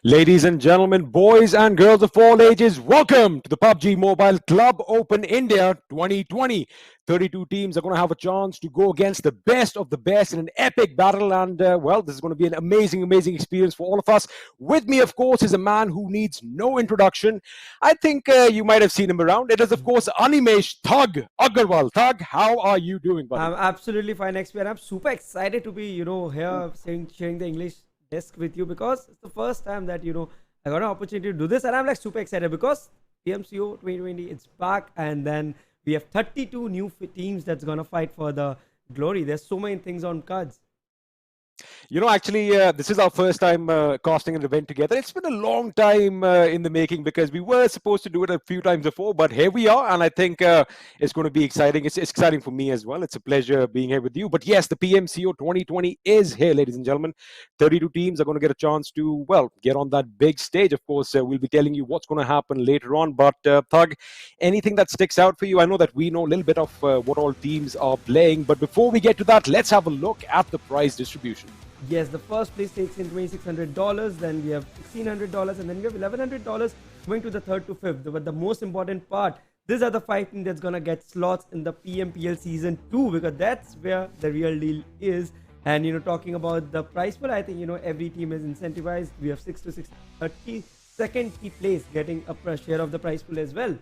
Ladies and gentlemen, boys and girls of all ages, welcome to the PUBG Mobile Club Open India 2020. 32 teams are going to have a chance to go against the best of the best in an epic battle. And, well, this is going to be an amazing, amazing experience for all of us. With me, of course, is a man who needs no introduction. I think you might have seen him around. It is, of course, Animesh Thug Agarwal. Thug, how are you doing, buddy? I'm absolutely fine, XP, and I'm super excited to be, here sharing the English desk with you because it's the first time that, I got an opportunity to do this, and I'm like super excited because PMCO 2020 it's back, and then we have 32 new teams that's gonna fight for the glory. There's so many things on cards. Actually, this is our first time casting an event together. It's been a long time in the making because we were supposed to do it a few times before, but here we are, and I think it's going to be exciting. It's exciting for me as well. It's a pleasure being here with you. But yes, the PMCO 2020 is here, ladies and gentlemen. 32 teams are going to get a chance to, well, get on that big stage. Of course, we'll be telling you what's going to happen later on. But Thug, anything that sticks out for you? I know that we know a little bit of what all teams are playing, but before we get to that, let's have a look at the prize distribution. Yes, the first place takes in $2,600, then we have $1,600, and then we have $1,100 going to the third to fifth. But the most important part, these are the 5 teams that's gonna get slots in the PMPL season 2 because that's where the real deal is. And talking about the prize pool, I think every team is incentivized. We have 6 to 6, 32nd place getting a share of the prize pool as well.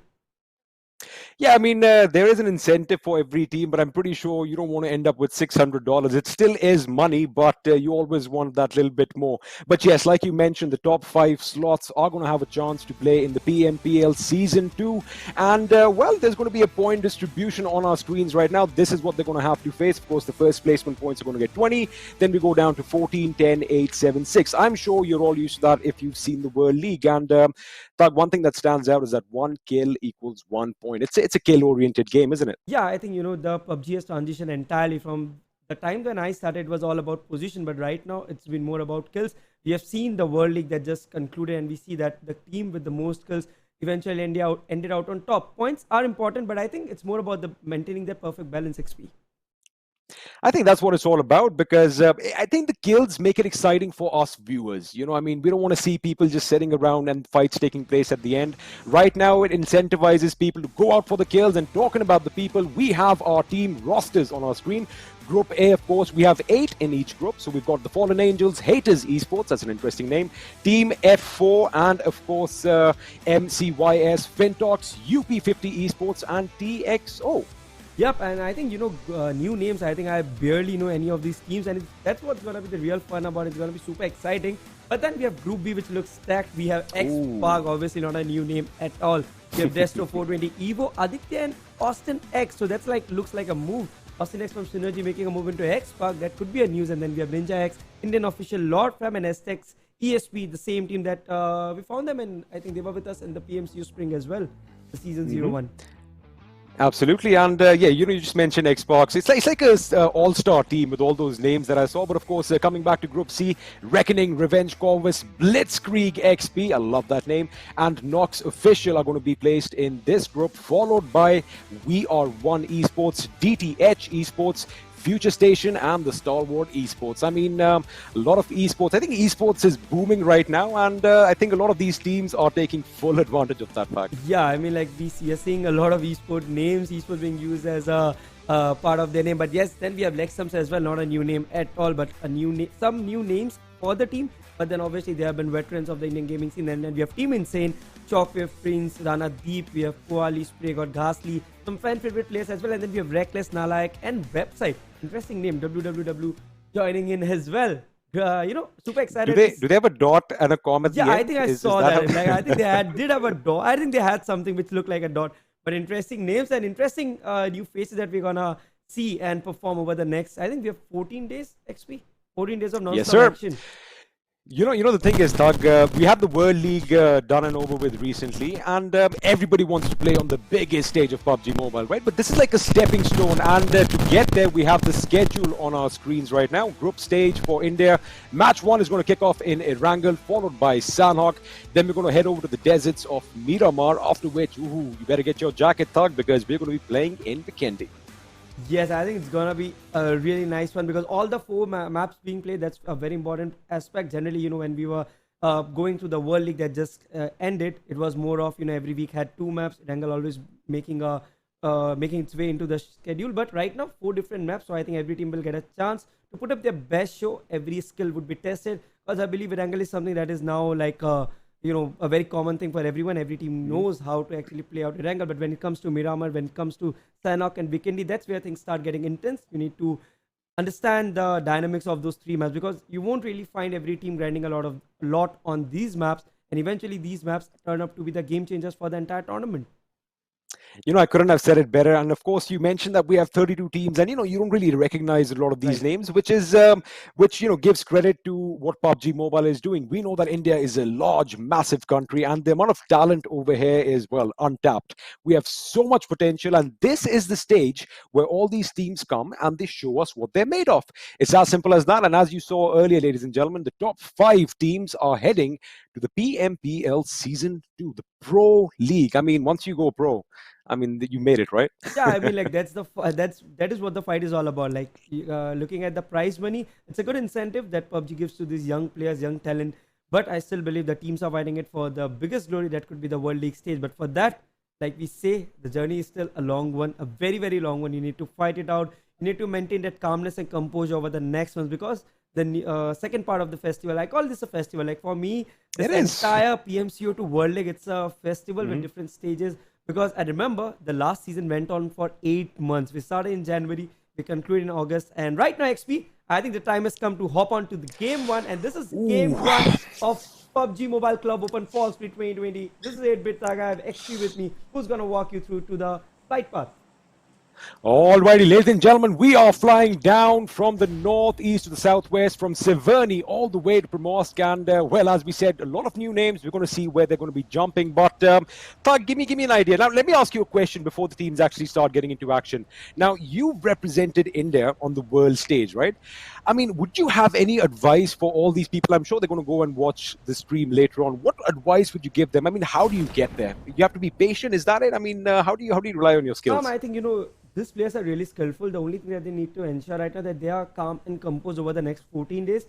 Yeah, I mean, there is an incentive for every team, but I'm pretty sure you don't want to end up with $600. It still is money, but you always want that little bit more. But yes, like you mentioned, the top 5 slots are going to have a chance to play in the PMPL Season 2. And, well, there's going to be a point distribution on our screens right now. This is what they're going to have to face. Of course, the first placement points are going to get 20. Then we go down to 14, 10, 8, 7, 6. I'm sure you're all used to that if you've seen the World League. And one thing that stands out is that 1 kill equals 1 point. It's a kill-oriented game, isn't it? Yeah, I think the PUBG has transitioned entirely from the time when I started. It was all about position, but right now it's been more about kills. We have seen the World League that just concluded, and we see that the team with the most kills eventually ended out on top. Points are important, but I think it's more about maintaining that perfect balance. XP. I think that's what it's all about because I think the kills make it exciting for us viewers. I mean, we don't want to see people just sitting around and fights taking place at the end. Right now, it incentivizes people to go out for the kills. And talking about the people, we have our team rosters on our screen. Group A, of course, we have 8 in each group. So we've got the FALLENangelz, Haters Esports, that's an interesting name, Team F4, and of course, MCYS, FINTOX, UP50 Esports, and TXO. Yep, and I think, new names, I think I barely know any of these teams, and that's what's going to be the real fun about it. It's going to be super exciting. But then we have Group B, which looks stacked. We have XSpark, obviously not a new name at all. We have Desto 420, Evo, Aditya, and Austin X. So that's looks like a move. Austin X from Synergy making a move into XSpark. That could be a news. And then we have NINJAX, Indian official, Lord Fram, and AZTECS, ESP, the same team that we found them, and I think they were with us in the PMCO Spring as well, the season 01. Absolutely, and you just mentioned XSpark. It's like a all-star team with all those names that I saw. But of course, coming back to Group C, Reckoning, Revenge, CORVUS, BlitzkriegXP, I love that name, and Nox Official are going to be placed in this group, followed by VR1 Esports, DTHesports, Futurestation, and the STALWART Esports. I mean, a lot of esports. I think esports is booming right now, and I think a lot of these teams are taking full advantage of that fact. Yeah, I mean, like we are seeing a lot of esport names, esports being used as a part of their name. But yes, then we have LegStump as well, not a new name at all, but a new some new names for the team. But then obviously they have been veterans of the Indian gaming scene. And then we have Team Insane, Chalk, we have Prince, Rana Deep, we have Koali, Spray, got Ghastly, some fan favorite players as well. And then we have Reckless, Nalayak, and Website. Interesting name, WWW joining in as well. Super excited. Do they have a dot and a comma? Yeah, I think I saw that. Like, I think they did have a dot. I think they had something which looked like a dot. But interesting names and interesting new faces that we're gonna see and perform over the next. I think we have 14 days. XP, 14 days of non-stop action. You know the thing is, Thug, we had the World League done and over with recently, and everybody wants to play on the biggest stage of PUBG Mobile, right? But this is like a stepping stone, and to get there, we have the schedule on our screens right now. Group stage for India. Match 1 is going to kick off in Erangel, followed by Sanhok. Then we're going to head over to the deserts of Miramar, after which, you better get your jacket, Thug, because we're going to be playing in Vikendi. Yes, I think it's gonna be a really nice one because all the 4 maps being played, that's a very important aspect. Generally, when we were going through the World League that just ended, it was more of, every week had 2 maps. Erangel always making its way into the schedule. But right now, 4 different maps. So I think every team will get a chance to put up their best show. Every skill would be tested. Because I believe Erangel is something that is now like a very common thing for everyone. Every team knows how to actually play out Erangel. But when it comes to Miramar, when it comes to Sanhok and Vikendi, that's where things start getting intense. You need to understand the dynamics of those 3 maps, because you won't really find every team grinding a lot on these maps, and eventually these maps turn up to be the game changers for the entire tournament. I couldn't have said it better. And of course, you mentioned that we have 32 teams, and you don't really recognize a lot of these names, which gives credit to what PUBG Mobile is doing. We know that India is a large, massive country, and the amount of talent over here is, well, untapped. We have so much potential, and this is the stage where all these teams come and they show us what they're made of. It's as simple as that. And as you saw earlier, ladies and gentlemen, the top 5 teams are heading to the PMPL Season 2, the Pro League. I mean, once you go pro, you made it, right? Yeah, I mean, like that is what the fight is all about. Like looking at the prize money, it's a good incentive that PUBG gives to these young players, young talent. But I still believe the teams are fighting it for the biggest glory that could be the World League stage. But for that, like we say, the journey is still a long one, a very, very long one. You need to fight it out. You need to maintain that calmness and composure over the next ones, because the second part of the festival, I call this a festival. Like for me, this entire PMCO to World League, it's a festival with different stages. Because I remember the last season went on for 8 months. We started in January, we concluded in August. And right now, XP, I think the time has come to hop on to the game 1. And this is game 1 of PUBG Mobile Club Open Fall Street 2020. This is 8-Bit Tag. I have XP with me, who's going to walk you through to the flight path. Alrighty, ladies and gentlemen, we are flying down from the northeast to the southwest, from Severny all the way to Primorsk, and well, as we said, a lot of new names. We're going to see where they're going to be jumping. But Thug, give me an idea. Now, let me ask you a question before the teams actually start getting into action. Now, you've represented India on the world stage, right? I mean, would you have any advice for all these people? I'm sure they're going to go and watch the stream later on. What advice would you give them? I mean, how do you get there? You have to be patient. Is that it? I mean, how do you rely on your skills? I think these players are really skillful. The only thing that they need to ensure right now that they are calm and composed over the next 14 days.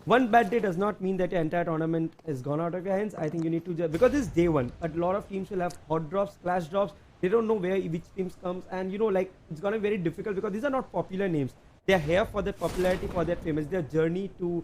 One bad day does not mean that your entire tournament is gone out of your hands. I think you need to because this is day 1. A lot of teams will have hot drops, clash drops. They don't know which teams comes, and like it's gonna be very difficult because these are not popular names. They are here for their popularity, for their famous. Their journey to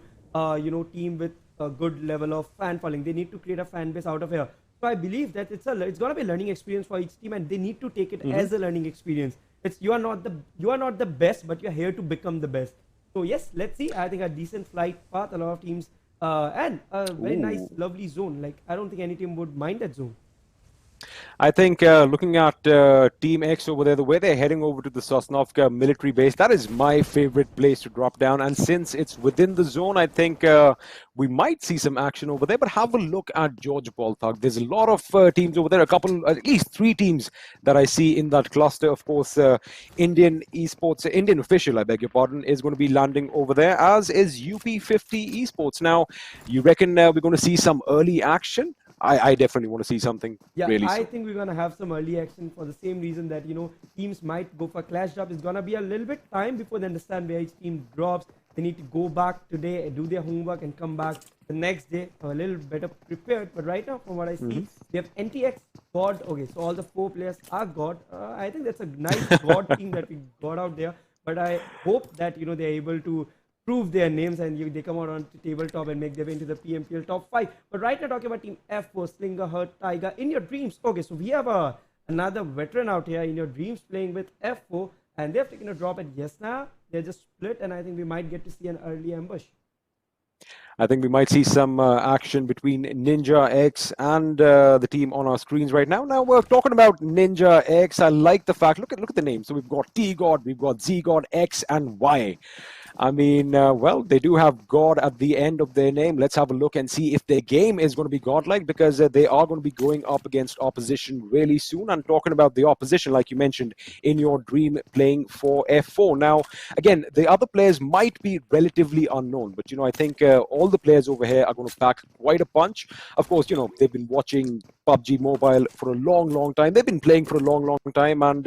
team with a good level of fan following. They need to create a fan base out of here. So I believe that it's gonna be a learning experience for each team, and they need to take it as a learning experience. You are not the best, but you're here to become the best. So yes, let's see. I think a decent flight path, a lot of teams, and a very nice, lovely zone. Like I don't think any team would mind that zone. I think looking at Team X over there, the way they're heading over to the Sosnovka military base, that is my favorite place to drop down. And since it's within the zone, I think we might see some action over there. But have a look at George Balthag. There's a lot of teams over there, at least 3 teams that I see in that cluster. Of course, Indian Esports, Indian official, I beg your pardon, is going to be landing over there, as is UP50 Esports. Now, you reckon we're going to see some early action? I definitely want to see something. Yeah, really I think we're gonna have some early action for the same reason that teams might go for clash drop. It's gonna be a little bit time before they understand where each team drops. They need to go back today, do their homework, and come back the next day a little better prepared. But right now, from what I see, we have NTX, God. Okay, so all the 4 players are God. I think that's a nice God team that we got out there. But I hope that they're able to prove their names and they come out on tabletop and make their way into the PMPL top 5. But right now, talking about Team F4, Slinger, Hurt, Tiger, in your dreams. Okay, so we have another veteran out here in your dreams playing with F4, and they've taken a drop at Yesna. They're just split, and I think we might get to see an early ambush. I think we might see some action between NINJAX and the team on our screens right now. Now we're talking about NINJAX. I like the fact. Look at the name. So we've got T God, we've got Z God, X, and Y. I mean, well, they do have God at the end of their name. Let's have a look and see if their game is going to be godlike, because they are going to be going up against opposition really soon. And talking about the opposition, like you mentioned, in your dream playing for F4. Now, again, the other players might be relatively unknown, but, I think all the players over here are going to pack quite a punch. Of course, they've been watching PUBG Mobile for a long time. They've been playing for a long time, and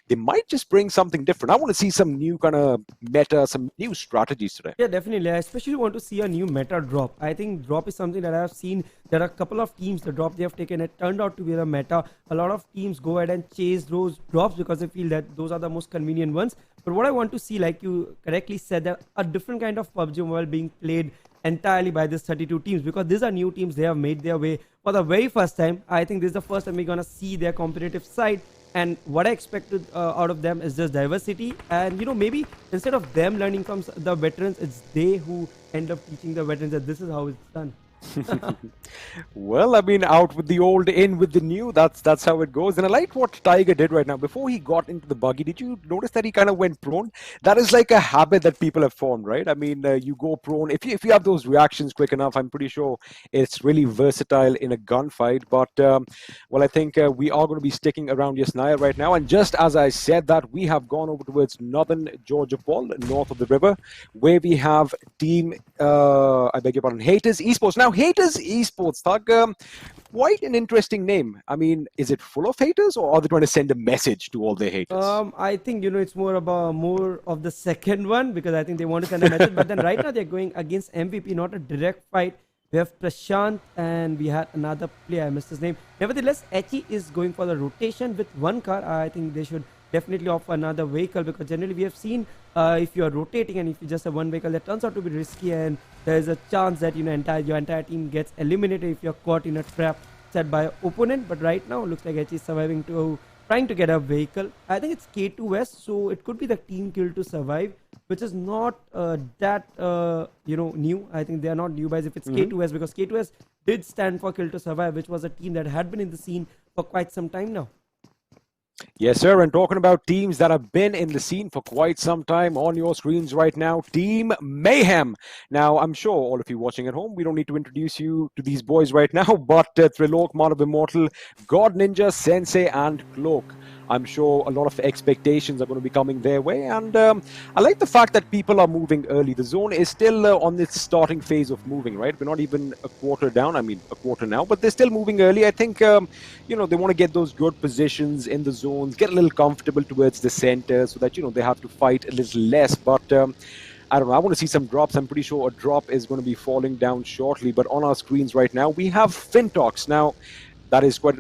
they might just bring something different. I want to see some new kind of meta, some new new strategies today. Yeah, definitely. I especially want to see a new meta drop. I think drop is something that I have seen. There are a couple of teams, the drop they have taken, it turned out to be the meta. A lot of teams go ahead and chase those drops because they feel that those are the most convenient ones. But what I want to see, like you correctly said, that a different kind of PUBG Mobile being played entirely by these 32 teams, because these are new teams. They have made their way for the very first time. I think this is the first time we're going to see their competitive side. And what I expected out of them is just diversity. And, you know, maybe instead of them learning from the veterans, it's they who end up teaching the veterans that this is how it's done. Well, I mean, out with the old, in with the new. That's how it goes. And I like what Tiger did right now. Before he got into the buggy, did you notice that he kind of went prone? That is like a habit that people have formed, right? I mean, you go prone. If you have those reactions quick enough, I'm pretty sure it's really versatile in a gunfight. But, well, I think we are going to be sticking around Yasnaya right now. And just as I said that, we have gone over towards northern Georgia Paul, north of the river, where we have team, I beg your pardon, Haters Esports. Now, Haters Esports, Thug, quite an interesting name. I mean, is it full of haters, or are they trying to send a message to all their haters? I think, you know, it's more of the second one, because I think they want to send a message. But then right now they're going against MVP, not a direct fight. We have Prashant and we had another player, I missed his name. Nevertheless, Echi is going for the rotation with one car. I think they should definitely offer another vehicle, because generally we have seen if you are rotating and if you just have one vehicle, that turns out to be risky, and there is a chance that, you know, your entire team gets eliminated if you're caught in a trap set by an opponent. But right now looks like Echi is surviving to trying to get a vehicle. I think it's K2S, so it could be the team kill to survive, which is not that you know, new. I think they are not new guys if it's K2S, because K2S did stand for kill to survive, which was a team that had been in the scene for quite some time now. Yes, sir. And talking about teams that have been in the scene for quite some time, on your screens right now, Team Mayhem. Now, I'm sure all of you watching at home, we don't need to introduce you to these boys right now, but Trilok, Man of Immortal, God Ninja, Sensei, and Cloak. I'm sure a lot of expectations are going to be coming their way. And I like the fact that people are moving early. The zone is still on its starting phase of moving, right? We're not even a quarter down. I mean, a quarter now, but they're still moving early. I think, you know, they want to get those good positions in the zones, get a little comfortable towards the center so that, you know, they have to fight a little less. But I don't know. I want to see some drops. I'm pretty sure a drop is going to be falling down shortly. But on our screens right now, we have FINTOX. Now, that is quite,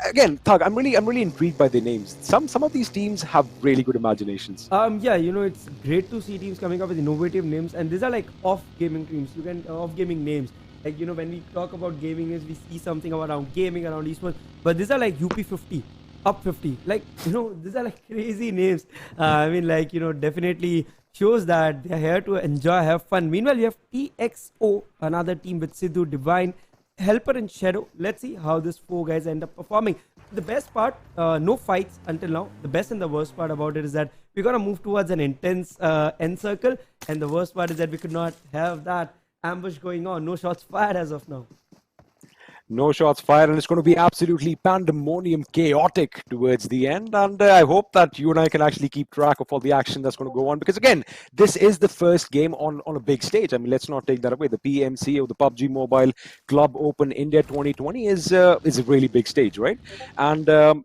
again, Thug, I'm really intrigued by their names. Some of these teams have really good imaginations. Yeah, you know, it's great to see teams coming up with innovative names, and these are like off gaming teams. You can off gaming names. Like, you know, when we talk about gaming is we see something around gaming, around esports, but these are like UP50, up 50. Like, you know, these are like crazy names. I mean, like, you know, definitely shows that they're here to enjoy, have fun. Meanwhile, we have TXO, another team with Sidhu, Divine, Helper, and Shadow. Let's see how these four guys end up performing. The best part, no fights until now. The best and the worst part about it is that we're gonna move towards an intense end circle, and the worst part is that we could not have that ambush going on. No shots fired as of now. No shots fired, and it's going to be absolutely pandemonium, chaotic towards the end. And I hope that you and I can actually keep track of all the action that's going to go on. Because again, this is the first game on a big stage. I mean, let's not take that away. The PMCO, the PUBG Mobile Club Open India 2020 is a really big stage, right? And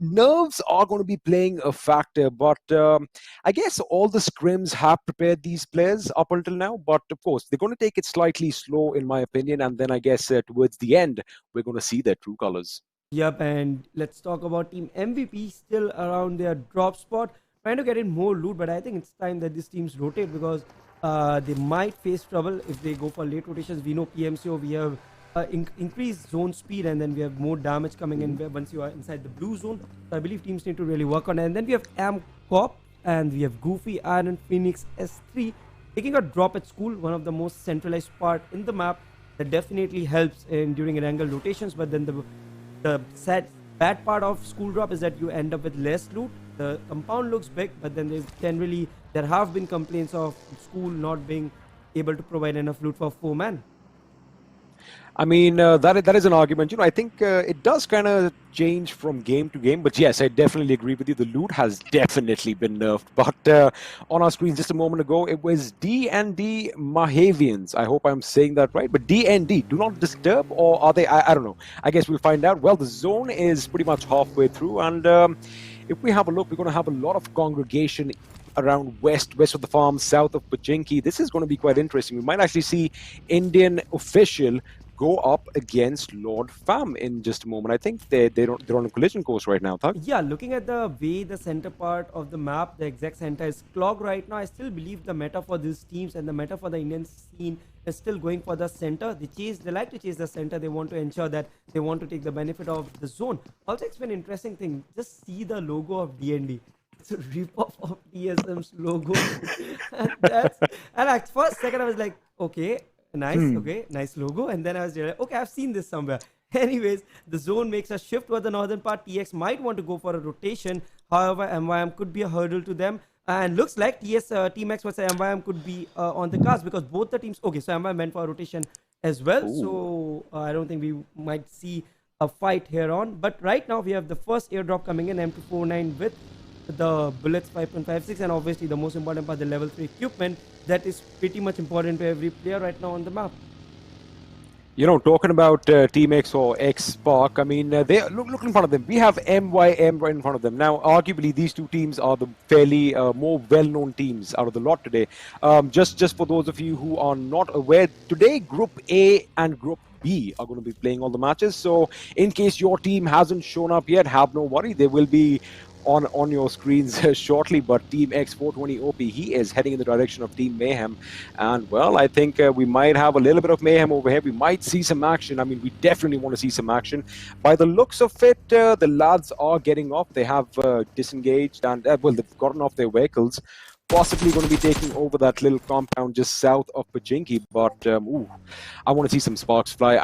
nerves are going to be playing a factor, but I guess all the scrims have prepared these players up until now, but of course they're going to take it slightly slow in my opinion, and then I guess towards the end we're going to see their true colors. Yep, and let's talk about Team MVP, still around their drop spot, trying to get in more loot, but I think it's time that these teams rotate, because they might face trouble if they go for late rotations. We know PMCO, we have increased zone speed, and then we have more damage coming in once you are inside the blue zone. So I believe teams need to really work on it. And then we have MCOPS, and we have Goofy, Iron, Phoenix, S3 taking a drop at school, one of the most centralized part in the map that definitely helps in during Erangel rotations. But then the bad part of school drop is that you end up with less loot. The compound looks big, but then there have been complaints of school not being able to provide enough loot for 4-man. I mean, that is an argument. You know, I think it does kind of change from game to game. But yes, I definitely agree with you. The loot has definitely been nerfed. But on our screens just a moment ago, it was D&D MAHEWIANS. I hope I'm saying that right. But D&D, do not disturb, or are they? I don't know. I guess we'll find out. Well, the zone is pretty much halfway through. And if we have a look, we're going to have a lot of congregation around west of the farm, south of Pachinki. This is going to be quite interesting. We might actually see Indian official go up against Lord Fam in just a moment. I think they're on a collision course right now, Thug. Yeah, looking at the way the center part of the map, the exact center is clogged right now, I still believe the meta for these teams and the meta for the Indian scene is still going for the center. They like to chase the center. They want to ensure that they want to take the benefit of the zone. Also, it's an interesting thing. Just see the logo of DND. It's a rip-off of TSM's logo. and at first second I was like, okay, nice, okay, nice logo. And then I was like, okay, I've seen this somewhere. Anyways, the zone makes a shift toward the northern part. TX might want to go for a rotation. However, MYM could be a hurdle to them. And looks like Team X versus MYM could be on the cards because both the teams... Okay, so MYM went for a rotation as well. Ooh. So I don't think we might see a fight here on. But right now, we have the first airdrop coming in, M249 with the bullets 5.56, and obviously the most important part, the level 3 equipment that is pretty much important to every player right now on the map. You know, talking about Team X or XSpark, I mean, they look in front of them. We have MYM right in front of them. Now, arguably, these two teams are the fairly more well-known teams out of the lot today. Just for those of you who are not aware, today Group A and Group B are going to be playing all the matches. So, in case your team hasn't shown up yet, have no worry. They will be on your screens shortly. But Team X 420 OP, he is heading in the direction of Team Mayhem, and well, I think we might have a little bit of mayhem over here. We might see some action. I mean, we definitely want to see some action. By the looks of it, the lads are getting off. They have disengaged and well, they've gotten off their vehicles, possibly going to be taking over that little compound just south of Pachinki. But ooh, I want to see some sparks fly.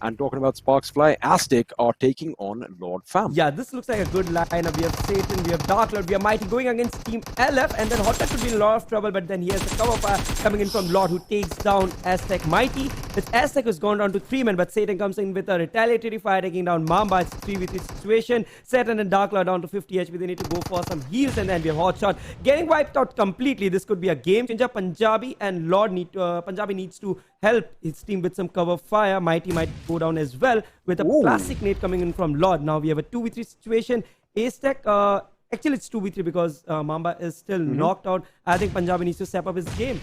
And talking about sparks fly, AZTECS are taking on Lord Fam. Yeah, this looks like a good lineup. We have Satan, we have Dark Lord, we have Mighty going against Team LF, and then Hotta could be in a lot of trouble, but then he has the cover fire coming in from Lord, who takes down AZTECS. Mighty, with AZTECS has gone down to 3 men, but Satan comes in with a retaliatory fire, taking down Mamba. It's 3v3 situation. Satan and Dark Lord down to 50 HP. They need to go for some heals, and then we have Hotshot getting wiped out completely. This could be a game changer. Punjabi and Lord Punjabi needs to help his team with some cover fire. Mighty might go down as well with a classic nade coming in from Lord. Now we have a 2v3 situation. AZTECS, actually it's 2v3 because Mamba is still knocked out. I think Punjabi needs to step up his game.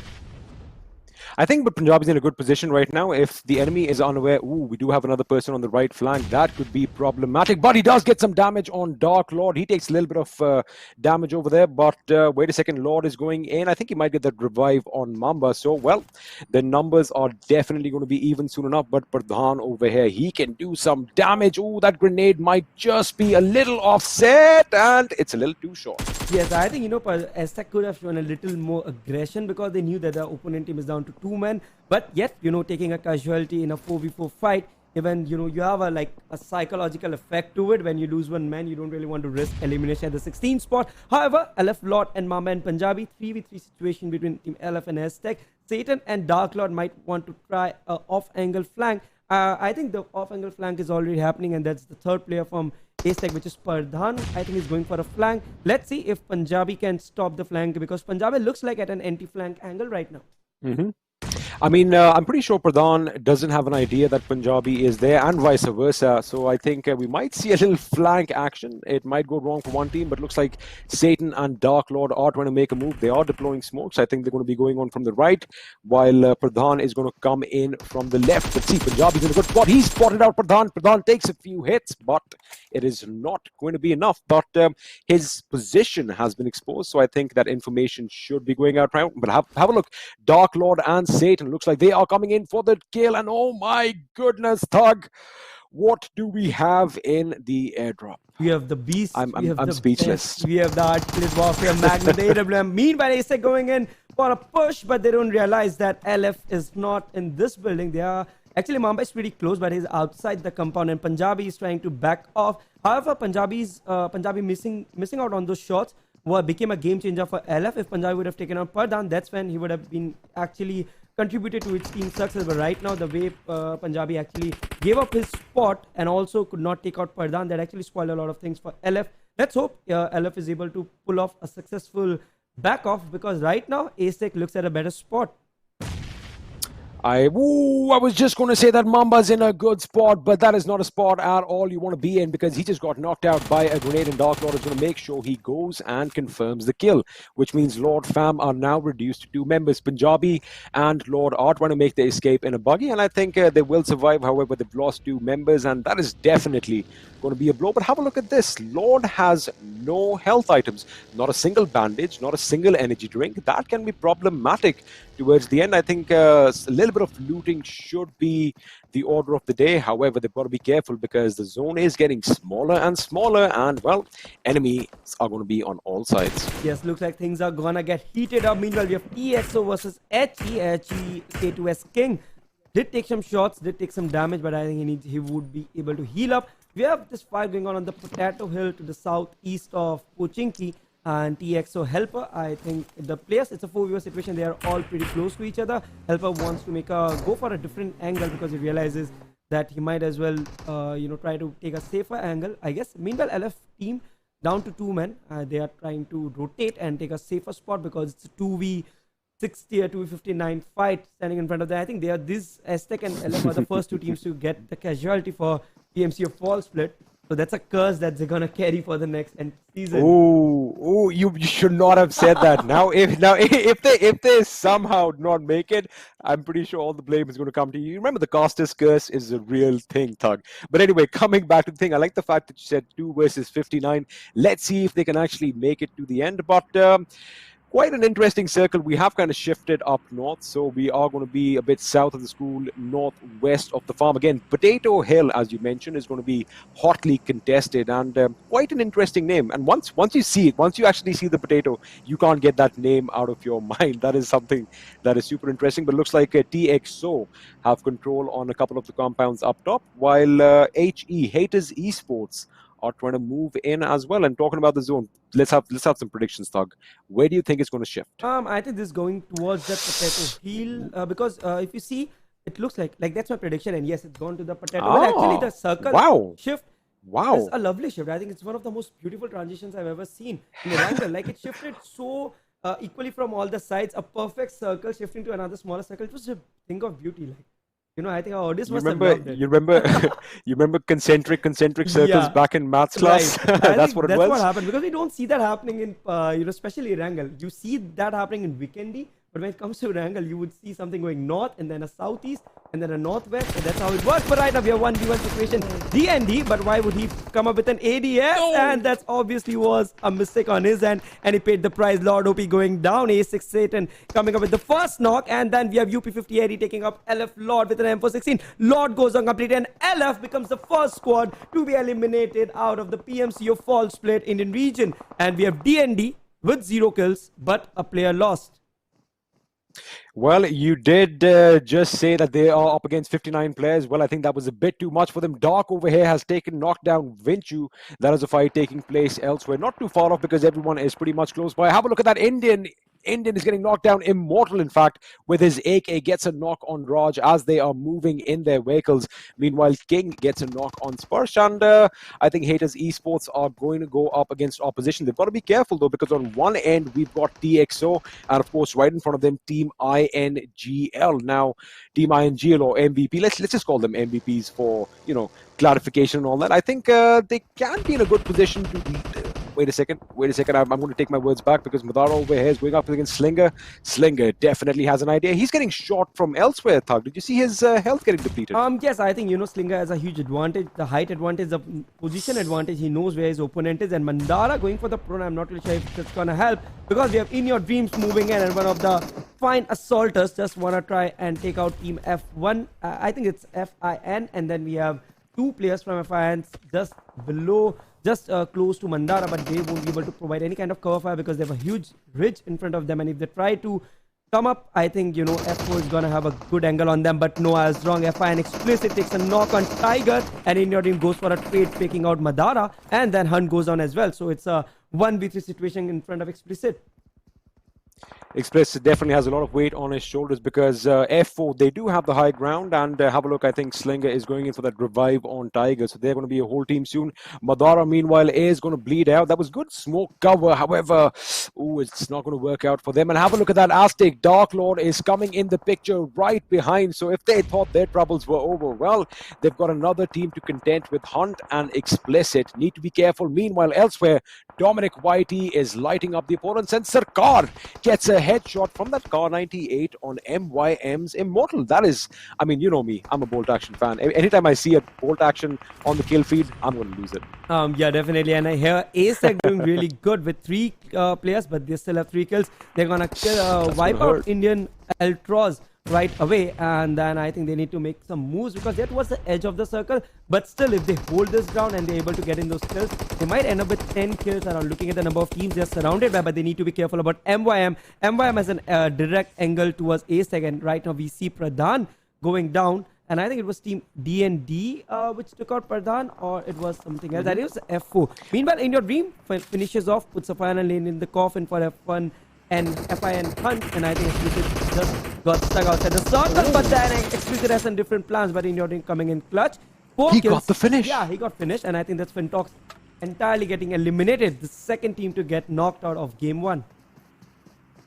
I think but Punjab is in a good position right now. If the enemy is unaware, ooh, we do have another person on the right flank. That could be problematic. But he does get some damage on Dark Lord. He takes a little bit of damage over there. But wait a second, Lord is going in. I think he might get that revive on Mamba. So, well, the numbers are definitely going to be even soon enough. But Pradhan over here, he can do some damage. Ooh, that grenade might just be a little offset. And it's a little too short. Yes, I think, AZTECS could have shown a little more aggression because they knew that the opponent team is down to 2 men. But yet, taking a casualty in a 4v4 fight, even, you have a psychological effect to it. When you lose 1 man, you don't really want to risk elimination at the 16th spot. However, LF, Lord and Mamba and Punjabi, 3v3 situation between Team LF and AZTECS. Satan and Dark Lord might want to try a off-angle flank. I think the off-angle flank is already happening, and that's the third player from AZTECS, which is Pardhan. I think he's going for a flank. Let's see if Punjabi can stop the flank, because Punjabi looks like at an anti-flank angle right now. I mean, I'm pretty sure Pradhan doesn't have an idea that Punjabi is there, and vice versa. So I think we might see a little flank action. It might go wrong for one team, but looks like Satan and Dark Lord are trying to make a move. They are deploying smokes. I think they're going to be going on from the right, while Pradhan is going to come in from the left. But see, Punjabi's in a good spot. He spotted out Pradhan. Pradhan takes a few hits, but it is not going to be enough. But his position has been exposed, so I think that information should be going out right. But have a look. Dark Lord and Satan looks like they are coming in for the kill, and oh my goodness, Thug, what do we have in the airdrop? We have the beast. I'm speechless. Best. We have the artillery warfare magnet, the AWM. Meanwhile, AZTECS going in for a push, but they don't realize that LF is not in this building. They are actually, Mumbai is pretty close, but he's outside the compound, and Punjabi is trying to back off. However, Punjabi missing out on those shots became a game changer for LF. If Punjabi would have taken out Pardhan, that's when he would have been actually contributed to its team's success. But right now, the way Punjabi actually gave up his spot and also could not take out Pardhan, that actually spoiled a lot of things for LF. Let's hope LF is able to pull off a successful back off, because right now AZTECS looks at a better spot. I was just going to say that Mamba's in a good spot, but that is not a spot at all you want to be in because he just got knocked out by a grenade, and Dark Lord is going to make sure he goes and confirms the kill, which means Lord Fam are now reduced to 2 members. Punjabi and Lord are trying to make the escape in a buggy, and I think they will survive. However, they've lost 2 members, and that is definitely going to be a blow. But have a look at this. Lord has no health items, not a single bandage, not a single energy drink. That can be problematic towards the end. I think a little bit of looting should be the order of the day. However, they've got to be careful because the zone is getting smaller and smaller, and well, enemies are going to be on all sides. Yes, looks like things are gonna get heated up. Meanwhile, we have EXO versus HE K2S King. Did take some shots, did take some damage, but I think he would be able to heal up. We have this fight going on the Potato Hill to the southeast of Pochinki and TXO Helper. I think the players, it's a 4v4 situation. They are all pretty close to each other. Helper wants to go for a different angle because he realizes that he might as well, try to take a safer angle, I guess. Meanwhile, LF team down to 2 men. They are trying to rotate and take a safer spot because it's a 2v60 or 2v59 fight standing in front of them. I think this Aztec and LF are the first 2 teams to get the casualty for PMCO fall split. So that's a curse that they're gonna carry for the next season. Oh, you should not have said that. If they somehow not make it, I'm pretty sure all the blame is going to come to you. Remember, the caster's curse is a real thing, Thug. But anyway, coming back to the thing, I like the fact that you said 2 versus 59. Let's see if they can actually make it to the end. But quite an interesting circle. We have kind of shifted up north, so we are going to be a bit south of the school, northwest of the farm. Again, Potato Hill, as you mentioned, is going to be hotly contested, and quite an interesting name. And once you see it, once you actually see the potato, you can't get that name out of your mind. That is something that is super interesting. But it looks like TXO have control on a couple of the compounds up top, while Haters Esports are trying to move in as well. And talking about the zone, let's have some predictions, Thug. Where do you think it's going to shift? I think this is going towards that Potato Hill because if you see, it looks like that's my prediction. And yes, it's gone to the Potato Hill. Actually, the circle shift is a lovely shift. I think it's one of the most beautiful transitions I've ever seen in Erangel. Like, it shifted so equally from all the sides. A perfect circle shifting to another smaller circle. It was a thing of beauty. Like, I think our audience must have loved it. You remember concentric circles back in maths class? Right. That's what it was. That's what happened, because we don't see that happening in, especially Erangel. You see that happening in Vikendi, but when it comes to Erangel, you would see something going north and then a southeast and then a northwest, and that's how it works. But right now we have 1v1 situation, DND, but why would he come up with an ADS? No. And that obviously was a mistake on his end, and he paid the price. Lord OP going down, A6 Satan coming up with the first knock, and then we have UP5080 taking up LF Lord with an M416. Lord goes on complete, and LF becomes the first squad to be eliminated out of the PMCO fall split Indian region. And we have DND with 0 kills, but a player lost. Well, you did just say that they are up against 59 players. Well, I think that was a bit too much for them. Dark over here has knocked down Vinchu. That is a fight taking place elsewhere. Not too far off because everyone is pretty much close by. Have a look at that Indian. Indian is getting knocked down. Immortal, in fact, with his AK, gets a knock on Raj as they are moving in their vehicles. Meanwhile, King gets a knock on Sparsh, and I think Haters Esports are going to go up against opposition. They've got to be careful, though, because on one end, we've got TXO, and of course, right in front of them, Team INGL. Now, Team INGL or MVP, let's just call them MVPs for, clarification and all that. I think they can be in a good position to... Wait a second. I'm going to take my words back because Madara over here is going up against Slinger. Slinger definitely has an idea. He's getting shot from elsewhere, Thug. Did you see his health getting depleted? Yes, I think, Slinger has a huge advantage. The height advantage, the position advantage. He knows where his opponent is. And Mandara going for the prone. I'm not really sure if it's going to help, because we have In Your Dreams moving in, and one of the fine assaulters just want to try and take out Team F1. I think it's FIN. And then we have 2 players from FIN just below, just close to Mandara, but they won't be able to provide any kind of cover fire because they have a huge ridge in front of them, and if they try to come up, I think, F4 is gonna have a good angle on them. But no, I was wrong. FIN Explicit takes a knock on Tiger, and In Your Dream goes for a trade, taking out Madara, and then Hunt goes on as well. So it's a 1v3 situation in front of Explicit. XSpark definitely has a lot of weight on his shoulders because F4, they do have the high ground, and have a look, I think Slinger is going in for that revive on Tiger, so they're going to be a whole team soon. Madara, meanwhile, is going to bleed out. That was good smoke cover, however, it's not going to work out for them. And have a look at that Aztec. Dark Lord is coming in the picture right behind, so if they thought their troubles were over, well, they've got another team to contend with. Hunt and Explicit need to be careful. Meanwhile, elsewhere, Dominic Whitey is lighting up the opponents, and Sarkar gets a headshot from that Car 98 on MYM's Immortal. That is, I mean, you know me, I'm a bolt action fan. Anytime I see a bolt action on the kill feed, I'm going to lose it. Yeah, definitely. And I hear AZTECS doing really good with 3 players, but they still have 3 kills. They're going to kill, wipe out Indian Ultras right away, and then I think they need to make some moves because they're towards the edge of the circle. But still, if they hold this ground and they're able to get in those kills, they might end up with 10 kills around. Looking at the number of teams they're surrounded by, but they need to be careful about MYM. MYM has a direct angle towards AZTECS, and right now we see Pradhan going down. And I think it was team D&D which took out Pradhan, or it was something else. That is F4. Meanwhile, In Your Dream finishes off, puts a final lane in the coffin for F1 and FIN Hunt, and I think Explicit just got stuck outside the circle, but then Explicit has some different plans, but In Your Dream coming in clutch. 4 he kills. got the finish. Yeah, he got finished, and I think that's FINTOX entirely getting eliminated. The second team to get knocked out of game 1.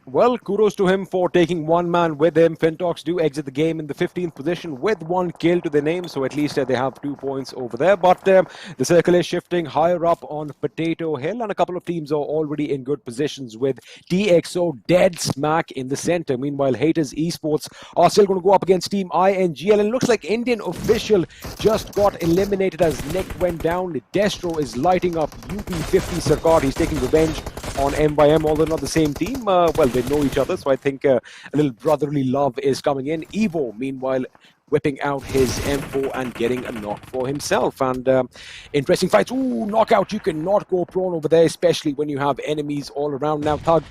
Well, kudos to him for taking one man with him. FINTOX do exit the game in the 15th position with 1 kill to their name, so at least they have 2 points over there. But the circle is shifting higher up on Potato Hill, and a couple of teams are already in good positions with DXO dead smack in the center. Meanwhile, Haters Esports are still going to go up against Team INGL, and it looks like Indian Official just got eliminated as Nick went down. Destro is lighting up UP50 Sarkar. He's taking revenge on MYM, although not the same team. Well, they know each other, so I think a little brotherly love is coming in. Evo, meanwhile, whipping out his M4 and getting a knock for himself. And interesting fights. Ooh, knockout. You cannot go prone over there, especially when you have enemies all around. Now, Thug,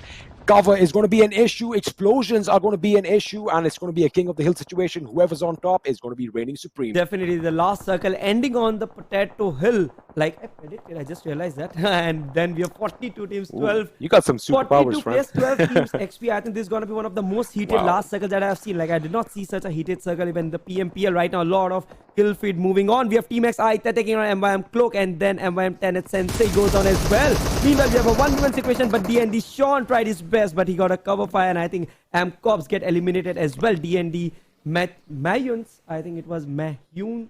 cover is going to be an issue. Explosions are going to be an issue, and it's going to be a king of the hill situation. Whoever's on top is going to be reigning supreme. Definitely the last circle ending on the Potato Hill. Like I predicted, I just realized that. And then we have 42 teams, 12. Ooh, you got some superpowers, friend. 12 teams XP. I think this is going to be one of the most heated last circles that I have seen. Like, I did not see such a heated circle even the PMPL right now. A lot of kill feed moving on. We have Team XI taking on MYM Cloak, and then MYM 10 Sensei goes on as well. Meanwhile, we have a 1v1 situation, but D&D Sean tried his best, but he got a cover fire, and I think MCOPS get eliminated as well. D&D MAHEWIANS, I think it was MAHEWIANS.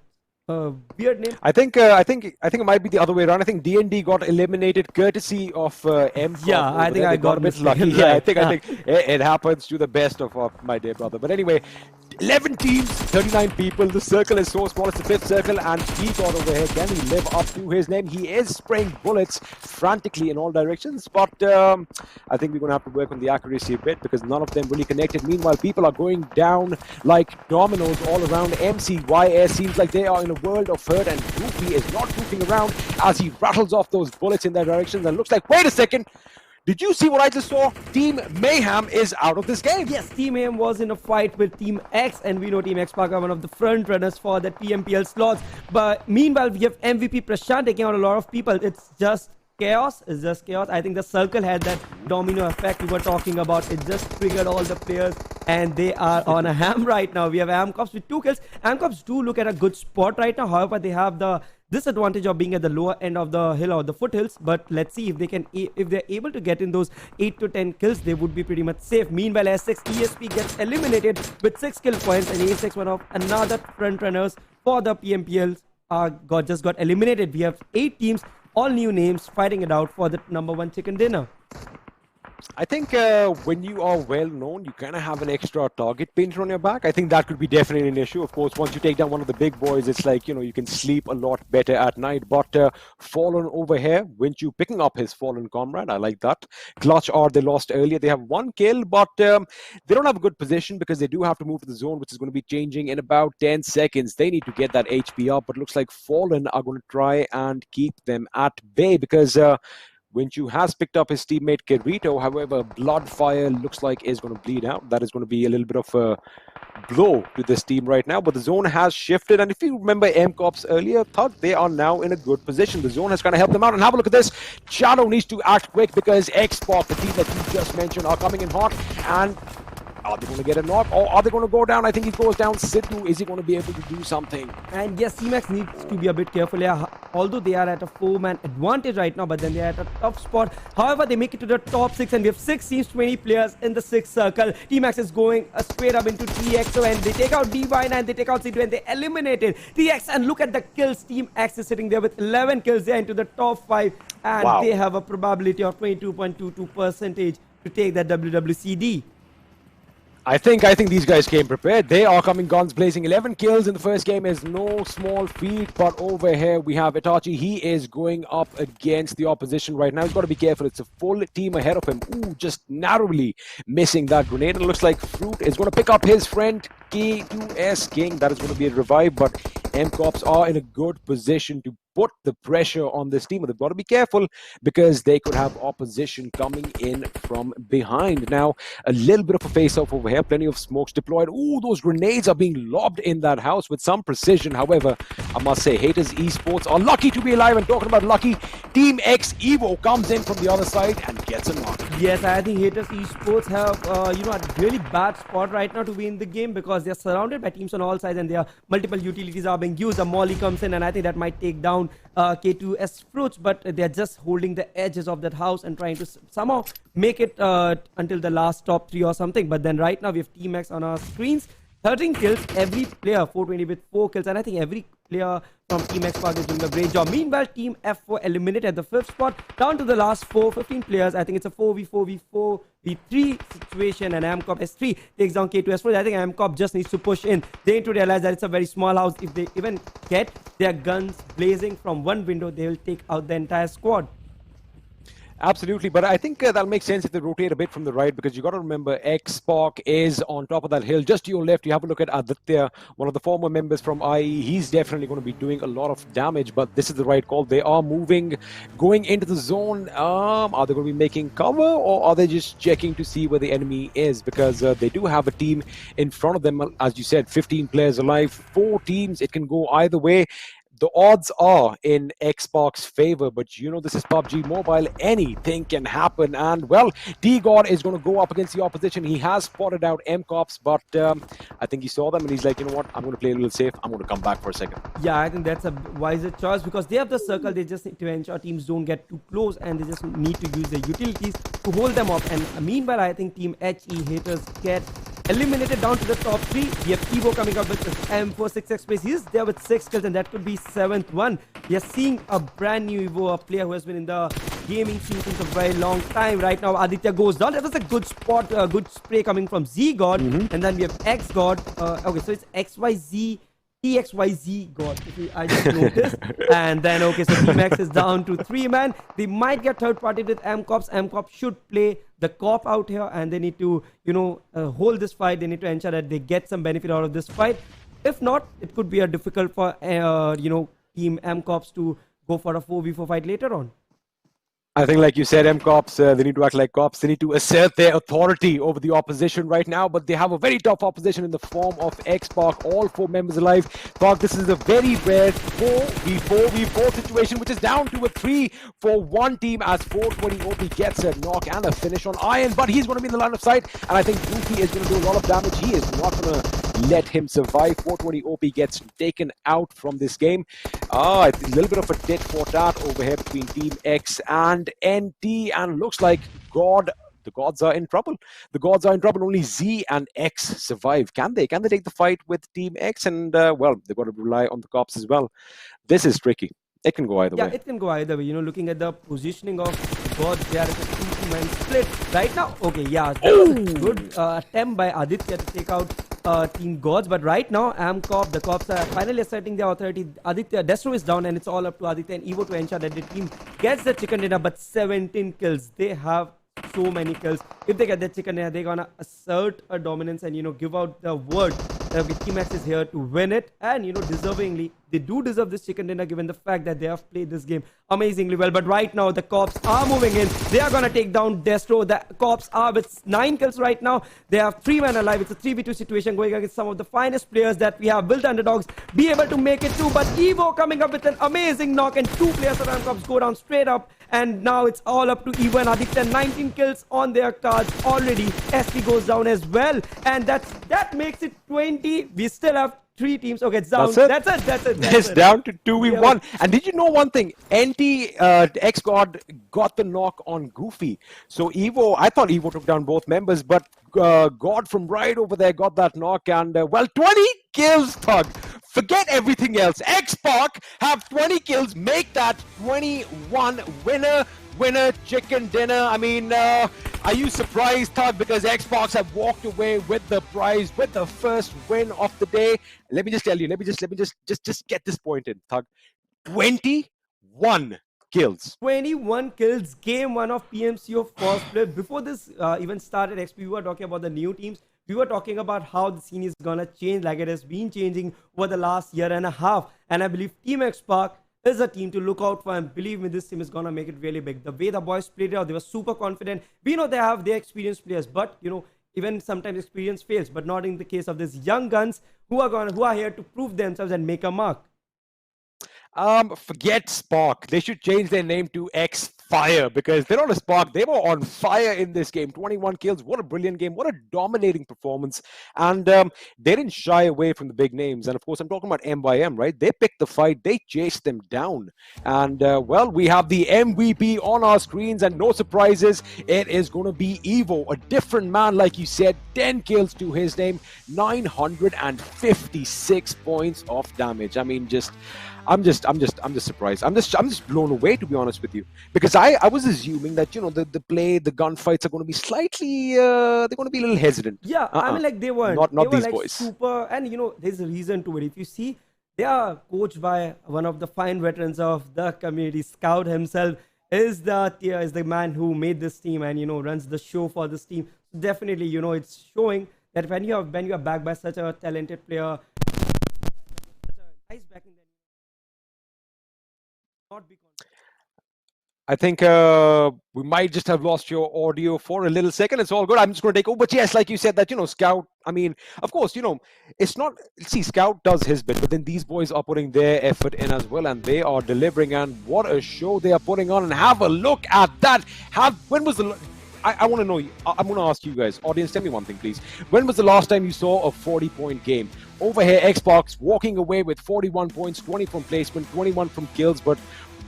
Weird name. I think it might be the other way around. I think D&D got eliminated courtesy of M4. Yeah, I think I got a bit lucky. Right. Yeah, I think it happens to the best of my dear brother. But anyway, 11 teams, 39 people. The circle is so small. It's the 5th circle, and he got over here. Can he live up to his name? He is spraying bullets frantically in all directions, but I think we're going to have to work on the accuracy a bit because none of them really connected. Meanwhile, people are going down like dominoes all around. MCYS seems like they are in a world of hurt, and Goofy is not goofing around as he rattles off those bullets in their directions, and looks like, wait a second, did you see what I just saw? Team Mayhem is out of this game. Yes, Team Mayhem was in a fight with Team X, and we know Team XSpark are one of the front runners for the PMPL slots. But meanwhile, we have MVP Prashant taking out a lot of people. It's just chaos. It's just chaos. I think the circle had that domino effect we were talking about. It just triggered all the players, and they are on a ham right now. We have MCOPS with 2 kills. MCOPS do look at a good spot right now. However, they have the disadvantage of being at the lower end of the hill or the foothills, but let's see if they can, if they're able to get in those 8 to 10 kills, they would be pretty much safe. Meanwhile, AZTECS ESP gets eliminated with 6 kill points, and AZTECS, one of another front runners for the PMPL, just got eliminated. We have 8 teams, all new names, fighting it out for the #1 chicken dinner. I think when you are well known, you kind of have an extra target painter on your back. I think that could be definitely an issue. Of course, once you take down one of the big boys, it's like, you know, you can sleep a lot better at night. But Fallen over here, Winchu picking up his fallen comrade. I like that. Clutch are, they lost earlier. They have 1 kill, but they don't have a good position because they do have to move to the zone, which is going to be changing in about 10 seconds. They need to get that HP up, but looks like Fallen are going to try and keep them at bay because Winchu has picked up his teammate Kirito. However, Bloodfire looks like is going to bleed out. That is going to be a little bit of a blow to this team right now, but the zone has shifted, and if you remember MCOPS earlier, thought they are now in a good position. The zone has kind of helped them out, and have a look at this. Shadow needs to act quick because XSpark, the team that you just mentioned, are coming in hot, and are they going to get a knock, or are they going to go down? I think he goes down. Sidhu, is he going to be able to do something? And yes, CMAX needs to be a bit careful here, although they are at a 4-man advantage right now, but then they are at a tough spot. However, they make it to the top 6, and we have 6 teams, 20 players in the 6th circle. T-Max is going straight up into TXO, and they take out Divine, and they take out Sidhu, and they eliminated TX. And look at the kills. Team X is sitting there with 11 kills. They're into the top 5, and they have a probability of 22.22% to take that WWCD. I think these guys came prepared. They are coming guns blazing. 11 kills in the first game is no small feat. But over here we have Itachi. He is going up against the opposition right now. He's got to be careful. It's a full team ahead of him. Ooh, just narrowly missing that grenade. And it looks like Fruit is going to pick up his friend K2S King. That is going to be a revive. But MCOPS are in a good position to put the pressure on this team. They've got to be careful because they could have opposition coming in from behind. Now, a little bit of a face-off over here. Plenty of smokes deployed. Ooh, those grenades are being lobbed in that house with some precision. However, I must say, Haters Esports are lucky to be alive. And talking about lucky, Team X Evo comes in from the other side and gets a knock. Yes, I think Haters Esports have, a really bad spot right now to be in the game because they're surrounded by teams on all sides and their multiple utilities are being used. A Molly comes in, and I think that might take down K2S Fruits, but they're just holding the edges of that house and trying to somehow make it until the last top 3 or something. But then right now we have Team X on our screens. 13 kills, every player, 420 with 4 kills, and I think every player from Team XSpark is doing a great job. Meanwhile, Team F4 eliminated at the 5th spot, down to the last 15 players. I think it's a 4v4v4v3 situation, and MCOP S3 takes down K2S4. I think MCOP just needs to push in. They need to realize that it's a very small house. If they even get their guns blazing from one window, they will take out the entire squad. Absolutely, but I think that'll make sense if they rotate a bit from the right, because you got to remember XSpark is on top of that hill. Just to your left, you have a look at Aditya, one of the former members from IE. He's definitely going to be doing a lot of damage, but this is the right call. They are moving, going into the zone. Are they going to be making cover, or are they just checking to see where the enemy is? Because they do have a team in front of them, as you said, 15 players alive, 4 teams. It can go either way. The odds are in XSpark's favor, but you know this is PUBG Mobile. Anything can happen. And, well, D-God is going to go up against the opposition. He has spotted out MCOPS, but I think he saw them and he's like, you know what, I'm going to play a little safe. I'm going to come back for a second. Yeah, I think that's a wiser choice because they have the circle. They just need to ensure teams don't get too close, and they just need to use the utilities to hold them off. And meanwhile, I think Team HE Haters get eliminated down to the top 3. We have Evo coming up with this M46X place. He's there with 6 kills, and that could be 7th one. We are seeing a brand new Evo, a player who has been in the gaming scene since a very long time. Right now, Aditya goes down. That was a good spot, a good spray coming from Z-God. And then we have X-God. Okay, so it's XYZ. TXYZ God, I just noticed. And then, okay, so Team X is down to 3-man. They might get third party with MCOPS. MCOPS should play the cop out here, and they need to, hold this fight. They need to ensure that they get some benefit out of this fight. If not, it could be a difficult for, Team MCOPS to go for a 4v4 fight later on. I think, like you said, MCOPS, they need to act like cops. They need to assert their authority over the opposition right now, but they have a very tough opposition in the form of XSpark, all 4 members alive. Spark, this is a very rare 4v4v4 situation, which is down to a 3 for one team as 420 OP gets a knock and a finish on Iron, but he's going to be in the line of sight, and I think Goofy is going to do a lot of damage. He is not going to let him survive. 420 OP gets taken out from this game. A little bit of a tit for tat over here between Team X and NT, and looks like the gods are in trouble. The gods are in trouble. Only Z and X survive. Can they take the fight with Team X? And well, they've got to rely on the cops as well. This is tricky. It can go either way. Yeah, it can go either way. Looking at the positioning of the gods, they are at a 2-man split right now. Okay, yeah, that was a good attempt by Aditya to take out Team Gods, but right now the cops are finally asserting their authority. Aditya, Destro is down, and it's all up to Aditya and Evo to ensure that the team gets the chicken dinner. But 17 kills, they have so many kills. If they get the chicken dinner, they're gonna assert a dominance and give out the word that Team X is here to win it, and deservingly they do deserve this chicken dinner given the fact that they have played this game amazingly well. But right now, the COPS are moving in. They are going to take down Destro. The COPS are with 9 kills right now. They have 3 men alive. It's a 3v2 situation going against some of the finest players that we have. Will the underdogs be able to make it too? But Evo coming up with an amazing knock, and 2 players around COPS go down straight up. And now it's all up to Evo and Aditya. 19 kills on their cards already. SP goes down as well. And that makes it 20. We still have 3 teams. Okay, it's down. That's it. It's down to 2v1. And did you know one thing? X-God got the knock on Goofy. So Evo, I thought Evo took down both members, but God from right over there got that knock. And, well, 20 kills, Thug. Forget everything else. XSpark have 20 kills. Make that 21 winner chicken dinner. I mean, are you surprised, Thug? Because XSparks have walked away with the prize, with the first win of the day. Let me just tell you. Let me just get this point in, Thug. 21 kills. 21 kills. Game 1 of PMCO first play. Before this even started, XP, we were talking about the new teams. We were talking about how the scene is gonna change, like it has been changing over the last year and a half. And I believe Team XSpark is a team to look out for, and believe me, this team is gonna make it really big. The way the boys played it out, they were super confident. We know they have their experienced players, but you know, even sometimes experience fails, but not in the case of these young guns who are here to prove themselves and make a mark. Forget Spark. They should change their name to X-Fire, because they're not a Spark. They were on fire in this game. 21 kills. What a brilliant game. What a dominating performance. And they didn't shy away from the big names. And of course, I'm talking about MYM, right? They picked the fight. They chased them down. And well, we have the MVP on our screens, and no surprises. It is going to be Evo, a different man, like you said. 10 kills to his name. 956 points of damage. I mean, I'm just surprised. I'm just blown away, to be honest with you, because I was assuming that, you know, the gunfights are going to be slightly they're going to be a little hesitant. Yeah, I mean, like they weren't. Not they were these like boys. Super, and you know, there's a reason to it. If you see, they are coached by one of the fine veterans of the community. Scout himself is the man who made this team and, you know, runs the show for this team. So definitely, you know, it's showing that when you are backed by such a talented player, such a nice backing, then not be confident. I think we might just have lost your audio for a little second. It's all good. I'm just going to take over. But yes, like you said, that, you know, Scout, I mean, of course, you know, it's not, see, Scout does his bit, but then these boys are putting their effort in as well, and they are delivering. And what a show they are putting on. And have a look at that. When was the... I want to know, I'm going to ask you guys, audience, tell me one thing, please. When was the last time you saw a 40-point game? Over here, Xbox walking away with 41 points, 20 from placement, 21 from kills, but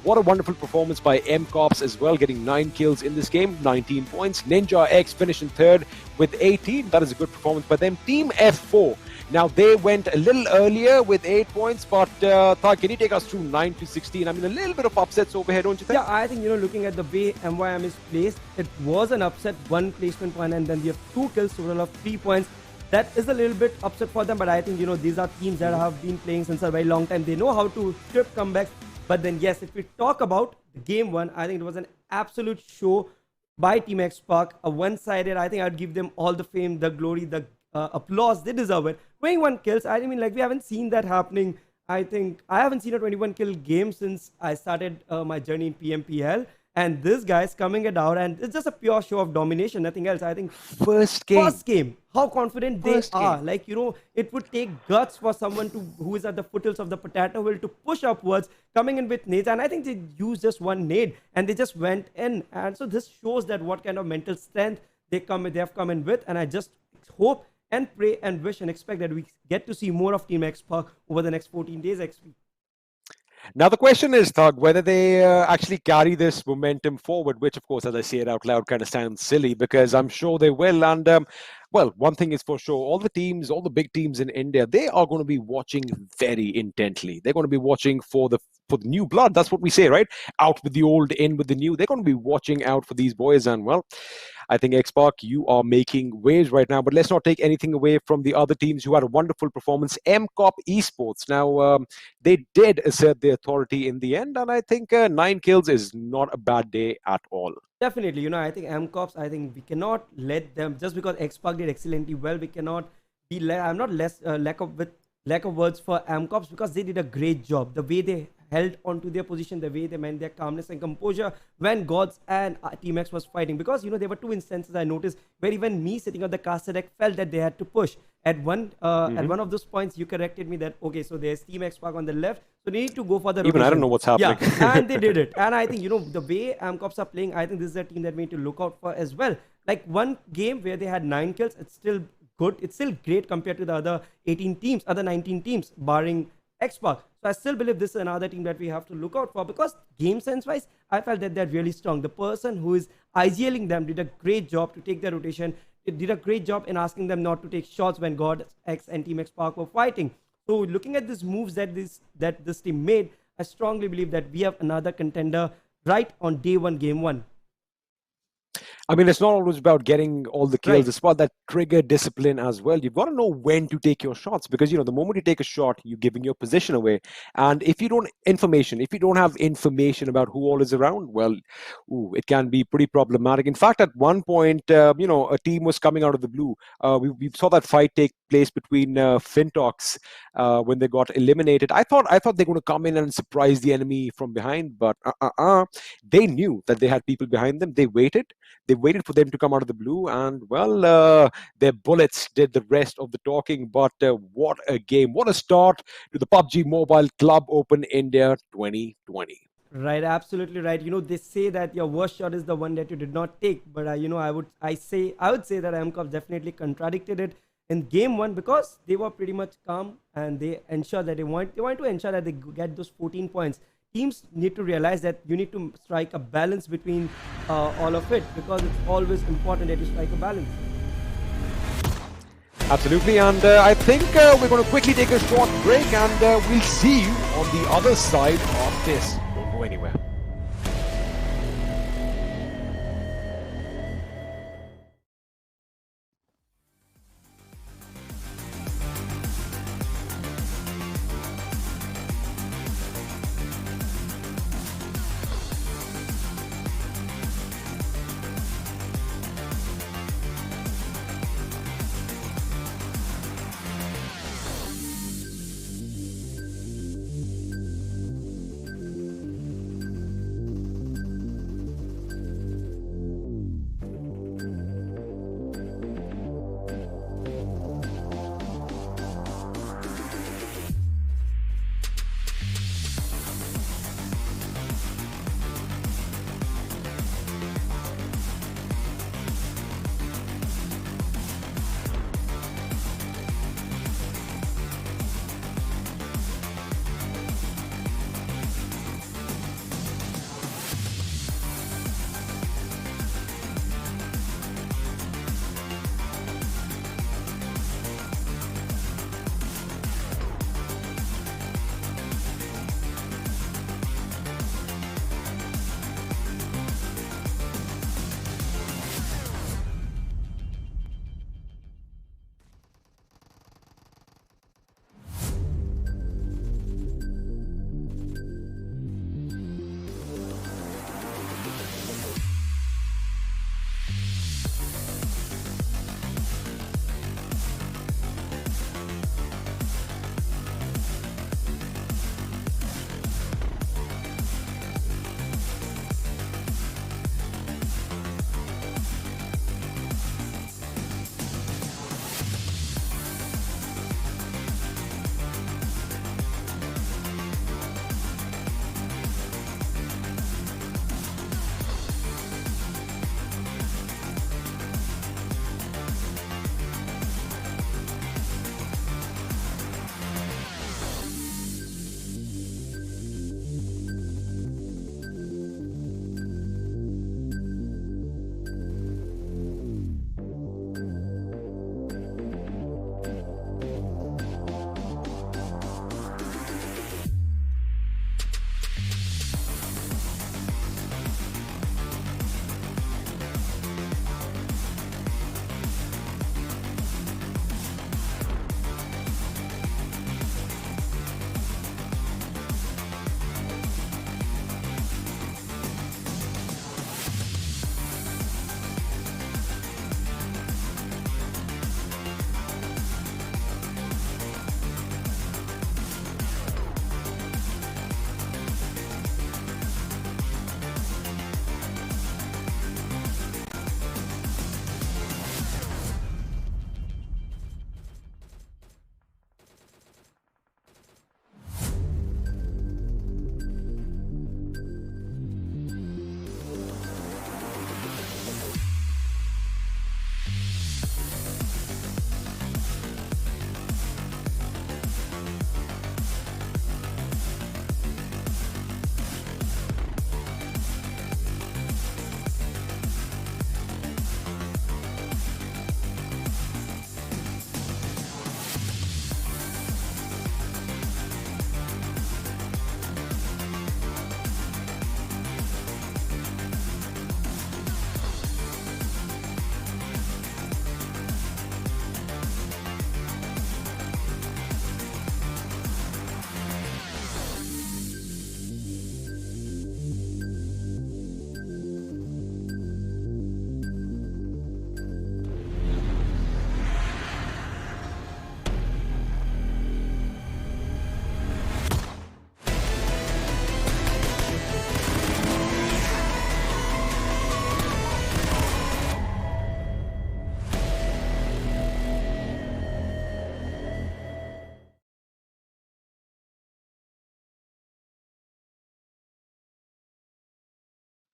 what a wonderful performance by MCOPS as well, getting 9 kills in this game, 19 points. NINJAX finishing third with 18. That is a good performance by them. Team F4. Now, they went a little earlier with 8 points, but Thag, can you take us through 9 to 16? I mean, a little bit of upsets over here, don't you think? Yeah, I think, you know, looking at the way MYM is placed, it was an upset, 1 placement point, and then we have 2 kills, total of 3 points. That is a little bit upset for them, but I think, you know, these are teams that have been playing since a very long time. They know how to script comebacks. But then, yes, if we talk about game 1, I think it was an absolute show by Team XSpark, a one-sided. I think I'd give them all the fame, the glory, the applause. They deserve it. 21 kills. I mean, like, we haven't seen that happening. I think I haven't seen a 21 kill game since I started my journey in PMPL. And this guy's coming it out, and it's just a pure show of domination, nothing else. I think First game. How confident they are. Like, you know, it would take guts for someone who is at the foothills of the potato hill to push upwards, coming in with nades. And I think they used just one nade, and they just went in. And so this shows that what kind of mental strength they have come in with. And I just hope and pray and wish and expect that we get to see more of Team XSpark over the next 14 days, XP. Now, the question is, Thug, whether they actually carry this momentum forward, which, of course, as I say it out loud, kind of sounds silly, because I'm sure they will. And, well, one thing is for sure, all the big teams in India, they are going to be watching very intently. They're going to be watching for the new blood. That's what we say, right? Out with the old, in with the new. They're going to be watching out for these boys. And, well, I think XSpark, you are making waves right now, but let's not take anything away from the other teams who had a wonderful performance. MCOP Esports. Now, they did assert their authority in the end, and I think 9 kills is not a bad day at all. Definitely, you know, I think MCOPS, I think we cannot let them, just because XSpark did excellently well, we cannot be, I'm not less lack of with lack of words for MCOPS, because they did a great job. The way they held onto their position, the way they maintained their calmness and composure when Gods and Team X was fighting. Because there were two instances I noticed where even me sitting on the caster deck felt that they had to push. At one of those points, you corrected me that okay, so there's Team XSpark on the left, so they need to go for the rotation. Even I don't know what's happening. Yeah, and they did it. And I think the way MCOPS are playing, I think this is a team that we need to look out for as well. Like one game where they had 9 kills, it's still good. It's still great compared to the other 19 teams, barring XSpark. So I still believe this is another team that we have to look out for, because game sense wise, I felt that they're really strong. The person who is IGLing them did a great job to take their rotation. It did a great job in asking them not to take shots when God X and Team XSpark were fighting. So looking at these moves that this team made, I strongly believe that we have another contender right on day one, game one. I mean, it's not always about getting all the kills. Right. It's about that trigger discipline as well. You've got to know when to take your shots, because, the moment you take a shot, you're giving your position away. And if you don't have information about who all is around, well, it can be pretty problematic. In fact, at one point, a team was coming out of the blue. We saw that fight take place between FINTOX when they got eliminated. I thought they were going to come in and surprise the enemy from behind, but they knew that they had people behind them. They waited for them to come out of the blue, and well, their bullets did the rest of the talking. But what a game, what a start to the PUBG Mobile Club Open India 2020. Right, absolutely right. They say that your worst shot is the one that you did not take, but I would say that MCOPS definitely contradicted it in game one, because they were pretty much calm and they ensured that they want to ensure that they get those 14 points. Teams need to realize that you need to strike a balance between all of it, because it's always important that you strike a balance. Absolutely, and I think we're going to quickly take a short break, and we'll see you on the other side of this. Don't go anywhere.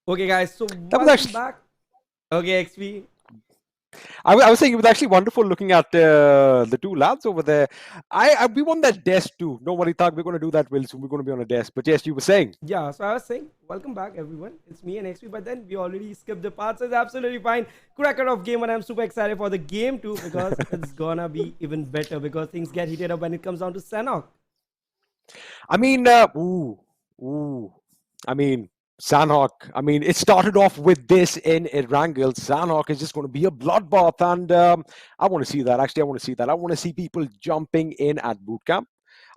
Okay, guys, so That was welcome actually. back. Okay, XP. I was saying it was actually wonderful looking at the two lads over there. We want that desk too. Don't worry, Tag. We're going to do that real soon. We're going to be on a desk. But yes, you were saying. Yeah, so I was saying, welcome back, everyone. It's me and XP, but then we already skipped the part, so it's absolutely fine. Cracker of game, and I'm super excited for the game too because it's gonna be even better because things get heated up when it comes down to Sanhok. I mean, ooh. I mean, Sanhok. I mean, it started off with this in Erangel. Sanhok is just going to be a bloodbath, and I want to see that. Actually, I want to see that. I want to see people jumping in at boot camp.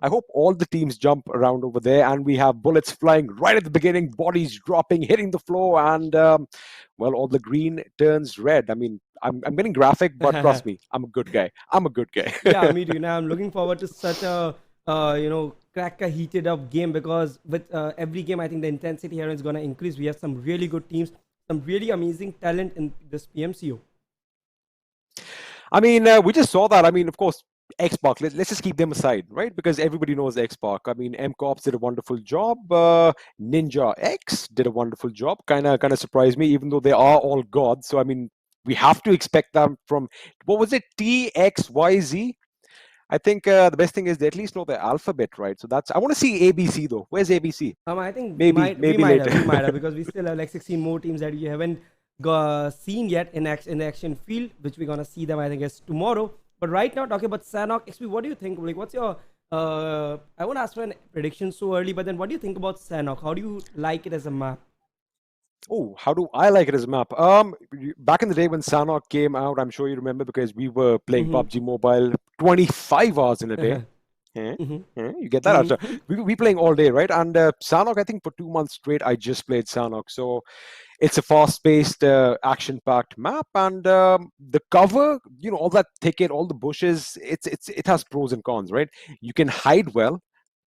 I hope all the teams jump around over there, and we have bullets flying right at the beginning, bodies dropping, hitting the floor, and well, all the green turns red. I mean, I'm getting graphic, but trust me, I'm a good guy. I'm a good guy. Yeah, me too. Now I'm looking forward to such a cracker heated up game because with every game I think the intensity here is gonna increase. We have some really good teams, some really amazing talent in this PMCO. I mean, we just saw that. I mean, of course, XSpark. Let's just keep them aside, right? Because everybody knows XSpark. I mean, MCOPS did a wonderful job. NINJAX did a wonderful job. Kind of surprised me, even though they are all gods. So I mean, we have to expect them from what was it? TXYZ. I think the best thing is they at least know the alphabet, right? So that's. I want to see ABC though. Where's ABC? I think Maybe we might later. have, because we still have like 16 more teams that we haven't seen yet in the action field, which we're gonna see them I think is tomorrow. But right now, talking about Sanhok, XP, what do you think? Like, what's your I won't ask for an prediction so early, but then what do you think about Sanhok? How do you like it as a map? Oh, how do I like it as a map? Back in the day when Sanhok came out, I'm sure you remember because we were playing Mm-hmm. PUBG Mobile 25 hours in a day. Yeah, Mm-hmm. yeah, you get that? After we playing all day, right? And Sanhok, I think for 2 months straight, I just played Sanhok. So it's a fast-paced, action-packed map, and the cover, all that thicket, all the bushes, it has pros and cons, right? You can hide well,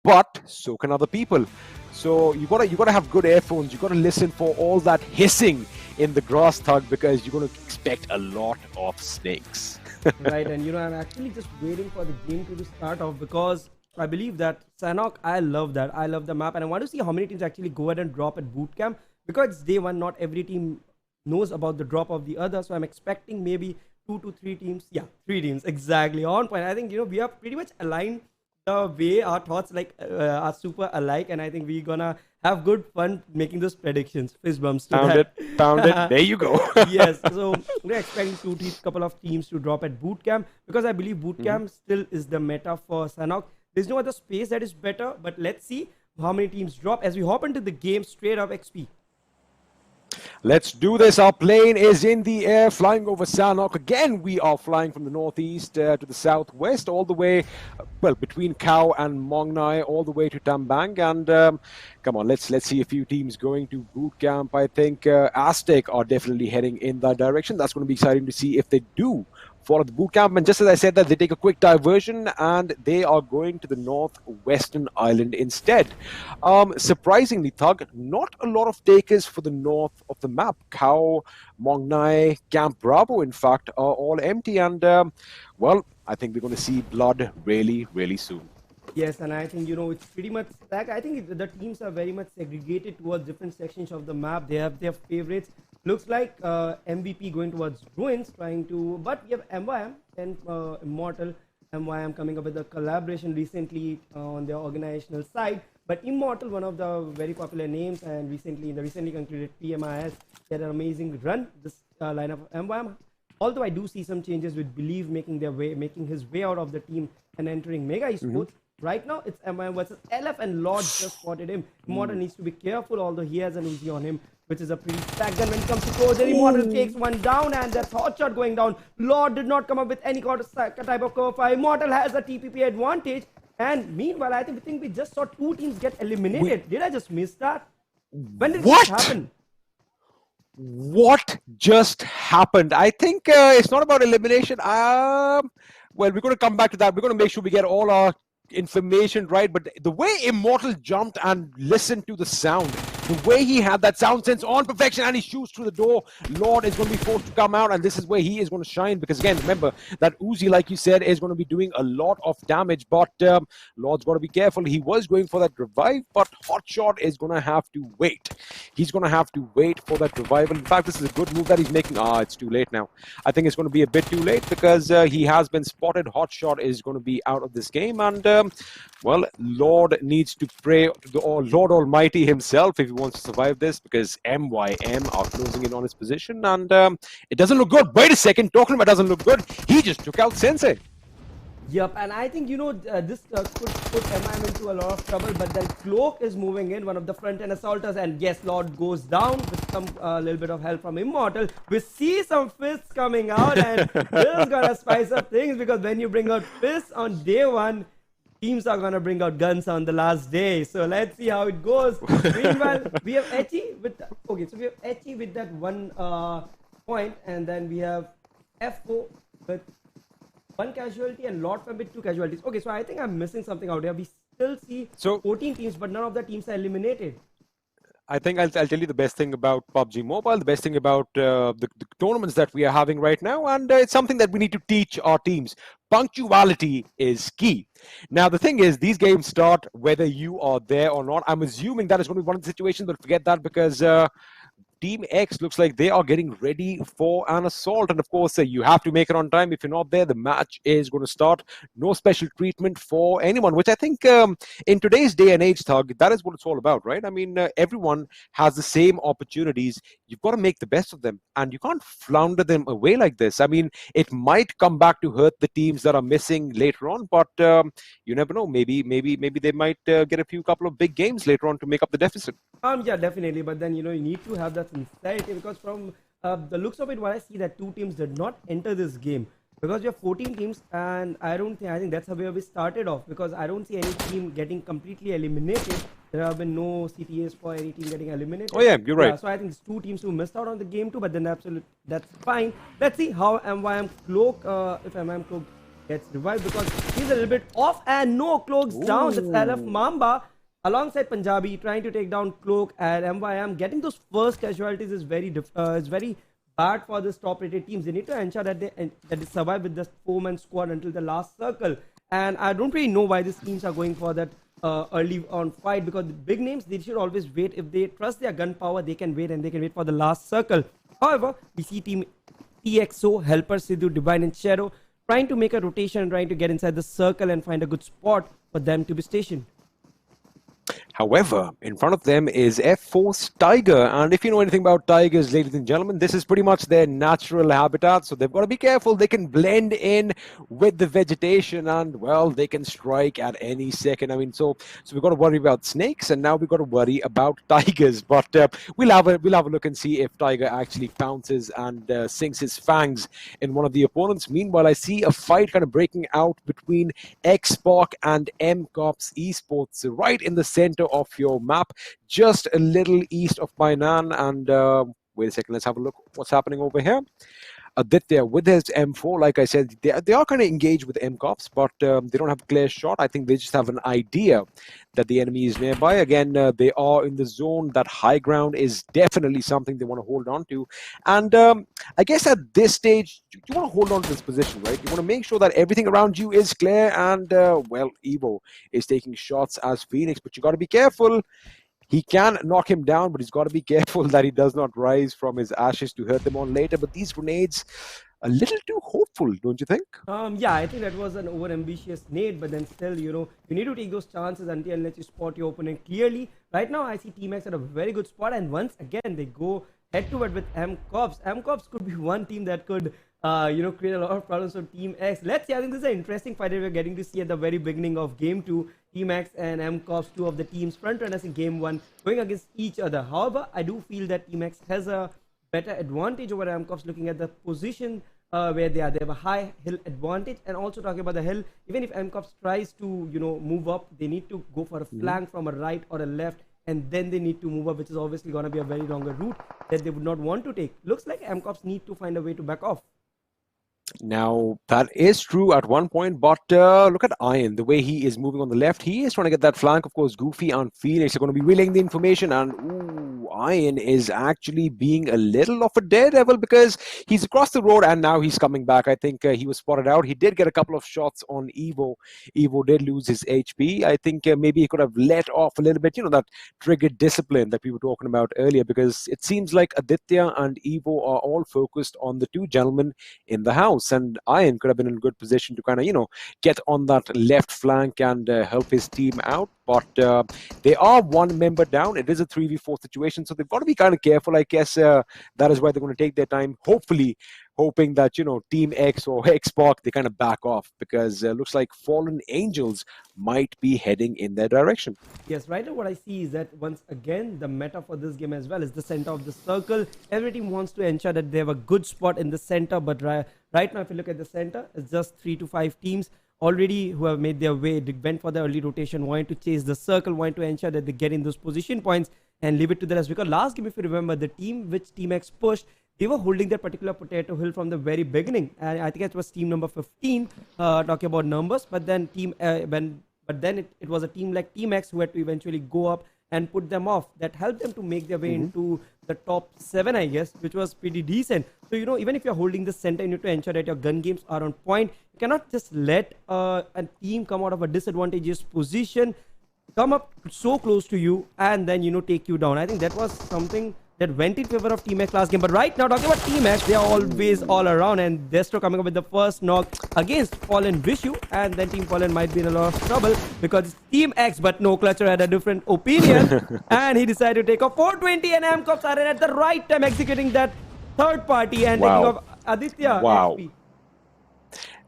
but so can other people. So you gotta have good earphones. You gotta listen for all that hissing in the grass, Thug, because you're gonna expect a lot of snakes. Right, and I'm actually just waiting for the game to start off because I believe that Sanhok, I love that. I love the map, and I want to see how many teams actually go ahead and drop at boot camp because it's day one. Not every team knows about the drop of the other, so I'm expecting maybe 2 to 3 teams. Yeah, 3 teams exactly on point. I think we are pretty much aligned the way our thoughts are super alike, and I think we're gonna have good fun making those predictions. Fist bumps to Found that. it, found it. There you go. Yes, so we're expecting couple of teams to drop at boot camp because I believe boot camp still is the meta for Sanhok. There's no other space that is better, but let's see how many teams drop as we hop into the game straight up XP. Let's do this. Our plane is in the air, flying over Sanhok. Again, we are flying from the northeast to the southwest, all the way, well, between Khao and Mongnai, all the way to Tambang. And come on, let's see a few teams going to boot camp. I think AZTECS are definitely heading in that direction. That's going to be exciting to see if they do follow the boot camp. And just as I said that, they take a quick diversion and they are going to the northwestern island instead. Surprisingly, Thug, not a lot of takers for the north of the map. Khao, Mongnai, Camp Bravo, in fact, are all empty. And, well, I think we're going to see blood really, really soon. Yes, and I think it's pretty much like I think the teams are very much segregated towards different sections of the map. They have their favorites. Looks like MVP going towards Ruins, trying to, but we have MYM and Immortal. MYM coming up with a collaboration recently on their organizational side. But Immortal, one of the very popular names, and recently in the recently concluded PMIS, they had an amazing run. This lineup of MYM. Although I do see some changes with Believe making his way out of the team and entering Mega Esports. Right now, it's MYM versus LF, and Lord just spotted him. Immortal needs to be careful, although he has an Uzi on him, which is a pretty stack gun when it comes to closure. Immortal takes one down, and that hot shot going down. Lord did not come up with any type of cover fire. Immortal has a TPP advantage, and meanwhile, I think we just saw 2 teams get eliminated. Did I just miss that? When did this happen? What just happened? I think it's not about elimination. Well, we're going to come back to that. We're going to make sure we get all our information right. But the way Immortal jumped and listened to the sound, The way he had that sound sense on perfection, and he shoots through the door. Lord is going to be forced to come out, and this is where he is going to shine, because again, remember that Uzi, like you said, is going to be doing a lot of damage, but Lord's got to be careful. He was going for that revive, but Hotshot is going to have to wait. He's going to have to wait for that revival. In fact, this is a good move that he's making. It's too late now. I think it's going to be a bit too late, because he has been spotted. Hotshot is going to be out of this game, and well, Lord needs to pray to the Lord Almighty himself if he wants to survive this, because MYM are closing in on his position, and it doesn't look good. Wait a second, talking about doesn't look good. He just took out Sensei. Yep, and I think, this could put MIM into a lot of trouble, but then Cloak is moving in, one of the front-end assaulters, and yes, Lord goes down with some little bit of help from Immortal. We see some fists coming out, and this is gonna spice up things, because when you bring out fists on day one, teams are gonna bring out guns on the last day. So let's see how it goes. Meanwhile, we have Echi with that one point, and then we have F4 with one casualty and Lord with 2 casualties. Okay, so I think I'm missing something out here. We still see 14 teams, but none of the teams are eliminated. I think I'll tell you the best thing about PUBG Mobile, the best thing about the tournaments that we are having right now, and it's something that we need to teach our teams. Punctuality is key. Now, the thing is, these games start whether you are there or not. I'm assuming that is going to be one of the situations, but forget that, because Team X looks like they are getting ready for an assault. And of course, you have to make it on time. If you're not there, the match is going to start. No special treatment for anyone, which I think in today's day and age, Thug, that is what it's all about, right? I mean, everyone has the same opportunities. You've got to make the best of them, and you can't flounder them away like this. I mean, it might come back to hurt the teams that are missing later on, but you never know. Maybe they might get a couple of big games later on to make up the deficit. Yeah, definitely. But then, you need to have that sincerity, because from the looks of it, what I see that 2 teams did not enter this game, because we have 14 teams, and I think that's where we started off, because I don't see any team getting completely eliminated. There have been no CTAs for any team getting eliminated. Oh yeah, you're right. So I think it's 2 teams who missed out on the game too, but then that's fine. Let's see how MYM Cloak, if MYM Cloak gets revived, because he's a little bit off, and no, Cloak's down. That's LF Mamba alongside Punjabi trying to take down Cloak, and MYM getting those first casualties is very bad for this top-rated teams. They need to ensure that they survive with the 4-man squad until the last circle. And I don't really know why these teams are going for that early on fight, because the big names, they should always wait. If they trust their gun power, they can wait, and they can wait for the last circle. However, we see Team TXO, Helper, Sidhu, Divine, and Shadow trying to make a rotation, trying to get inside the circle and find a good spot for them to be stationed. However, in front of them is F4's Tiger, and if you know anything about tigers, ladies and gentlemen, this is pretty much their natural habitat, so they've got to be careful. They can blend in with the vegetation, and well, they can strike at any second. I mean, so we've got to worry about snakes, and now we've got to worry about tigers. But we'll have a look and see if Tiger actually pounces and sinks his fangs in one of the opponents. Meanwhile, I see a fight kind of breaking out between XSpark and MCOPS Esports right in the center of your map, just a little east of Bainan. And wait a second, let's have a look what's happening over here. Aditya with his M4, like I said, they are kind of engaged with MCOPS, but they don't have a clear shot. I think they just have an idea that the enemy is nearby. Again, they are in the zone. That high ground is definitely something they want to hold on to. And I guess at this stage, you want to hold on to this position, right? You want to make sure that everything around you is clear. And, well, Evo is taking shots as Phoenix, but you got to be careful. He can knock him down, but he's got to be careful that he does not rise from his ashes to hurt them on later. But these grenades, a little too hopeful, don't you think? Yeah, I think that was an over-ambitious nade, but then still, you need to take those chances until unless you spot your opponent clearly. Right now, I see Team X at a very good spot, and once again, they go head-to-head with MCOPS. MCOPS could be one team that could create a lot of problems for Team X. Let's see, I think this is an interesting fight that we're getting to see at the very beginning of Game 2. Team X and MCOPS, 2 of the teams front-runners in Game 1, going against each other. However, I do feel that Team X has a better advantage over MCOPS, looking at the position where they are. They have a high hill advantage, and also talking about the hill, even if MCOPS tries to, move up, they need to go for a flank from a right or a left, and then they need to move up, which is obviously going to be a very longer route that they would not want to take. Looks like MCOPS need to find a way to back off. Now, that is true at one point, but look at Iron, the way he is moving on the left. He is trying to get that flank. Of course, Goofy and Phoenix are going to be relaying the information, and ooh, Iron is actually being a little of a daredevil because he's across the road and now he's coming back. I think he was spotted out. He did get a couple of shots on Evo. Evo did lose his HP. I think maybe he could have let off a little bit, that triggered discipline that we were talking about earlier, because it seems like Aditya and Evo are all focused on the two gentlemen in the house, and Iron could have been in a good position to kind of get on that left flank and help his team out, but they are one member down. It is a 3v4 situation, so they've got to be kind of careful, I guess. That is why they're going to take their time, hopefully hoping that Team X or XSpark, they kind of back off, because looks like FALLENangelz might be heading in their direction. Yes, right now what I see is that once again the meta for this game as well is the center of the circle. Every team wants to ensure that they have a good spot in the center, but right now if you look at the center, it's just 3 to 5 teams already who have made their way, they went for the early rotation, wanting to chase the circle, wanting to ensure that they get in those position points and leave it to the rest. Because last game, if you remember, the team which Team X pushed, they were holding that particular potato hill from the very beginning, and I think it was team number 15, talking about numbers. But then it was a team like Team X who had to eventually go up and put them off. That helped them to make their way into the top 7, I guess, which was pretty decent. So even if you're holding the center, you need to ensure that your gun games are on point. You cannot just let a team come out of a disadvantageous position, come up so close to you, and then take you down. I think that was something that went in favor of Team X last game. But right now, talking about Team X, they are always all around, and Destro coming up with the first knock against Fallen Vishu, and then Team Fallen might be in a lot of trouble because it's Team X, but no, Clutcher had a different opinion and he decided to take a 420, and MCOPS are in at the right time executing that third party and taking off Aditya XP.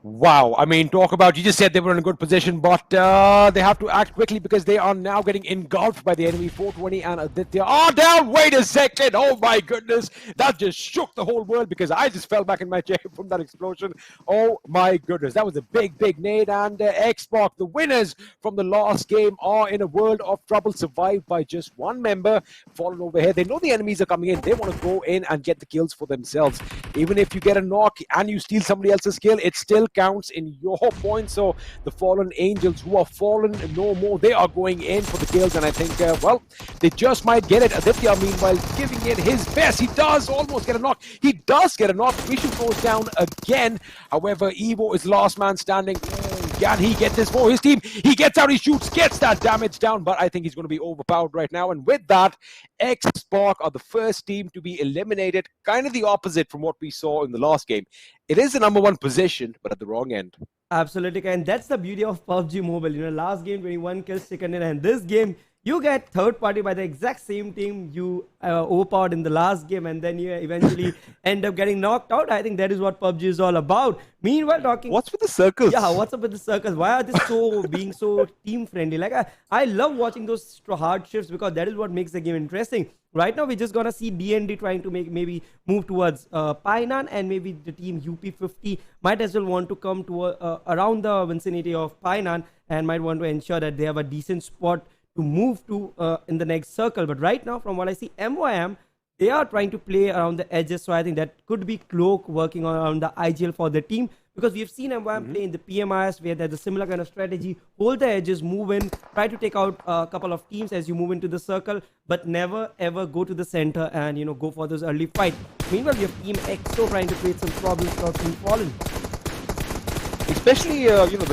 Wow, I mean, talk about, you just said they were in a good position, but they have to act quickly because they are now getting engulfed by the enemy. 420 and Aditya are down. Wait a second. Oh my goodness. That just shook the whole world because I just fell back in my chair from that explosion. Oh my goodness. That was a big, big nade. And XSpark, the winners from the last game, are in a world of trouble, survived by just one member. Fallen over here. They know the enemies are coming in. They want to go in and get the kills for themselves. Even if you get a knock and you steal somebody else's kill, it still counts in your point. So the FALLENangelz, who are fallen no more, they are going in for the kills, and I think well, they just might get it. Aditya meanwhile giving it his best. He does almost get a knock. He does get a knock. Vishu goes down again. However, Evo is last man standing. Can he get this for his team? He gets out, he shoots, gets that damage down, but I think he's going to be overpowered right now. And with that, XSpark are the first team to be eliminated, kind of the opposite from what we saw in the last game. It is the #1 position, but at the wrong end. Absolutely, and that's the beauty of PUBG Mobile. Last game 21 kills taken in, and this game you get third party by the exact same team you overpowered in the last game, and then you eventually end up getting knocked out. I think that is what PUBG is all about. Meanwhile, talking, what's with the circles? Yeah, what's up with the circles? Why are they so being so team friendly? Like I love watching those hard shifts because that is what makes the game interesting. Right now, we're just gonna see DND trying to maybe move towards Painan, and maybe the team UP50 might as well want to come to around the vicinity of Painan and might want to ensure that they have a decent spot to move to in the next circle. But right now, from what I see, MYM, they are trying to play around the edges. So I think that could be Cloak working on the IGL for the team, because we've seen MYM play in the PMIS where there's a similar kind of strategy. Hold the edges, move in, try to take out a couple of teams as you move into the circle, but never ever go to the center and go for those early fights. Meanwhile, we have Team XO trying to create some problems for Team Fallen. Especially,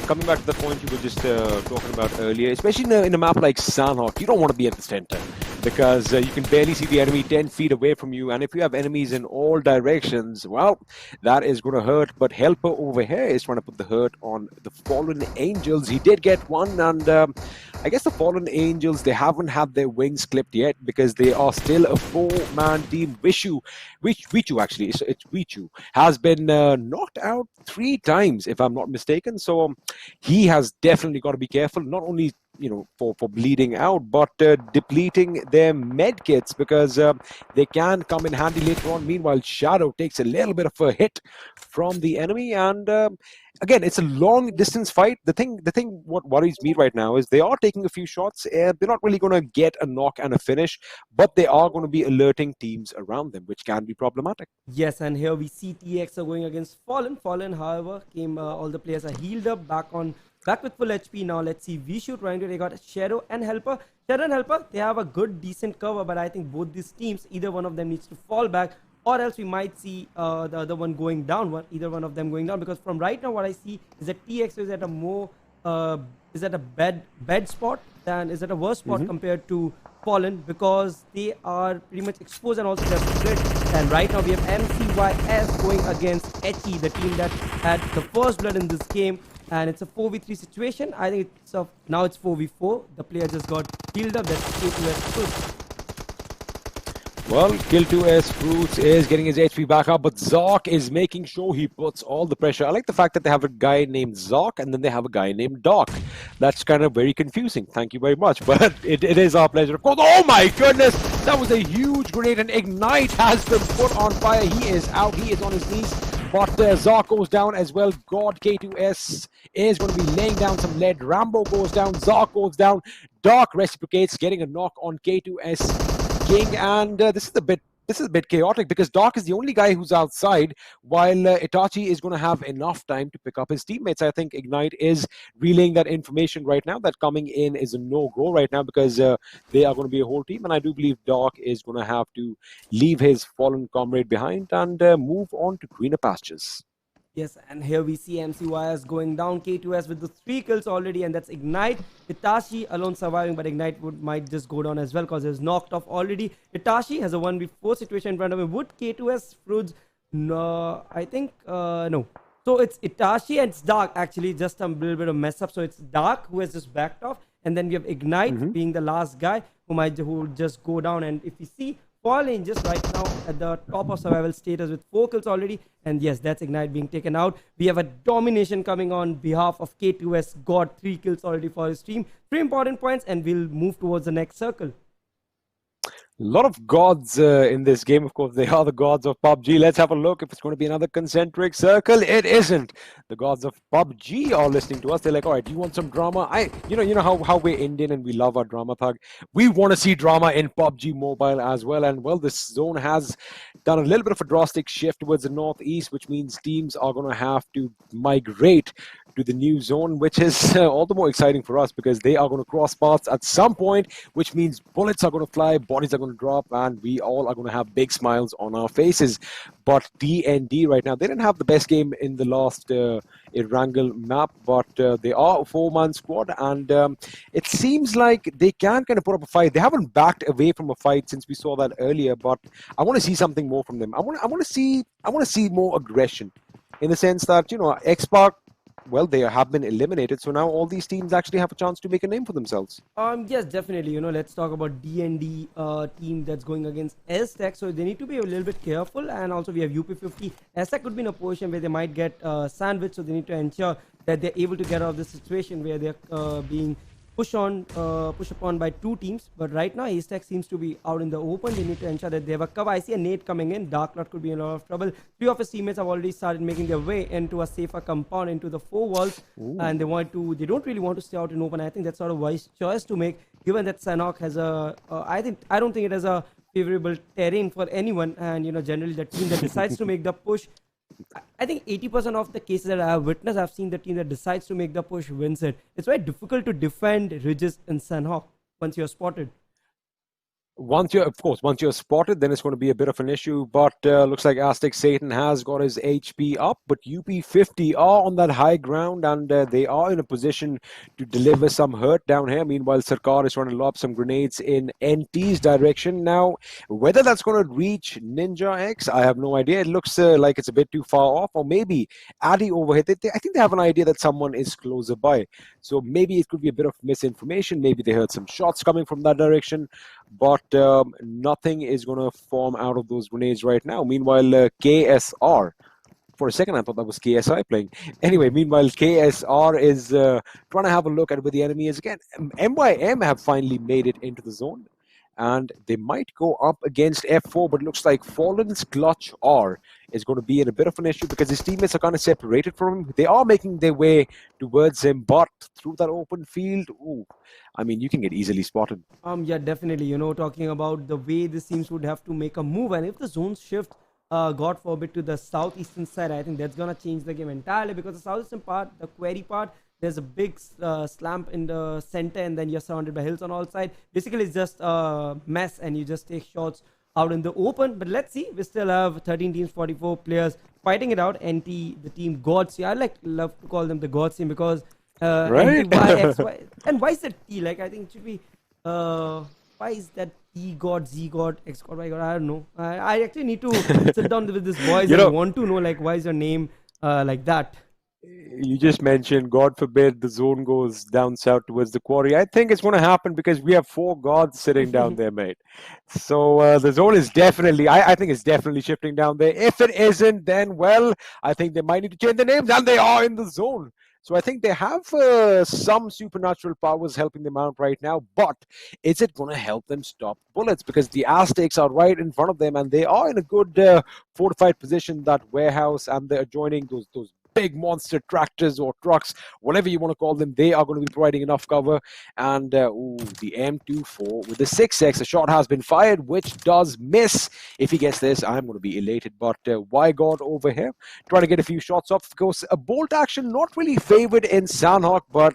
coming back to the point you were just talking about earlier, especially in a map like Sanhok, you don't want to be at the center because you can barely see the enemy 10 feet away from you. And if you have enemies in all directions, well, that is going to hurt. But Helper over here is trying to put the hurt on the FALLENangelz. He did get one, and I guess the FALLENangelz, they haven't had their wings clipped yet because they are still a 4-man team. Vichu actually, it's Vichu, has been knocked out 3 times, if I'm not mistaken. So he has definitely got to be careful. Not only for bleeding out, but depleting their med kits, because they can come in handy later on. Meanwhile, Shadow takes a little bit of a hit from the enemy, and again, it's a long distance fight. The thing what worries me right now is they are taking a few shots. They're not really going to get a knock and a finish, but they are going to be alerting teams around them, which can be problematic. Yes, and here we see TX are going against Fallen. Fallen, however, came all the players are healed up, back with full HP. Now let's see Vishu trying to take out Shadow and Helper. Shadow and Helper, they have a good decent cover, but I think both these teams, either one of them needs to fall back, or else we might see the other one going down, either one of them going down, because from right now what I see is that TX is at a more is at a bad spot than is at a worse spot compared to Fallen, because they are pretty much exposed and also they're split. And right now we have MCYS going against HE, the team that had the first blood in this game, and it's a 4v3 situation. I think it's now it's 4v4. The player just got healed up. That's K2S. Well, Kill2S Fruits is getting his HP back up, but Zark is making sure he puts all the pressure. I like the fact that they have a guy named Zark and then they have a guy named Doc. That's kind of very confusing. Thank you very much, but it is our pleasure. Of course, oh my goodness, that was a huge grenade, and Ignite has been put on fire. He is out, he is on his knees, but Zark goes down as well. God, K2S is going to be laying down some lead. Rambo goes down, Zark goes down, Doc reciprocates, getting a knock on K2S King, and this is a bit chaotic, because Doc is the only guy who's outside, while Itachi is going to have enough time to pick up his teammates. I think Ignite is relaying that information right now, that coming in is a no-go right now, because they are going to be a whole team, and I do believe Doc is going to have to leave his fallen comrade behind and move on to greener pastures. Yes, and here we see MCYS going down, K2S with the 3 kills already, and that's Ignite. Itachi alone surviving, but Ignite might just go down as well because he's knocked off already. Itachi has a 1v4 situation in front of him. Would K2S Fruits? No, I think, no. So it's Itachi and it's Dark, actually, just a little bit of mess up. So it's Dark who has just backed off, and then we have Ignite being the last guy who will just go down. And if you see, FALLENangelz right now at the top of survival status with 4 kills already, and yes, that's Ignite being taken out. We have a domination coming on behalf of K2S. Got 3 kills already for his team. 3 important points, and we'll move towards the next circle. A lot of gods in this game. Of course, they are the gods of PUBG. Let's have a look if it's going to be another concentric circle. It isn't. The gods of PUBG are listening to us. They're like, all right, do you want some drama? You know how we're Indian and we love our drama, Thug. We want to see drama in PUBG Mobile as well. And well, this zone has done a little bit of a drastic shift towards the northeast, which means teams are going to have to migrate to the new zone, which is all the more exciting for us, because they are going to cross paths at some point, which means bullets are going to fly, bodies are going to drop, and we all are going to have big smiles on our faces. But DND right now, they didn't have the best game in the last Erangel map, but they are a 4-man squad, and it seems like they can kind of put up a fight. They haven't backed away from a fight since we saw that earlier, but I want to see something more from them. I want to see more aggression, in the sense that, you know, XSpark, well, they have been eliminated, so now all these teams actually have a chance to make a name for themselves. Yes, definitely. You know, let's talk about D&D team that's going against AZTECS. So they need to be a little bit careful, and also we have UP50. AZTECS could be in a position where they might get sandwiched, so they need to ensure that they're able to get out of this situation where they're being pushed upon by 2 teams. But right now, AZTECS seems to be out in the open. They need to ensure that they have a cover. I see a nade coming in. Darklord could be in a lot of trouble. 3 of his teammates have already started making their way into a safer compound, into the 4 walls. Ooh. And they don't really want to stay out in open. I think that's sort of a wise choice to make, given that Sanhok has I don't think it has a favorable terrain for anyone. And, you know, generally the team that decides to make the push, I think 80% of the cases that I have witnessed, I've seen the team that decides to make the push wins it. It's very difficult to defend ridges in Sanhok once you're spotted. Once you're spotted, then it's going to be a bit of an issue. But looks like Aztec Satan has got his HP up, but UP50 are on that high ground, and they are in a position to deliver some hurt down here. Meanwhile, Sarkar is trying to lob some grenades in NT's direction. Now, whether that's going to reach NINJAX, I have no idea. It looks like it's a bit too far off, or maybe Addy over here. I think they have an idea that someone is closer by. So maybe it could be a bit of misinformation. Maybe they heard some shots coming from that direction. But nothing is going to form out of those grenades right now. Meanwhile, KSR For a second, I thought that was KSI playing. Anyway, meanwhile, KSR is trying to have a look at where the enemy is again. MYM have finally made it into the zone, and they might go up against F4, but it looks like Fallen's clutch R is going to be in a bit of an issue because his teammates are kind of separated from him. They are making their way towards him, but through that open field, ooh, I mean, you can get easily spotted. Yeah, definitely. Talking about the way this teams would have to make a move, and if the zones shift, God forbid, to the southeastern side, I think that's gonna change the game entirely, because the southeastern part, the query part, there's a big slump in the center, and then you're surrounded by hills on all sides. Basically, it's just a mess, and you just take shots out in the open. But let's see, we still have 13 teams, 44 players fighting it out. NT, the team Gods. I love to call them the Gods team, because Right. NTYXY. And why is that T? Like, I think it should be why is that E God, Z God, X God, Y God? I don't know. I actually need to sit down with this boys and want to know, like, why is your name like that? You just mentioned, God forbid, the zone goes down south towards the quarry. I think it's going to happen because we have 4 gods sitting down there, mate. So the zone is definitely, I think it's definitely shifting down there. If it isn't, then, well, I think they might need to change the names, and they are in the zone. So I think they have some supernatural powers helping them out right now, but is it going to help them stop bullets? Because the AZTECS are right in front of them, and they are in a good fortified position, that warehouse and the adjoining, those big monster tractors or trucks, whatever you want to call them, they are going to be providing enough cover. And ooh, the M24 with the 6x, a shot has been fired, which does miss. If he gets this, I'm going to be elated. But Wygod over here, trying to get a few shots off. Of course, a bolt action not really favored in Sanhok, but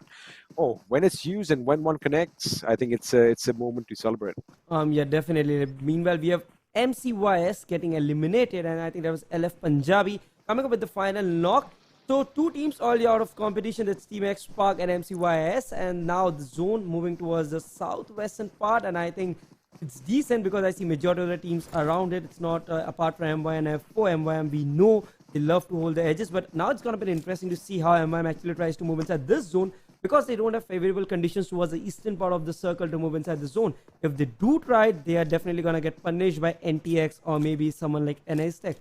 oh, when it's used and when one connects, I think it's a moment to celebrate. Yeah, definitely. Meanwhile, we have MCYS getting eliminated, and I think that was LF Punjabi coming up with the final knock. So 2 teams already out of competition. That's Team XSpark and MCYS, and now the zone moving towards the southwestern part, and I think it's decent because I see majority of the teams around it. It's not apart from MY and F4. MYM, we know they love to hold the edges, but now it's going to be interesting to see how MYM actually tries to move inside this zone, because they don't have favorable conditions towards the eastern part of the circle to move inside the zone. If they do try it, they are definitely going to get punished by NTX or maybe someone like AZTECS.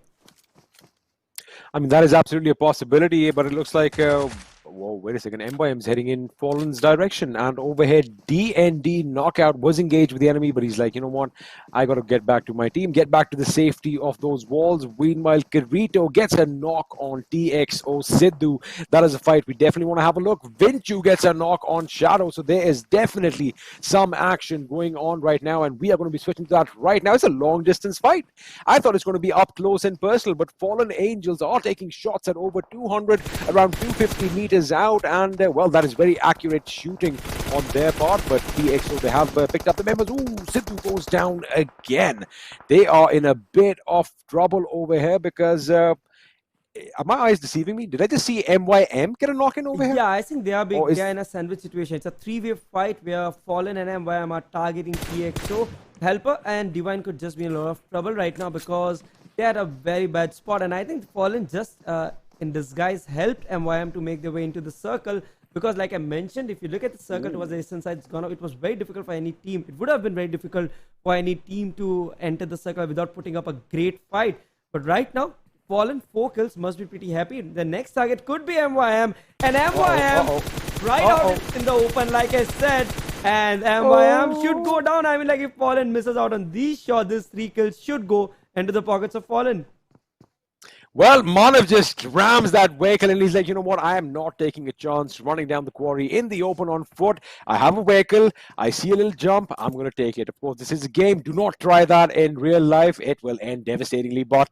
I mean, that is absolutely a possibility, but it looks like, whoa, wait a second, MYM's heading in Fallen's direction, and overhead, DND Knockout was engaged with the enemy, but he's like, you know what, I got to get back to my team, get back to the safety of those walls. Meanwhile, Kirito gets a knock on TXO Sidhu. That is a fight we definitely want to have a look. Vinchu gets a knock on Shadow, so there is definitely some action going on right now, and we are going to be switching to that right now. It's a long distance fight. I thought it's going to be up close and personal, but FALLENangelz are taking shots at over 200, around 250 meters out, and well, that is very accurate shooting on their part. But TXO, they have picked up the members. Ooh, Sidhu goes down again. They are in a bit of trouble over here because are my eyes deceiving me? Did I just see MYM get a knock in over here? Yeah, I think they are in a sandwich situation. It's a 3-way fight where Fallen and MYM are targeting TXO. Helper and Divine could just be in a lot of trouble right now because they had a very bad spot, and I think Fallen just in disguise helped MYM to make their way into the circle, because like I mentioned, if you look at the circle towards the eastern side, it was very difficult for any team. It would have been very difficult for any team to enter the circle without putting up a great fight. But right now, Fallen 4 kills, must be pretty happy. The next target could be MYM, and MYM right out in the open, like I said, and MYM should go down. I mean, like, if Fallen misses out on these shots, these 3 kills should go into the pockets of Fallen. Well, Manav just rams that vehicle and he's like, you know what, I am not taking a chance running down the quarry in the open on foot. I have a vehicle, I see a little jump, I'm going to take it. Of course, this is a game. Do not try that in real life. It will end devastatingly. But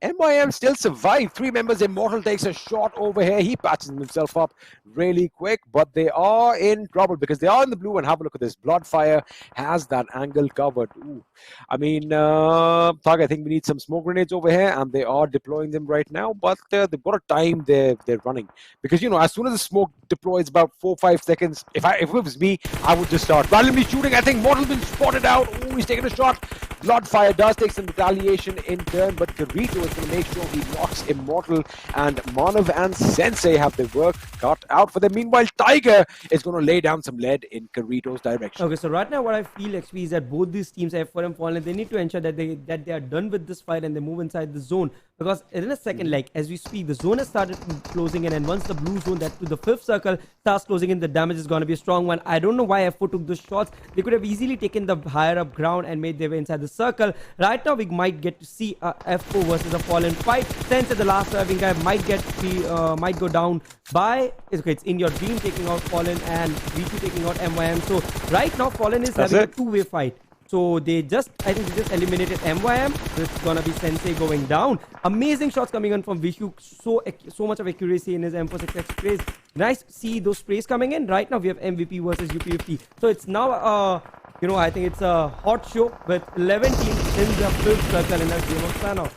MYM still survived. 3 members. Immortal takes a shot over here. He patches himself up really quick, but they are in trouble because they are in the blue, and have a look at this. Bloodfire has that angle covered. Ooh. I mean, Thug, I think we need some smoke grenades over here, and they are deploying them right now, but they've got a time they're running, because you know, as soon as the smoke deploys about 4-5 seconds, if it was me, I would just start randomly shooting. I think Mortal been spotted out. Oh, he's taking a shot. Bloodfire does take some retaliation in turn, but Kirito is going to make sure he knocks Immortal, and Manav and Sensei have their work cut out for them. Meanwhile, Tiger is going to lay down some lead in Kirito's direction. Okay, so right now what I feel, XP, is that both these teams, F4 and Fallen, they need to ensure that they are done with this fight and they move inside the zone. because in a second, like as we speak, the zone has started closing in, and once the blue zone, that to the 5th circle, starts closing in, the damage is going to be a strong one. I don't know why F4 took those shots. They could have easily taken the higher up ground and made their way inside the circle. Right now, we might get to see a F4 versus a Fallen fight. Sense at the last serving guy might go down by, okay, it's In Your Dream taking out Fallen and V2 taking out MYM. So right now, Fallen is having a two-way fight. So I think they just eliminated MYM. It's gonna be Sensei going down. Amazing shots coming in from Vishu. So much of accuracy in his M466 sprays. Nice to see those sprays coming in. Right now we have MVP versus UP50. So it's now I think it's a hot show with 11 teams in the 5th circle in a game of Sanhok.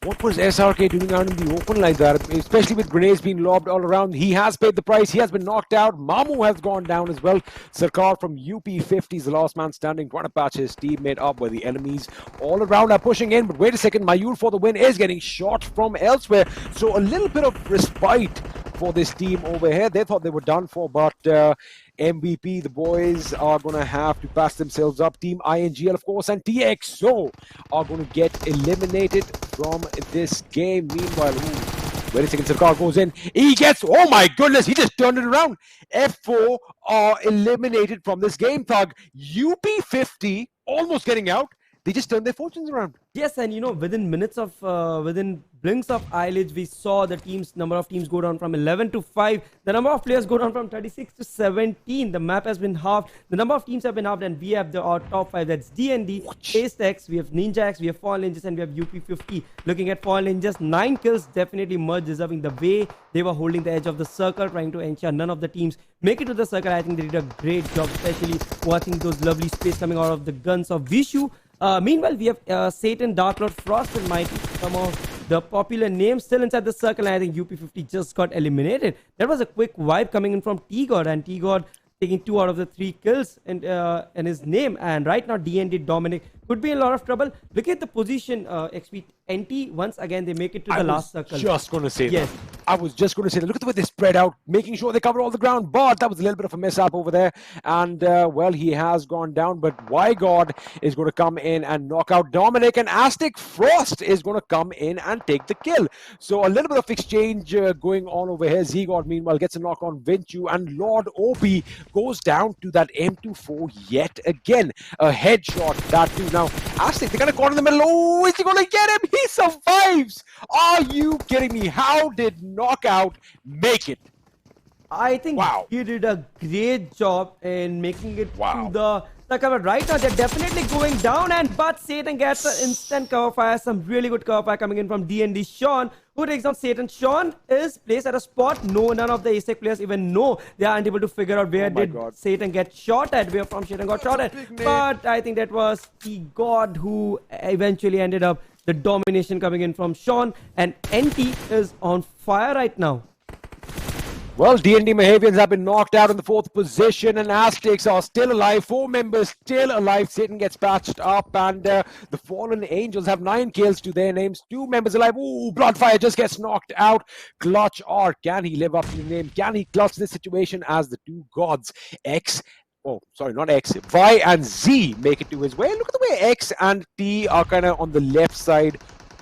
What was SRK doing out in the open like that? Especially with grenades being lobbed all around. He has paid the price. He has been knocked out. Mamu has gone down as well. Sarkar from UP50 is the last man standing, trying to patch his teammate up where the enemies all around are pushing in. But wait a second, Mayur for the win is getting shot from elsewhere. So a little bit of respite for this team over here. They thought they were done for, but MVP, the boys are going to have to pass themselves up. Team INGL, of course, and TXO are going to get eliminated from this game. Meanwhile, wait a second, Sarkar goes in. He gets, oh my goodness, he just turned it around. F4 are eliminated from this game, Thug. UP50 almost getting out. They just turned their fortunes around. Yes, and within blinks of eyelids, we saw the number of teams go down from 11 to 5. The number of players go down from 36 to 17. The map has been halved. The number of teams have been halved, and we have our top 5. That's DND, AZTECS, we have NINJAX, we have FALLENangelz, and we have UP50. Looking at FALLENangelz, 9 kills, definitely much deserving. The way they were holding the edge of the circle, trying to ensure none of the teams make it to the circle. I think they did a great job, especially watching those lovely sprays coming out of the guns of Vishu. Meanwhile, we have Satan, Dark Lord, Frost, and Mighty, some of the popular names still inside the circle, and I think UP50 just got eliminated. There was a quick wipe coming in from T-God, and T-God taking 2 out of the 3 kills in his name. And right now, DND Dominic could be in a lot of trouble. Look at the position, XP. NT, once again, they make it to the last circle. Just going to say that. I was just going to say that. Look at the way they spread out, making sure they cover all the ground. But that was a little bit of a mess up over there. And, well, he has gone down. But WhyGod is going to come in and knock out Dominic. And Aztec Frost is going to come in and take the kill. So a little bit of exchange going on over here. Z-God, meanwhile, gets a knock on Vinchu. And Lord OP goes down to that M24 yet again. A headshot, that too. Now, Aztec, they're going to caught in the middle. Oh, is he going to get him? He survives! Are you kidding me? How did Knockout make it? I think he did a great job in making it to the cover. Right now, they're definitely going down, but Satan gets an instant cover fire. Some really good cover fire coming in from DND. Sean, who takes on Satan. Sean is placed at a spot none of the AZTECS players even know. They aren't able to figure out where did Satan get shot at, where from Satan got shot at. But I think that was the God who eventually ended up the domination coming in from Sean, and NT is on fire right now. Well, DND MAHEWIANS have been knocked out in the 4th position, and AZTECS are still alive. 4 members still alive. Satan gets patched up, and the FALLENangelz have 9 kills to their names. 2 members alive. Ooh, Bloodfire just gets knocked out. Clutch, or can he live up to the name? Can he clutch this situation as the 2 gods, Vi and Z make it to his way? Look at the way X and T are kind of on the left side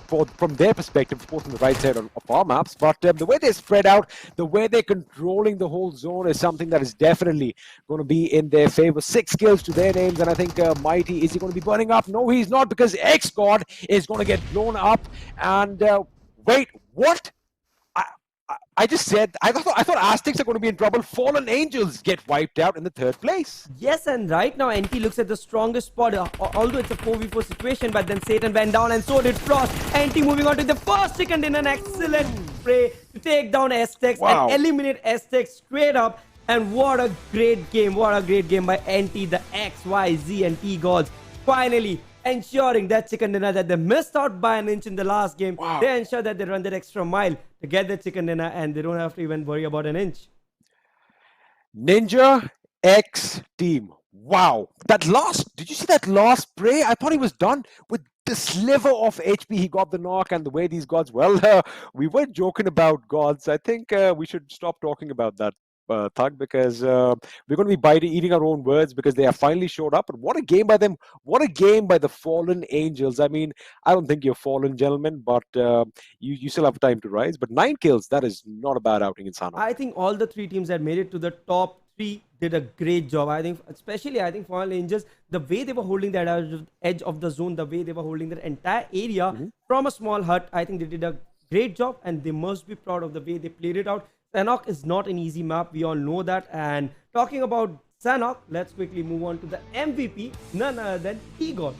from their perspective, of course, on the right side of our maps. But the way they spread out, the way they're controlling the whole zone is something that is definitely going to be in their favor. 6 kills to their names, and I think Mighty, is he going to be burning up? No, he's not, because X-God is going to get blown up. And wait, what? I just said, I thought AZTECS are going to be in trouble. FALLENangelz get wiped out in the 3rd place. Yes, and right now NT looks at the strongest spot, although it's a 4v4 situation, but then Satan went down and so did Frost. NT moving on to the first chicken in an excellent spray to take down AZTECS and eliminate AZTECS straight up. And what a great game by NT, the X, Y, Z and T gods. Finally ensuring that chicken dinner that they missed out by an inch in the last game. They ensure that they run that extra mile to get the chicken dinner, and they don't have to even worry about an inch. Ninja X team. Wow. Did you see that last spray? I thought he was done with the sliver of HP. He got the knock, and the way these gods, we were joking about gods. I think we should stop talking about that. Thug, because we're going to be eating our own words because they have finally showed up. But what a game by them! What a game by the Fallen Angels. I mean, I don't think you're fallen, gentlemen, but you still have time to rise. But 9 kills, that is not a bad outing in Sanhok. I think all the three teams that made it to the top three did a great job. I think, especially, I think FALLENangelz, the way they were holding that edge of the zone, the way they were holding that entire area from a small hut, I think they did a great job, and they must be proud of the way they played it out. Sanhok is not an easy map. We all know that. And talking about Sanhok, let's quickly move on to the MVP, none other than Igor.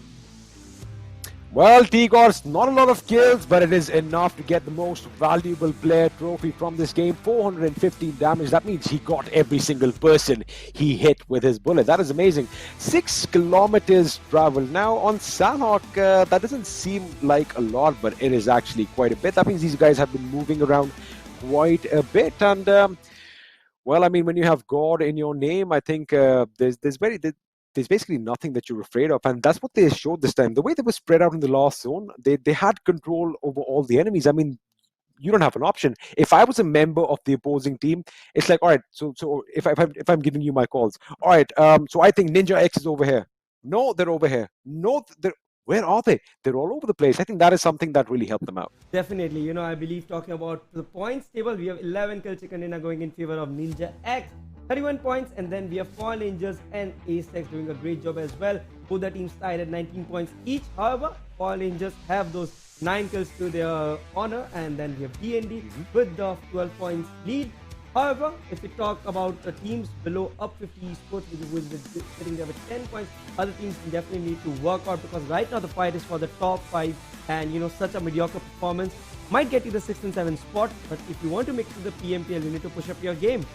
Well, Tigor's not a lot of kills, but it is enough to get the most valuable player trophy from this game. 415 damage. That means he got every single person he hit with his bullet. That is amazing. 6 kilometers travel. Now, on Sanhok, that doesn't seem like a lot, but it is actually quite a bit. That means these guys have been moving around quite a bit. And, well, I mean, when you have God in your name, I think there's basically nothing that you're afraid of, and that's what they showed this time. The way they were spread out in the last zone, they had control over all the enemies. I mean, you don't have an option. If I was a member of the opposing team, it's like, all right, so if I'm giving you my calls, all right, so I think NINJAX is over here. No, they're over here. No, where are they? They're all over the place. I think that is something that really helped them out. Definitely. You know, I believe talking about the points table, we have 11 kill chicken dinner going in favor of NINJAX. 31 points, and then we have FALLENangelz and AZTECS doing a great job as well. Both the teams tied at 19 points each. However, FALLENangelz have those 9 kills to their honor, and then we have DND with the 12 points lead. However, if we talk about the teams below Up 50 Esports, which is sitting there with 10 points, other teams definitely need to work out, because right now the fight is for the top 5, and you know, such a mediocre performance might get you the 6th and 7th spot, but if you want to make it to the PMPL, you need to push up your game.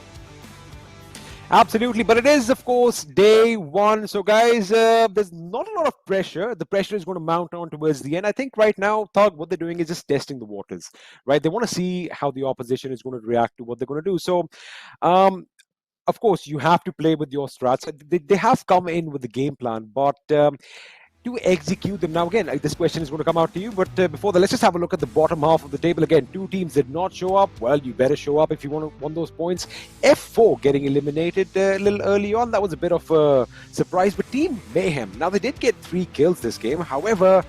Absolutely, but it is, of course, day one. So, guys, there's not a lot of pressure. The pressure is going to mount on towards the end. I think right now, Thug, what they're doing is just testing the waters, right? They want to see how the opposition is going to react to what they're going to do. So, of course, you have to play with your strats. They have come in with the game plan, but to execute them. Now, again, this question is going to come out to you, but before that, let's just have a look at the bottom half of the table. Again, 2 teams did not show up. Well, you better show up if you want those points. F4 getting eliminated a little early on. That was a bit of a surprise, but Team Mayhem, now they did get 3 kills this game. However,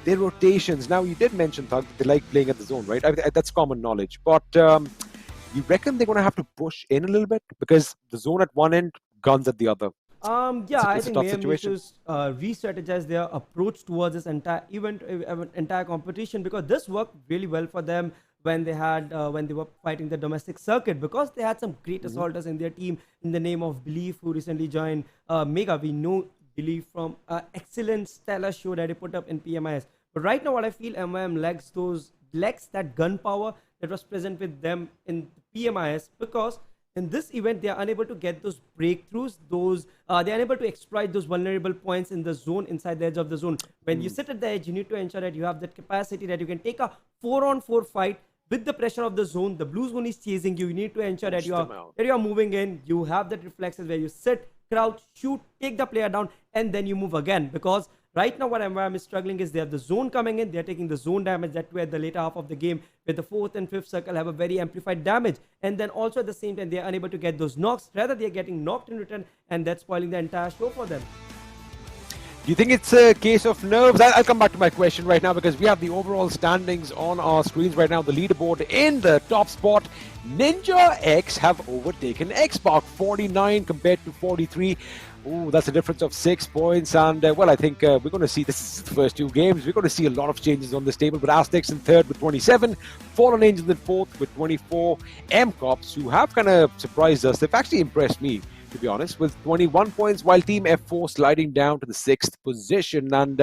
their rotations, now you did mention, Thug, that they like playing at the zone, right? That's common knowledge, but you reckon they're going to have to push in a little bit? Because the zone at one end, guns at the other. Yeah, I think Mayhem needs to re-strategize their approach towards this entire event, entire competition, because this worked really well for them when they had when they were fighting the domestic circuit, because they had some great assaulters in their team in the name of Belief, who recently joined Mega. We know Belief from excellent stellar show that they put up in PMIS. But right now, what I feel, MYM lacks that gunpowder that was present with them in PMIS, because in this event, they are unable to get those breakthroughs, they are unable to exploit those vulnerable points in the zone, inside the edge of the zone. When you sit at the edge, you need to ensure that you have that capacity that you can take a 4-on-4 fight with the pressure of the zone. The blue zone is chasing you. You need to ensure that you are moving in. You have that reflexes where you sit, crouch, shoot, take the player down, and then you move again. Because right now, what MYM is struggling is they have the zone coming in. They are taking the zone damage. That way, at the later half of the game, with the 4th and 5th circle, have a very amplified damage. And then also at the same time, they are unable to get those knocks. Rather, they are getting knocked in return, and that's spoiling the entire show for them. Do you think it's a case of nerves? I'll come back to my question right now, because we have the overall standings on our screens right now. The leaderboard in the top spot. NINJAX have overtaken XSpark, 49 compared to 43. Ooh, that's a difference of 6 points. And, well, I think we're going to see, this is the first 2 games, we're going to see a lot of changes on this table. But AZTECS in 3rd with 27, FALLENangelz in 4th with 24, MCOPS, who have kind of surprised us. They've actually impressed me, to be honest, with 21 points, while Team F4 sliding down to the 6th position. And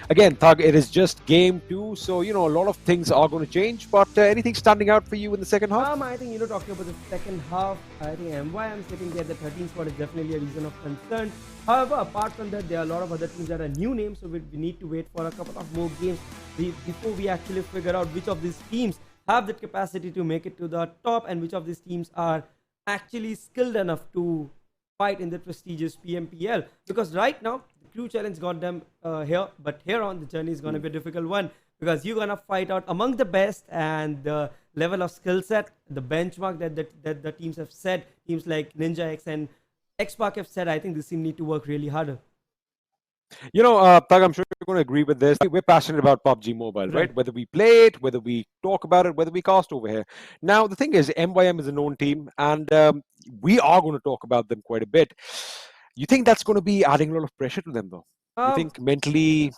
again, Thug, it is just game 2, so, you know, a lot of things are going to change. But anything standing out for you in the second half? I think, you know, talking about the second half, I think MYM sitting there at the 13th spot is definitely a reason of concern. However, apart from that, there are a lot of other teams that are new names, so we need to wait for a couple of more games before we actually figure out which of these teams have the capacity to make it to the top, and which of these teams are actually skilled enough to fight in the prestigious PMPL. Because right now, the crew challenge got them here, but here on, the journey is going to be a difficult one, because you're gonna fight out among the best, and the level of skill set, the benchmark that the teams have set, teams like NINJAX and XSpark have said, I think this team need to work really harder. Thug, I'm sure you're going to agree with this. We're passionate about PUBG Mobile, right? Right. Whether we play it, whether we talk about it, whether we cast over here. Now, the thing is, MYM is a known team, and we are going to talk about them quite a bit. You think that's going to be adding a lot of pressure to them, though? You Um, think mentally,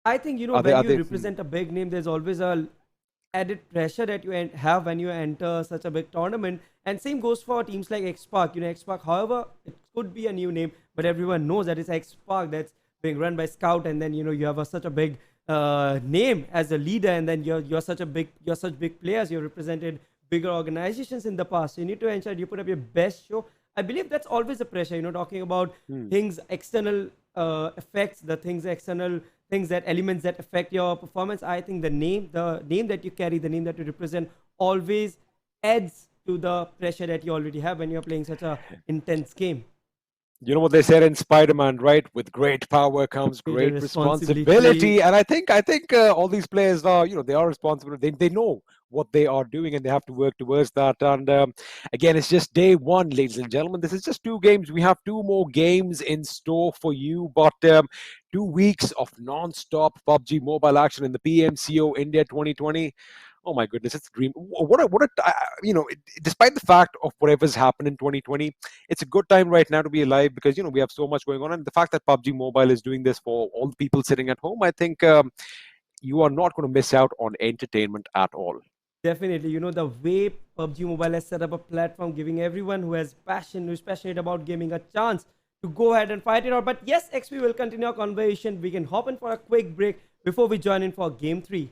I think are they? when Are you they? represent a big name, there's always a added pressure that you have when you enter such a big tournament. And same goes for teams like XSpark. XSpark, however, it could be a new name, but everyone knows that it's XSpark that's being run by Scout, and then you have such a big name as a leader, and then you're such big players. You've represented bigger organizations in the past. So you need to ensure you put up your best show. I believe that's always a pressure. Talking about things external effects, the things external things that elements that affect your performance. I think the name that you carry, the name that you represent, always adds to the pressure that you already have when you're playing such a intense game. You know what they said in Spider-Man, right? With great power comes Greater great responsibility. responsibility. And I think all these players are, they are responsible. They know what they are doing, and they have to work towards that. And again, it's just day one, ladies and gentlemen. This is just 2 games. We have 2 more games in store for you, but 2 weeks of non-stop PUBG Mobile action in the PMCO India 2020. Oh my goodness, it's a dream. Despite the fact of whatever's happened in 2020, it's a good time right now to be alive, because we have so much going on, and the fact that PUBG Mobile is doing this for all the people sitting at home, I think you are not going to miss out on entertainment at all. Definitely, the way PUBG Mobile has set up a platform giving everyone who's passionate about gaming, a chance to go ahead and fight it out. But yes, XP will continue our conversation. We can hop in for a quick break before we join in for Game 3.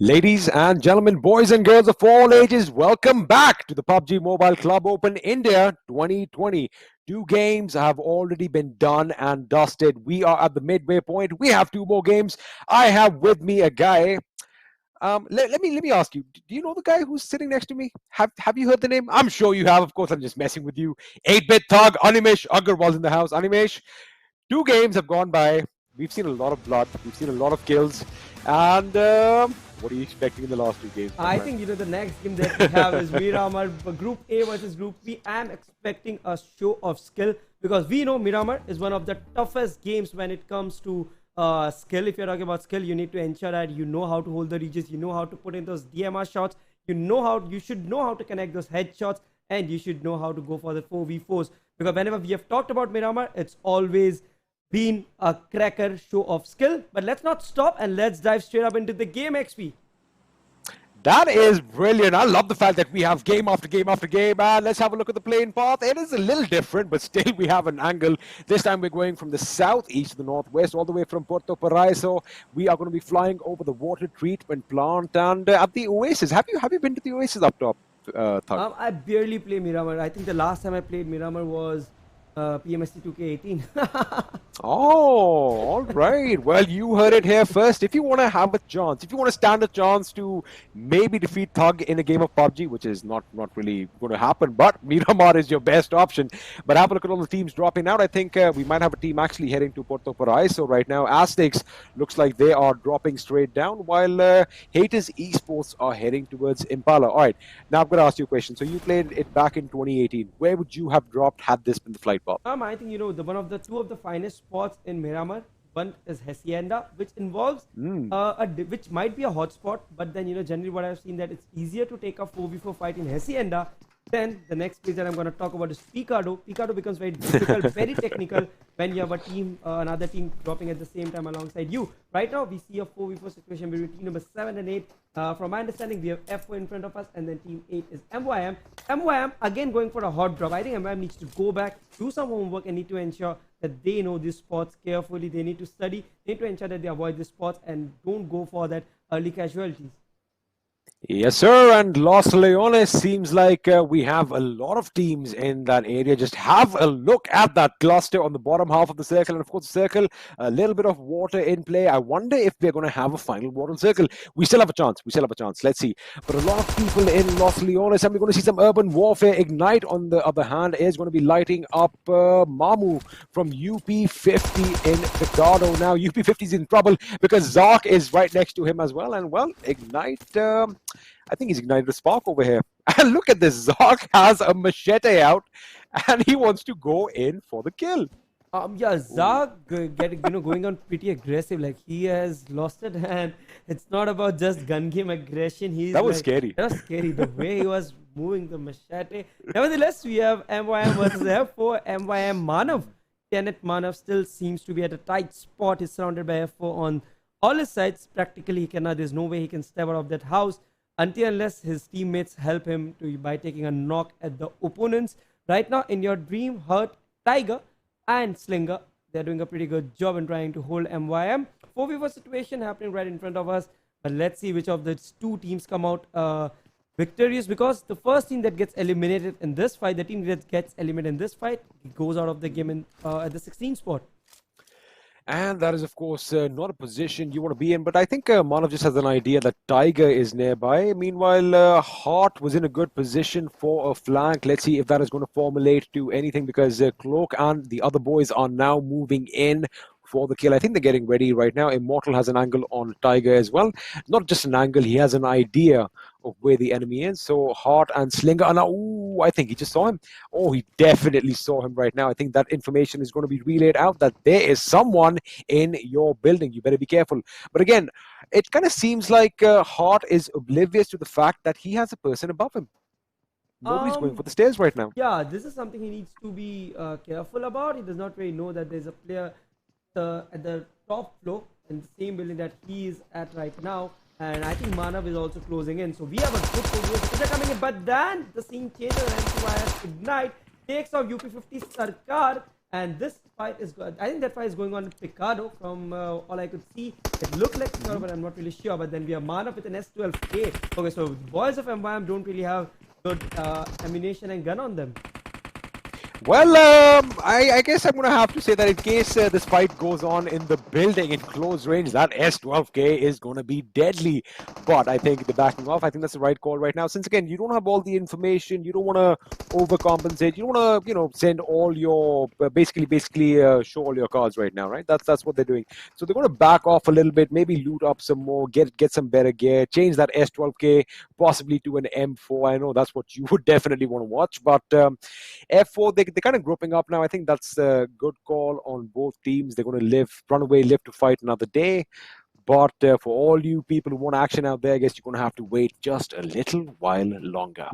Ladies and gentlemen, boys and girls of all ages, welcome back to the PUBG Mobile Club Open India 2020. 2 games have already been done and dusted. We are at the midway point. We have 2 more games. I have with me a guy. Let me ask you. Do you know the guy who's sitting next to me? Have you heard the name? I'm sure you have. Of course, I'm just messing with you. 8-bit thug Animesh Agarwal's in the house. Animesh, 2 games have gone by. We've seen a lot of blood. We've seen a lot of kills. And what are you expecting in the last 2 games? I think the next game that we have is Miramar Group A versus Group B. I'm expecting a show of skill because we know Miramar is one of the toughest games when it comes to skill. If you're talking about skill, you need to ensure that you know how to hold the reaches, you know how to put in those DMR shots, you should know how to connect those headshots, and you should know how to go for the 4v4s. Because whenever we have talked about Miramar, it's always been a cracker show of skill. But let's not stop and let's dive straight up into the game, XP. That is brilliant. I love the fact that we have game after game after game. And let's have a look at the playing path. It is a little different, but still we have an angle. This time we're going from the southeast to the northwest, all the way from Puerto Paraiso. We are going to be flying over the water treatment plant and at the Oasis. Have you been to the Oasis up top, Thug? I barely play Miramar. I think the last time I played Miramar was PMSC 2K18. Oh, all right. Well, you heard it here first. If you want to have a chance, if you want to stand a chance to maybe defeat Thug in a game of PUBG, which is not really going to happen, but Miramar is your best option. But have a look at all the teams dropping out. I think we might have a team actually heading to Puerto Paraiso right now. AZTECS looks like they are dropping straight down, while Haters Esports are heading towards Impala. All right. Now I'm going to ask you a question. So you played it back in 2018. Where would you have dropped had this been the flight path? I think one of the 2 of the finest spots in Miramar. One is Hacienda, which involves which might be a hotspot, but then generally what I've seen that it's easier to take a 4v4 fight in Hacienda. Then the next place that I'm going to talk about is Picado. Picado becomes very difficult, very technical when you have a team, another team dropping at the same time alongside you. Right now, we see a 4v4 situation between team number 7 and 8. From my understanding, we have F4 in front of us, and then team 8 is MYM. MYM again going for a hot drop. I think MYM needs to go back, do some homework, and need to ensure that they know these spots carefully. They need to study, they need to ensure that they avoid these spots and don't go for that early casualties. Yes, sir. And Los Leones seems like we have a lot of teams in that area. Just have a look at that cluster on the bottom half of the circle. And of course, the circle, a little bit of water in play. I wonder if we're going to have a final water circle. We still have a chance. We still have a chance. Let's see. But a lot of people in Los Leones, and we're going to see some urban warfare. Ignite, on the other hand, is going to be lighting up Mamu from UP50 in Picado. Now, UP50 is in trouble because Zark is right next to him as well. And, well, Ignite... I think he's ignited a spark over here. And look at this. Zark has a machete out and he wants to go in for the kill. Yeah, Zark going on pretty aggressive. Like, he has lost it, and it's not about just gun game aggression. That was scary. That was scary. The way he was moving the machete. Nevertheless, we have MYM versus F4. MYM Manav. Tenet Manav still seems to be at a tight spot. He's surrounded by F4 on all his sides. Practically, he cannot. There's no way he can step out of that house until unless his teammates help him by taking a knock at the opponents. Right now, in your dream, Hurt, Tiger, and Slinger, they're doing a pretty good job in trying to hold MYM. 4v4 situation happening right in front of us. But let's see which of the 2 teams come out victorious, because the first team that gets eliminated in this fight, the team that gets eliminated in this fight, goes out of the game at the 16th spot. And that is, of course, not a position you want to be in. But I think Manav just has an idea that Tiger is nearby. Meanwhile, Hart was in a good position for a flank. Let's see if that is going to formulate to anything, because Cloak and the other boys are now moving in for the kill. I think they're getting ready right now. Immortal has an angle on Tiger as well. Not just an angle, he has an idea of where the enemy is. So Hart and Slinger are now... Ooh, I think he just saw him. Oh, he definitely saw him right now. I think that information is going to be relayed out, that there is someone in your building. You better be careful. But again, it kind of seems like Hart is oblivious to the fact that he has a person above him. Nobody's going for the stairs right now. Yeah, this is something he needs to be careful about. He does not really know that there's a player at the top floor in the same building that he is at right now. And I think Manav is also closing in. So we have a good position coming in. But then the scene changes and MCYS Ignite takes off UP50 Sarkar. And this fight is good. I think that fight is going on in Picado. From all I could see, it looked like Picado, but I'm not really sure. But then we have Mana with an S12K. Okay, so boys of MYM don't really have good ammunition and gun on them. Well, I guess I'm going to have to say that in case this fight goes on in the building in close range, that S12K is going to be deadly. But I think the backing off, I think that's the right call right now. Since, again, you don't have all the information, you don't want to overcompensate, you don't want to, send all your, basically show all your cards right now, right? That's what they're doing. So they're going to back off a little bit, maybe loot up some more, get some better gear, change that S12K possibly to an M4. I know that's what you would definitely want to watch. But F4, they're kind of grouping up now. I think that's a good call on both teams. They're going to run away, live to fight another day. But for all you people who want action out there, I guess you're going to have to wait just a little while longer.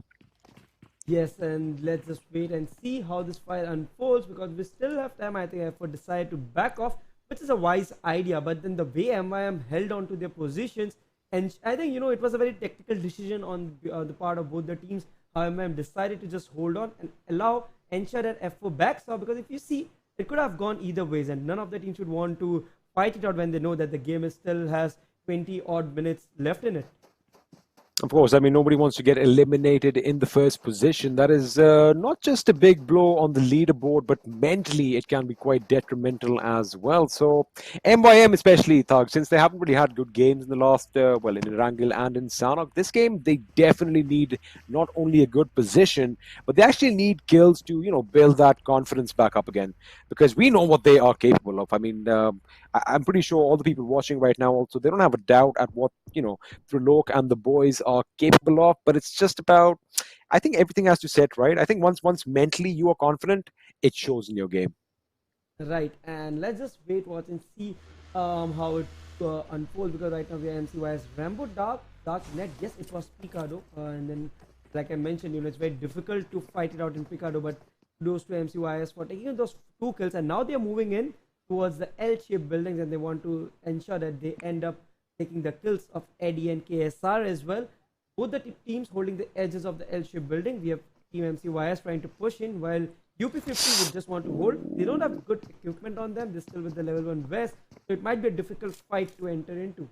Yes, and let's just wait and see how this fight unfolds, because we still have time. I think F4 decided to back off, which is a wise idea. But then the way MYM held on to their positions, and I think, it was a very tactical decision on the part of both the teams. How MYM decided to just hold on and ensure that F4 backs off, because if you see, it could have gone either ways, and none of the teams would want to fight it out when they know that the game still has 20 odd minutes left in it. Of course, I mean, nobody wants to get eliminated in the first position. That is not just a big blow on the leaderboard, but mentally it can be quite detrimental as well. So MYM especially, Thug, since they haven't really had good games in the last, in Erangel and in Sanhok, this game, they definitely need not only a good position, but they actually need kills to, build that confidence back up again. Because we know what they are capable of. I mean, I'm pretty sure all the people watching right now also, they don't have a doubt at what, Trulok and the boys are capable of, but it's just about, I think everything has to set right. I think once mentally you are confident, it shows in your game. Right, and let's just watch and see how it unfolds, because right now we are MCYS Rambo Dark Net. Yes, it was Picado, and then like I mentioned, it's very difficult to fight it out in Picado, but kudos to MCYS for taking those 2 kills, and now they are moving in towards the L-shaped buildings, and they want to ensure that they end up taking the kills of Eddie and KSR as well. Both the teams holding the edges of the L-shaped building. We have Team MCYS trying to push in, while UP50 would just want to hold. They don't have good equipment on them. They're still with the level 1 vest, so it might be a difficult fight to enter into.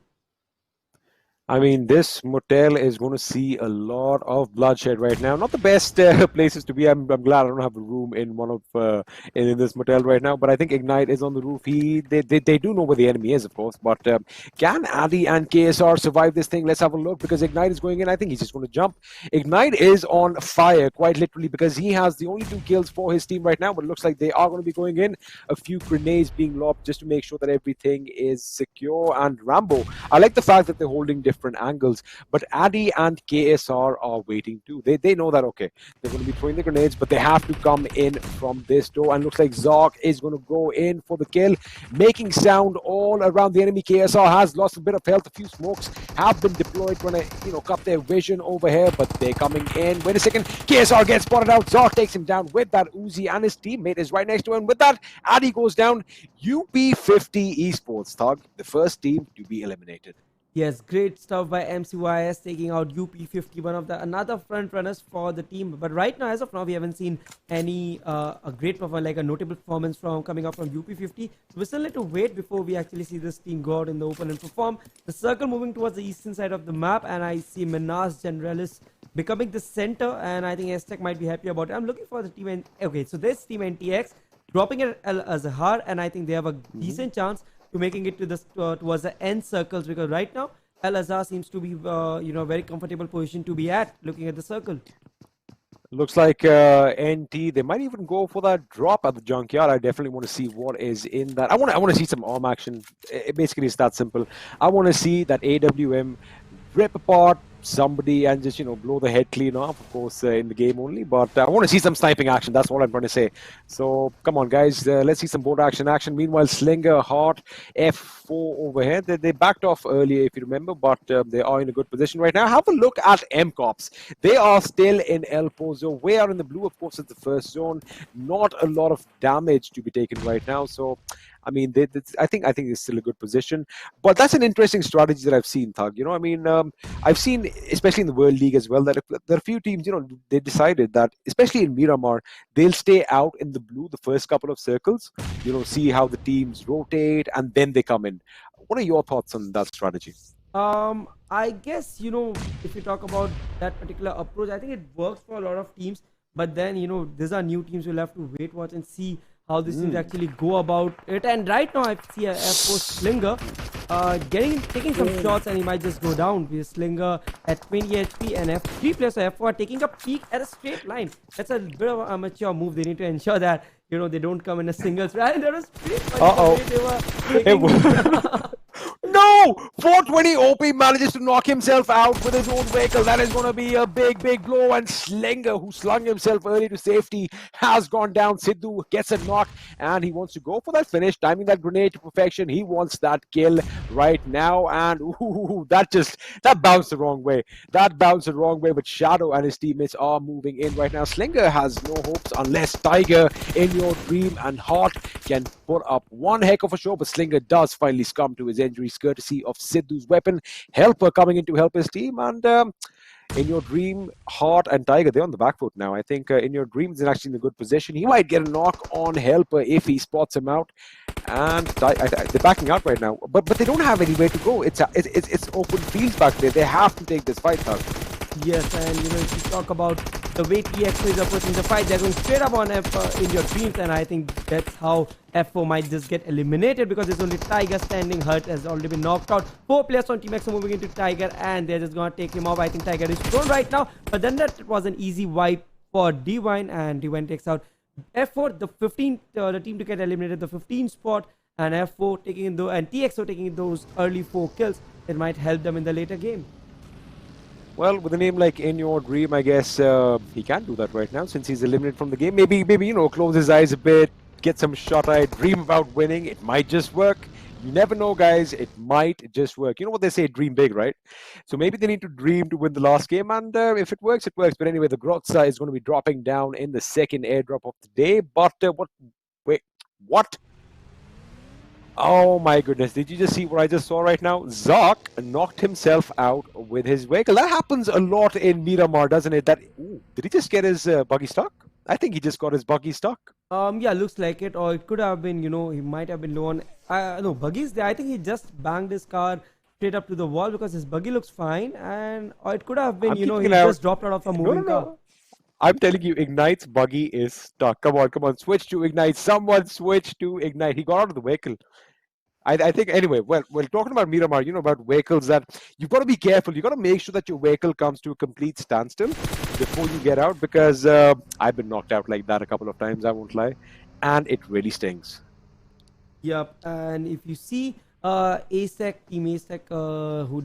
I mean, this motel is going to see a lot of bloodshed right now. Not the best places to be. I'm glad I don't have a room in one of in this motel right now. But I think Ignite is on the roof. They do know where the enemy is, of course. But can Addy and KSR survive this thing? Let's have a look, because Ignite is going in. I think he's just going to jump. Ignite is on fire, quite literally, because he has the only 2 kills for his team right now. But it looks like they are going to be going in. A few grenades being lobbed just to make sure that everything is secure. And Rambo, I like the fact that they're holding different angles, but Addy and KSR are waiting too. They know that, okay, they're going to be throwing the grenades, but they have to come in from this door, and looks like Zark is going to go in for the kill, making sound all around the enemy. KSR has lost a bit of health. A few smokes have been deployed, trying to cut their vision over here, but they're coming in. Wait a second, KSR gets spotted out. Zark takes him down with that Uzi, and his teammate is right next to him. With that, Addy goes down. UP50 Esports, Thug, the first team to be eliminated. Yes, great stuff by MCYS taking out UP50, one of another front runners for the team. But right now, as of now, we haven't seen any a great performance, like a notable performance coming up from UP50. So we still need to wait before we actually see this team go out in the open and perform. The circle moving towards the eastern side of the map, and I see Menas Generalis becoming the center, and I think AZTECS might be happy about it. I'm looking for the team. Okay, so this team NTX dropping it as a hard, and I think they have a decent chance to making it to this towards the end circles, because right now Al Azhar seems to be very comfortable position to be at, looking at the circle. Looks like NT, they might even go for that drop at the junkyard. I definitely want to see what is in that. I want to see some arm action. Basically, it's that simple. I want to see that AWM rip apart somebody and just blow the head clean off, of course, in the game only, but I want to see some sniping action. That's all I'm trying to say. So come on, guys, let's see some board action. Meanwhile, Slinger, Hart, F4 over here, they backed off earlier, if you remember, but they are in a good position right now. Have a look at MCOPS. They are still in El Pozo, way out in the blue. Of course, it's the first zone. Not a lot of damage to be taken right now, so I mean, I think it's still a good position. But that's an interesting strategy that I've seen, Thug. You know, I mean, I've seen, especially in the World League as well, that if, there are a few teams, you know, they decided that, especially in Miramar, they'll stay out in the blue the first couple of circles, you know, see how the teams rotate, and then they come in. What are your thoughts on that strategy? I guess, you know, if you talk about that particular approach, I think it works for a lot of teams. But then, you know, these are new teams. We'll have to wait, watch, and see how these teams actually go about it. And right now, I see a F4 Slinger taking some shots, and he might just go down. With Slinger at 20 HP, and F3 players, so F4 taking a peek at a straight line. That's a bit of an amateur move. They need to ensure that, you know, they don't come in a singles. And that was pretty funny. They were No! 420 OP manages to knock himself out with his own vehicle. That is going to be a big, big blow. And Slinger, who slung himself early to safety, has gone down. Sidhu gets a knock, and he wants to go for that finish, timing that grenade to perfection. He wants that kill right now. And ooh, that bounced the wrong way. That bounced the wrong way, but Shadow and his teammates are moving in right now. Slinger has no hopes unless Tiger, In Your Dream, and Heart can put up one heck of a show. But Slinger does finally succumb to his injuries, courtesy of Sidhu's weapon. Helper coming in to help his team, and In Your Dream, Heart, and Tiger, they're on the back foot now. I think In Your Dream is actually in a good position. He might get a knock on Helper if he spots him out, and they're backing out right now. But they don't have anywhere to go. It's open fields back there. They have to take this fight out. Yes, and you know, if you talk about the way TXO is approaching the fight, they're going straight up on In Your Dreams, and I think that's how F4 might just get eliminated, because there's only Tiger standing. Hurt has already been knocked out. 4 players on Team X are moving into Tiger, and they're just gonna take him off. I think Tiger is prone right now, but then that was an easy wipe for Divine, and Divine takes out F4, the team to get eliminated, the 15th spot, and F4 taking in and TXO taking those early 4 kills. It might help them in the later game. Well, with a name like In Your Dream, I guess he can do that right now since he's eliminated from the game. Maybe you know, close his eyes a bit, get some shot-eye, dream about winning. It might just work. You never know, guys. It might just work. You know what they say, dream big, right? So maybe they need to dream to win the last game, and if it works, it works. But anyway, the Grotza is going to be dropping down in the second airdrop of the day. But what? Oh my goodness, did you just see what I just saw right now? Zark knocked himself out with his vehicle. That happens a lot in Miramar, doesn't it? Did he just get his buggy stuck? I think he just got his buggy stuck. Yeah, looks like it. Or it could have been, you know, he might have been low on no buggies there. I think he just banged his car straight up to the wall, because his buggy looks fine, and or it could have been, you know, he just dropped out of a moving car. I'm telling you, Ignite's buggy is stuck. Come on, switch to Ignite. Someone switch to Ignite. He got out of the vehicle. I think, anyway, well, we're talking about Miramar, you know, about vehicles, that you've got to be careful. You've got to make sure that your vehicle comes to a complete standstill before you get out, because I've been knocked out like that a couple of times, I won't lie, and it really stings. Yep, and if you see AZTEC, Team AZTEC, who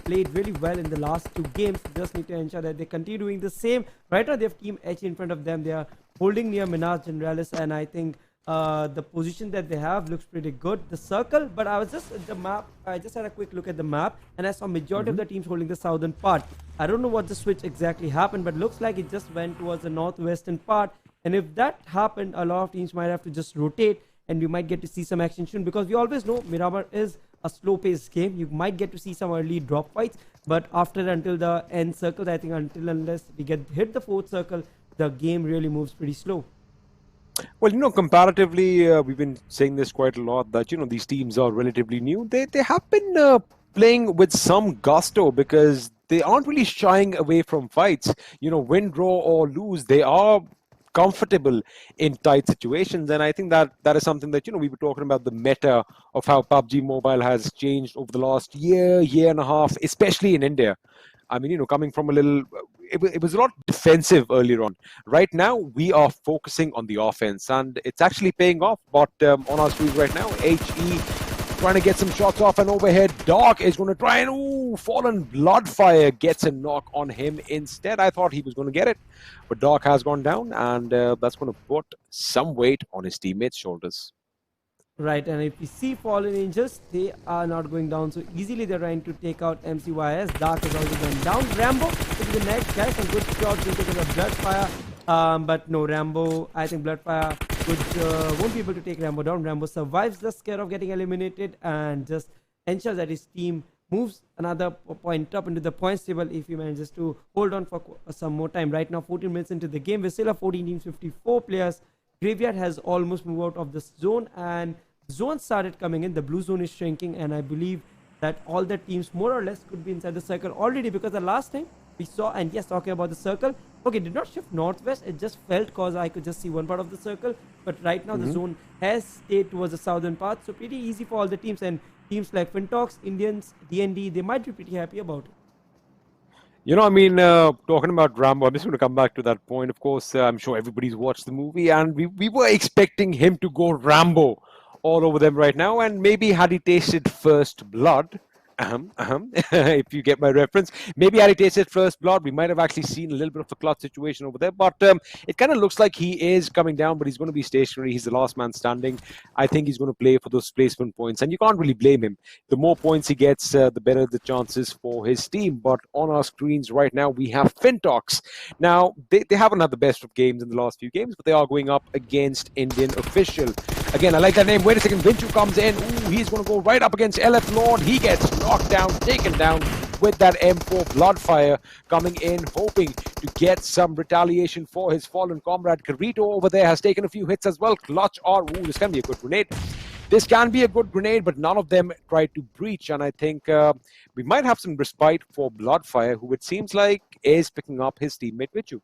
played really well in the last 2 games, just need to ensure that they continue doing the same. Right now, they have Team H in front of them. They are holding near Minas Generalis, and I think the position that they have looks pretty good. The circle, but I was just at the map. I just had a quick look at the map, and I saw majority of the teams holding the southern part. I don't know what the switch exactly happened, but looks like it just went towards the northwestern part. And if that happened, a lot of teams might have to just rotate, and we might get to see some action soon, because we always know Miramar is a slow-paced game. You might get to see some early drop fights, but until the end circle, I think unless we hit the 4th circle, the game really moves pretty slow. Well, you know, comparatively, we've been saying this quite a lot, that, you know, these teams are relatively new. They have been playing with some gusto, because they aren't really shying away from fights. You know, win, draw, or lose, they are comfortable in tight situations. And I think that is something that, you know, we were talking about, the meta of how PUBG Mobile has changed over the last year and a half, especially in India. I mean, you know, coming from it was a lot defensive earlier on. Right now, we are focusing on the offense, and it's actually paying off. But on our screen right now, HE trying to get some shots off and overhead. Dark is going to try and, Fallen Bloodfire gets a knock on him instead. I thought he was going to get it, but Dark has gone down, and that's going to put some weight on his teammates' shoulders. Right, and if we see FALLENangelz, they are not going down so easily. They're trying to take out MCYS. Dark has already gone down. Rambo is the next guy. Some good shots into the Bloodfire. But no, Rambo, I think Bloodfire won't be able to take Rambo down. Rambo survives the scare of getting eliminated and just ensures that his team moves another point up into the points table if he manages to hold on for some more time. Right now, 14 minutes into the game, we still have 14 teams, 54 players. Graveyard has almost moved out of the zone, and zone started coming in. The blue zone is shrinking, and I believe that all the teams more or less could be inside the circle already, because the last time we saw, and yes, talking about the circle, okay, did not shift northwest, it just felt cause I could just see one part of the circle, but right now the zone has stayed towards the southern part, so pretty easy for all the teams, and teams like FINTOX, Indians, DND, they might be pretty happy about it. You know, I mean, talking about Rambo, I'm just going to come back to that point. Of course, I'm sure everybody's watched the movie, and we were expecting him to go Rambo all over them right now. And maybe had he tasted first blood, if you get my reference, maybe had he tasted first blood, we might have actually seen a little bit of a clutch situation over there. But it kind of looks like he is coming down, but he's going to be stationary. He's the last man standing. I think he's going to play for those placement points, and you can't really blame him. The more points he gets, the better the chances for his team. But on our screens right now, we have FINTOX. Now, they haven't had the best of games in the last few games, but they are going up against Indian Official. Again, I like that name. Wait a second. Vinchu comes in. Ooh, he's going to go right up against LF Lord. He gets knocked down, taken down with that M4 Bloodfire coming in, hoping to get some retaliation for his fallen comrade. Carito over there has taken a few hits as well. Clutch R. Ooh, this can be a good grenade. This can be a good grenade, but none of them tried to breach. And I think we might have some respite for Bloodfire, who it seems like is picking up his teammate Vinchu.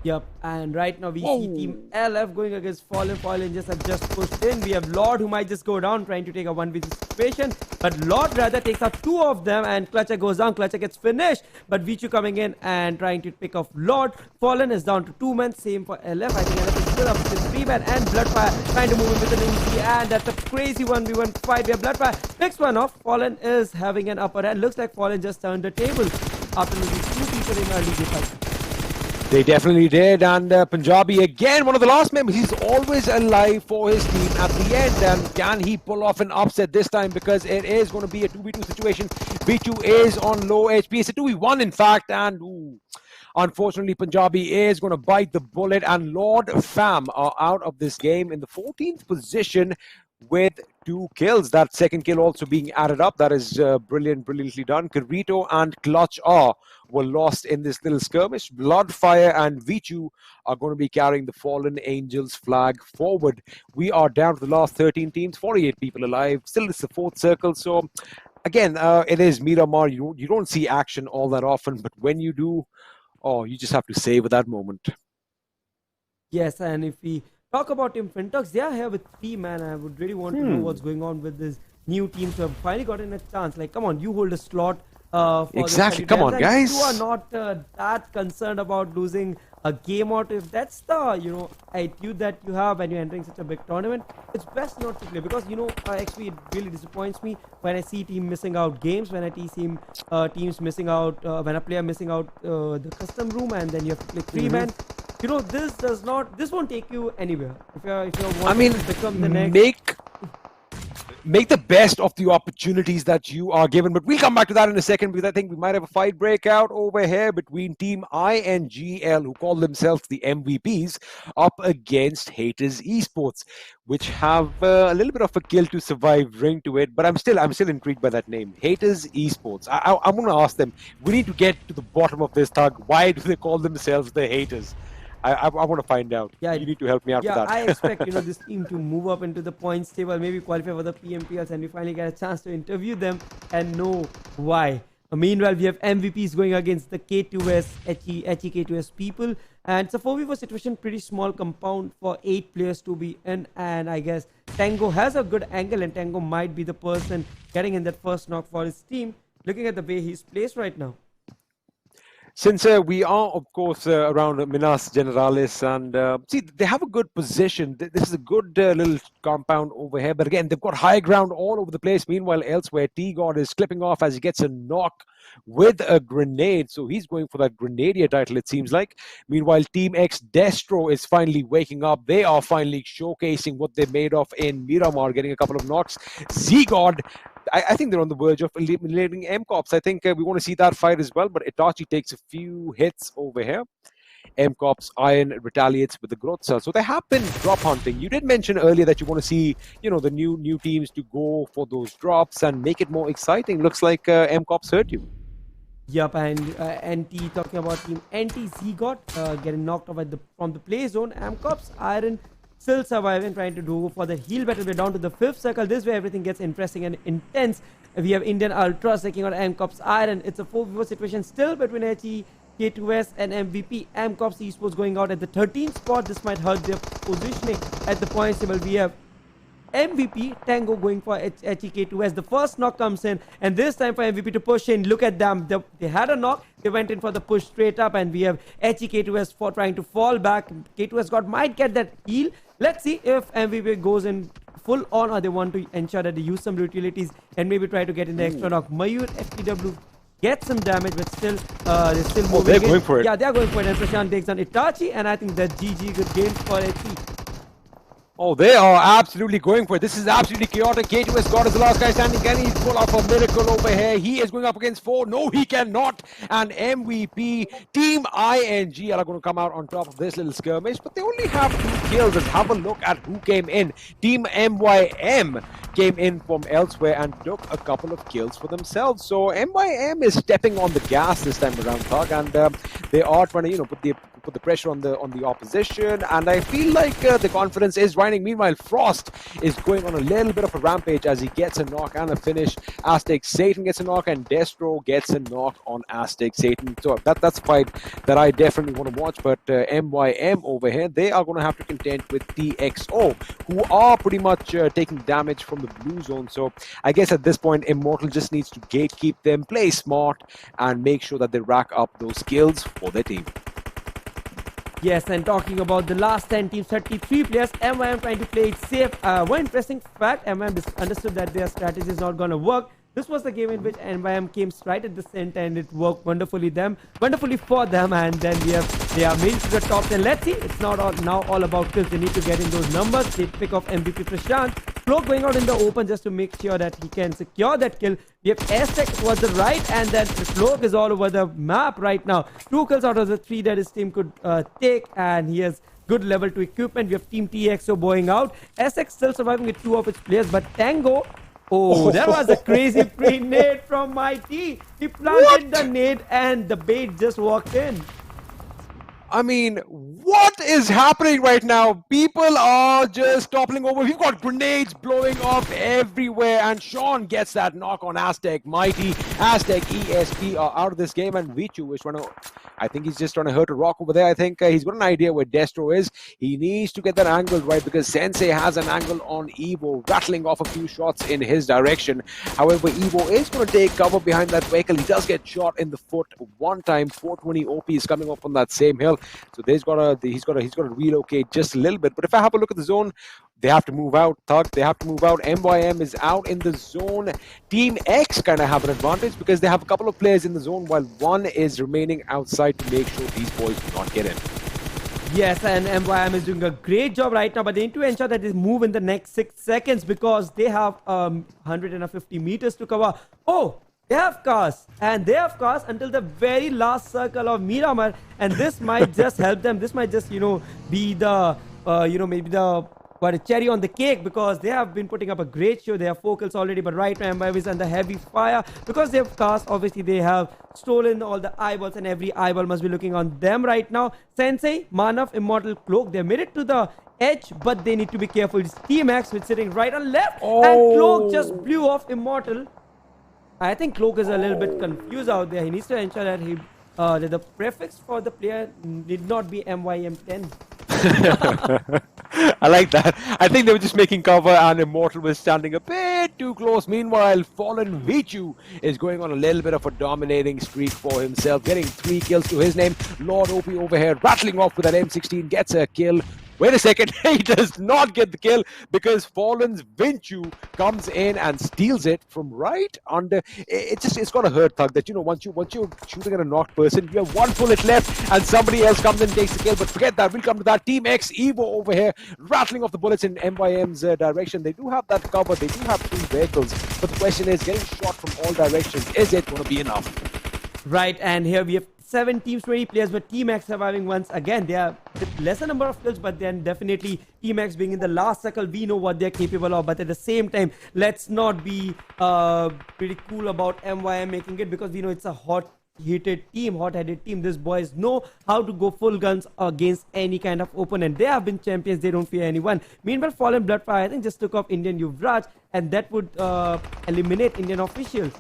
Yep, and right now we see Team LF going against Fallen. FALLENangelz have just pushed in. We have Lord who might just go down trying to take a 1v situation, but Lord rather takes out two of them, and Clutcher goes down. Clutcher gets finished, but Vichu coming in and trying to pick off Lord. Fallen is down to 2 men, same for LF. I think LF is still up with 3 men, and Bloodfire trying to move in with an easy, and that's a crazy 1v1 fight where Bloodfire picks one off. Fallen is having an upper hand. Looks like Fallen just turned the table after losing 2 people in early game fight. They definitely did, and Punjabi again, one of the last members. He's always alive for his team at the end, and can he pull off an upset this time, because it is going to be a 2v2 situation. V2 is on low HP. It's a 2v1 in fact, and unfortunately Punjabi is going to bite the bullet, and Lord Fam are out of this game in the 14th position with 2 kills. That second kill also being added up. That is brilliantly done. Carito and Clutch R were lost in this little skirmish. Bloodfire and Vichu are going to be carrying the FALLENangelz flag forward. We are down to the last 13 teams, 48 people alive. Still, it's the 4th circle. So, again, it is Miramar. You don't see action all that often, but when you do, you just have to savor that moment. Yes, and if we talk about Team FINTOX, they are here with 3 man. I would really want to know what's going on with this new teams who have finally gotten a chance. Like, come on, you hold a slot for exactly. Come on, guys. You are not that concerned about losing a game or two. If that's the attitude that you have when you're entering such a big tournament, it's best not to play, because XP, it really disappoints me when I see team missing out games, when I see teams missing out, when a player missing out the custom room, and then you have to play 3 men. This won't take you anywhere. If you're wanting to become the next, make the best of the opportunities that you are given. But we'll come back to that in a second, because I think we might have a fight breakout over here between Team INGL, who call themselves the MVPs, up against Haters Esports, which have a little bit of a kill to survive ring to it. But I'm still intrigued by that name, Haters Esports. I'm going to ask them. We need to get to the bottom of this thug. Why do they call themselves the Haters? I want to find out. Yeah, you need to help me out with that. I expect this team to move up into the points table, maybe qualify for the PMPLs, and we finally get a chance to interview them and know why. Meanwhile, we have MVPs going against the K2S, K2S people, and it's a 4v4 situation, pretty small compound for 8 players to be in, and I guess Tango has a good angle, and Tango might be the person getting in that first knock for his team, looking at the way he's placed right now. Since we are, of course, around Minas Generalis, and see, they have a good position. This is a good little compound over here. But again, they've got high ground all over the place. Meanwhile, elsewhere, T-God is clipping off as he gets a knock with a grenade. So he's going for that Grenadier title, it seems like. Meanwhile, Team X Destro is finally waking up. They are finally showcasing what they made of in Miramar, getting a couple of knocks. Z-God, I think they're on the verge of eliminating MCOPS. I think we want to see that fight as well, but Itachi takes a few hits over here. MCOPS Iron retaliates with the growth cell. So they have been drop hunting. You did mention earlier that you want to see, the new teams to go for those drops and make it more exciting. Looks like MCOPS hurt you. Yup, and NT, talking about team NT Zygot getting knocked off from the play zone. MCOPS Iron still surviving, trying to go for the heal battle. We're down to the 5th circle. This way everything gets interesting and intense. We have Indian Ultras taking on MCOPS Iron. It's a 4v4 situation still between HE K2S and MVP. MCOPS Esports going out at the 13th spot. This might hurt their positioning at the points table. We have MVP Tango going for HEK2S. The first knock comes in, and this time for MVP to push in. Look at them. They had a knock. They went in for the push straight up, and we have HEK2S for trying to fall back. K2S might get that heal. Let's see if MVP goes in full on, or they want to ensure that they use some utilities and maybe try to get in the extra knock. Mayur FTW get some damage, but still they're still moving. They're going for it. Yeah, they're going for it. And Prashant takes on Itachi, and I think that GG good games for HE. Oh, they are absolutely going for it. This is absolutely chaotic. K2S God is the last guy standing. Can he pull off a miracle over here? He is going up against 4. No, he cannot. And MVP, Team INGL are going to come out on top of this little skirmish, but they only have 2 kills. Let's have a look at who came in. Team MYM came in from elsewhere and took a couple of kills for themselves. So MYM is stepping on the gas this time around, Thug, and they are trying to, put the pressure on the opposition, and I feel like the confidence is rising. Meanwhile, Frost is going on a little bit of a rampage as he gets a knock and a finish. Aztec Satan gets a knock, and Destro gets a knock on Aztec Satan. So that's a fight that I definitely want to watch. But MYM over here, they are going to have to contend with TXO, who are pretty much taking damage from the blue zone. So I guess at this point, Immortal just needs to gatekeep them, play smart, and make sure that they rack up those kills for their team. Yes, and talking about the last 10 teams, 33 players, MYM trying to play it safe. One interesting fact, MYM understood that their strategy is not going to work. This was the game in which MYM came right at the center, and it worked wonderfully for them. And then they are made to the top 10. Let's see, it's not now all about kills. They need to get in those numbers. They pick off MVP Prashant. Cloak going out in the open just to make sure that he can secure that kill. We have AZTECS towards the right, and then Cloak is all over the map right now. 2 kills out of the 3 that his team could take, and he has good level 2 equipment. We have Team TXO going out. AZTECS still surviving with 2 of its players, but Tango, that was a crazy free nade from Mighty. He planted the nade and the bait just walked in. I mean, what is happening right now? People are just toppling over. We've got grenades blowing off everywhere, and Sean gets that knock on Aztec. Mighty, Aztec, ESP are out of this game, and Vichu is trying to... I think he's just trying to hurt a rock over there. I think he's got an idea where Destro is. He needs to get that angle right because Sensei has an angle on Evo, rattling off a few shots in his direction. However, Evo is going to take cover behind that vehicle. He does get shot in the foot one time. 420 OP is coming up on that same hill. So he's got to relocate just a little bit. But if I have a look at the zone, they have to move out, Thug. They have to move out. MYM is out in the zone. Team X kind of have an advantage because they have a couple of players in the zone while one is remaining outside to make sure these boys do not get in. Yes, and MYM is doing a great job right now, but they need to ensure that they move in the next 6 seconds because they have 150 meters to cover. Oh! They have cars, and they have cars until the very last circle of Miramar, and this might just help them. This might just, be the, maybe the cherry on the cake because they have been putting up a great show. They have 4 kills already, but right now MYM is under heavy fire because they have cars. Obviously, they have stolen all the eyeballs, and every eyeball must be looking on them right now. Sensei, Manav, Immortal, Cloak, they made it to the edge, but they need to be careful. It's Team X, which is sitting right on left, and Cloak just blew off Immortal. I think Cloak is a little bit confused out there. He needs to ensure that that the prefix for the player did not be MYM10. I like that. I think they were just making cover, and Immortal was standing a bit too close. Meanwhile, Fallen Vichu is going on a little bit of a dominating streak for himself, getting 3 kills to his name. Lord OP over here rattling off with that M16, gets a kill. Wait a second, he does not get the kill because Fallen's Vinchu comes in and steals it from right under. It's gonna hurt, Thug, that once you're shooting at a knocked person, you have 1 bullet left and somebody else comes in and takes the kill. But forget that, we'll come to that. Team X Evo over here rattling off the bullets in MYM's direction. They do have that cover, they do have 3 vehicles, but the question is, getting shot from all directions, is it gonna be enough? Right, and here we have 7 teams, 20 players, but Team X surviving once again. They are with lesser number of kills, but then definitely Team X being in the last circle, we know what they're capable of. But at the same time, let's not be pretty cool about MYM making it, because we know it's a hot-headed team. These boys know how to go full guns against any kind of opponent. They have been champions. They don't fear anyone. Meanwhile, Fallen Bloodfire, I think, just took off Indian Yuvraj, and that would eliminate Indian officials.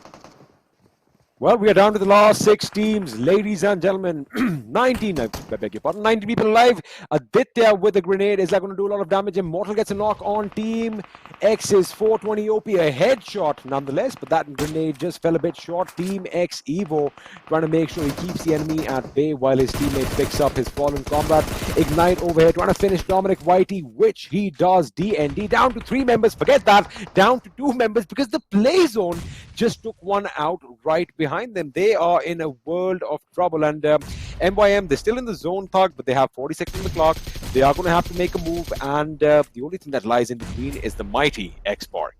Well, we are down to the last 6 teams, ladies and gentlemen. 19, I beg your pardon, 19 people alive. Aditya with a grenade. Is that going to do a lot of damage? Immortal gets a knock on Team X's 420 OP. A headshot nonetheless, but that grenade just fell a bit short. Team X Evo trying to make sure he keeps the enemy at bay while his teammate picks up his fallen combat. Ignite over here, trying to finish Dominic Whitey, which he does. DND down to 3 members. Forget that. Down to 2 members because the play zone just took one out right behind them. They are in a world of trouble, and MYM, they're still in the zone, Thug, but they have 40 seconds on the clock. They are going to have to make a move, and the only thing that lies in between is the mighty XSpark.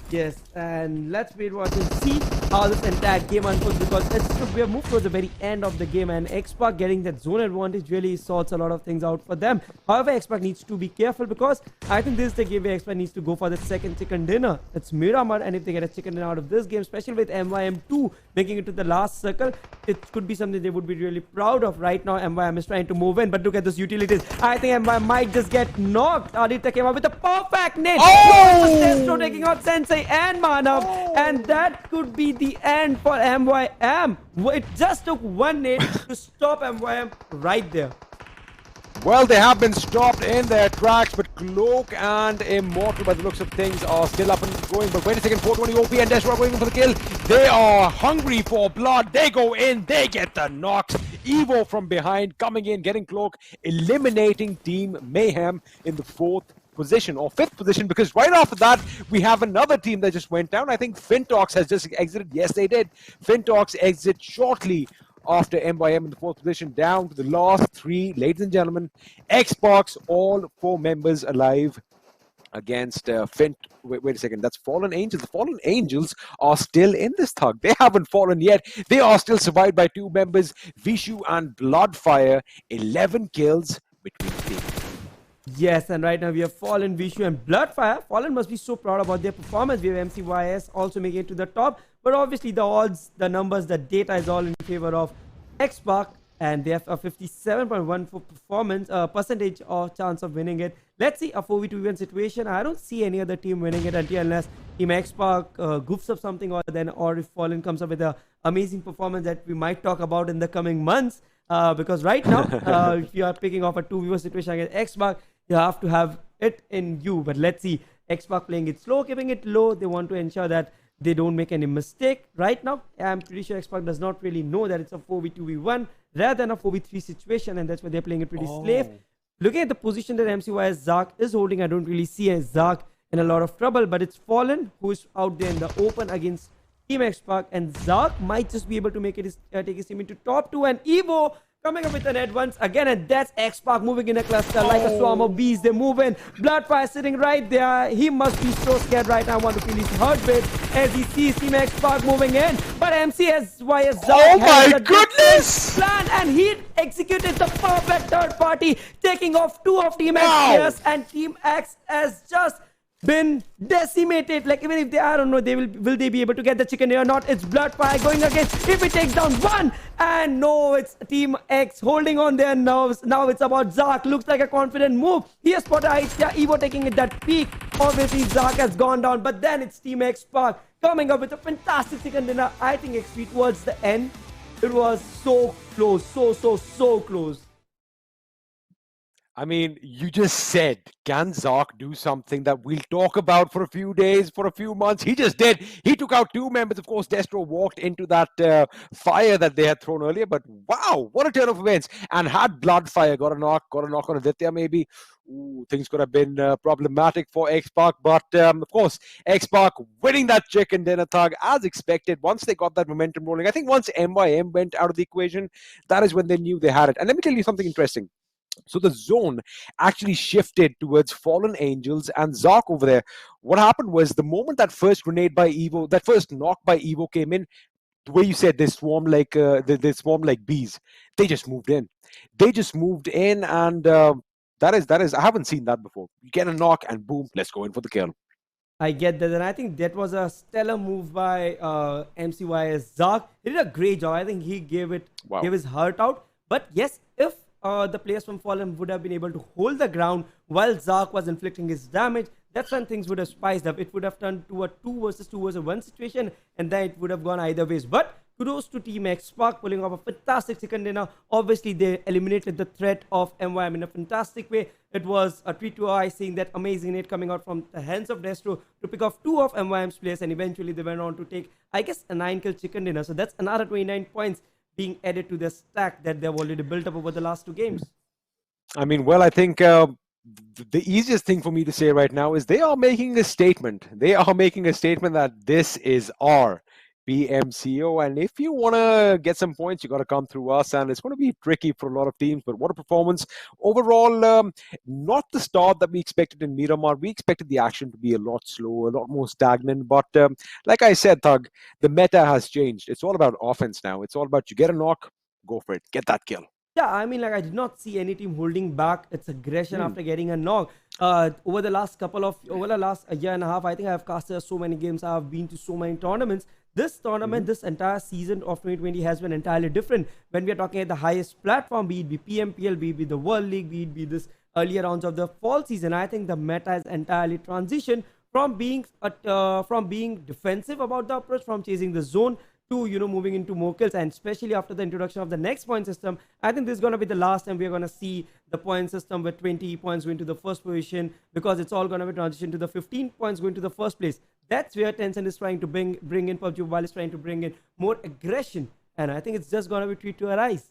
Yes, and let's wait watch and see how this entire game unfolds, because we have moved towards the very end of the game, and XSpark getting that zone advantage really sorts a lot of things out for them. However, XSpark needs to be careful, because I think this is the game where XSpark needs to go for the second chicken dinner. It's Miramar, and if they get a chicken dinner out of this game, especially with MYM2 making it to the last circle, it could be something they would be really proud of. Right now, MYM is trying to move in, but look at those utilities. I think MYM might just get knocked. Aditya came up with a perfect nade. Oh! Taking out Sensei and Manav, and that could be the end for MYM. It just took one nade to stop MYM right there. Well, they have been stopped in their tracks, but Cloak and Immortal, by the looks of things, are still up and going. But wait a second, 420 OP and Destro are going in for the kill. They are hungry for blood. They go in, they get the knocks. Evo from behind, coming in, getting Cloak, eliminating Team Mayhem in the 4th position or 5th position, because right after that we have another team that just went down. I think FINTOX has just exited. Yes, they did. FINTOX exit shortly after MYM in the 4th position, down to the last 3, ladies and gentlemen. XSparks, all 4 members alive against wait a second, that's FALLENangelz. The FALLENangelz are still in this, Thug. They haven't fallen yet. They are still survived by 2 members, Vishu and Bloodfire. 11 kills between teams. Yes, and right now we have Fallen, Vishu and Bloodfire. Fallen must be so proud about their performance. We have MCYS also making it to the top. But obviously the odds, the numbers, the data is all in favor of XSpark. And they have a 57.14 performance percentage of chance of winning it. Let's see a 4v2v1 situation. I don't see any other team winning it unless Team XSpark goofs up something, or if Fallen comes up with an amazing performance that we might talk about in the coming months. Because right now, if you are picking off a 2v1 situation against XSpark, you have to have it in you. But let's see, XSpark playing it slow, keeping it low. They want to ensure that they don't make any mistake. Right now, I'm pretty sure XSpark does not really know that it's a 4v2v1 rather than a 4v3 situation, and that's why they're playing it pretty safe. Looking at the position that MCYS Zark is holding, I don't really see a Zark in a lot of trouble, but it's Fallen who is out there in the open against Team XSpark, and Zark might just be able to make it take his team into top 2, and Evo coming up with an head once again, and that's XSpark moving in a cluster like a swarm of bees. They move in. Bloodfire sitting right there. He must be so scared right now. I want to feel his heartbeat as he sees Team XSpark moving in. But MCYS Zark has a goodness plan, and he executed the perfect third party, taking off 2 of Team X players, and Team X has just been decimated. Like, even if they, I don't know, will they be able to get the chicken or not? It's Bloodfire going against. If it takes down 1, and no, it's Team X holding on their nerves. Now it's about Zark. Looks like a confident move. He has spotted Evo taking it that peak. Obviously Zark has gone down, but then it's Team XSpark coming up with a fantastic chicken dinner. I think XP towards the end, it was so close, so close. I mean, you just said, can Zark do something that we'll talk about for a few days, for a few months? He just did. He took out 2 members. Of course, Destro walked into that fire that they had thrown earlier. But wow, what a turn of events. And had Bloodfire got a knock on Aditya maybe, things could have been problematic for XSpark. But of course, XSpark winning that chicken dinner, Thug, as expected. Once they got that momentum rolling, I think once MYM went out of the equation, that is when they knew they had it. And let me tell you something interesting. So the zone actually shifted towards FALLENangelz and Zark over there. What happened was, the moment that first grenade by Evo, that first knock by Evo came in, the way you said they swarm like they swarm like bees. They just moved in. They just moved in, and that is I haven't seen that before. You get a knock, and boom, let's go in for the kill. I get that, and I think that was a stellar move by MCYS Zark. He did a great job. I think he gave his heart out. But yes, if the players from Fallen would have been able to hold the ground while Zark was inflicting his damage, that's when things would have spiced up. It would have turned to a 2 versus 2 versus 1 situation, and then it would have gone either ways. But kudos to Team XSpark pulling off a fantastic second dinner. Obviously, they eliminated the threat of MYM in a fantastic way. It was a treat to our eyes seeing that amazing nade coming out from the hands of Destro to pick off 2 of MYM's players, and eventually they went on to take, I guess, a 9-kill chicken dinner. So that's another 29 points being added to the stack that they've already built up over the last 2 games. I mean, well, I think the easiest thing for me to say right now is they are making a statement. They are making a statement that this is our PMCO, and if you want to get some points, you got to come through us, and it's going to be tricky for a lot of teams. But what a performance overall! Not the start that we expected in Miramar. We expected the action to be a lot slower, a lot more stagnant. But like I said, Thug, the meta has changed. It's all about offense now. It's all about you get a knock, go for it, get that kill. Yeah, I mean, like, I did not see any team holding back its aggression after getting a knock. Over the last year and a half, I think I have casted so many games. I have been to so many tournaments. This tournament, this entire season of 2020 has been entirely different. When we are talking at the highest platform, be it be PMPL, be it be the World League, be it be this earlier rounds of the fall season, I think the meta has entirely transitioned from being defensive about the approach, from chasing the zone, to moving into more kills. And especially after the introduction of the next point system, I think this is going to be the last time we're going to see the point system with 20 points going to the first position, because it's all going to be transitioned to the 15 points going to the first place. That's where Tencent is trying to bring in, PUBG Mobile is trying to bring in more aggression, and I think it's just going to be a treat to our eyes.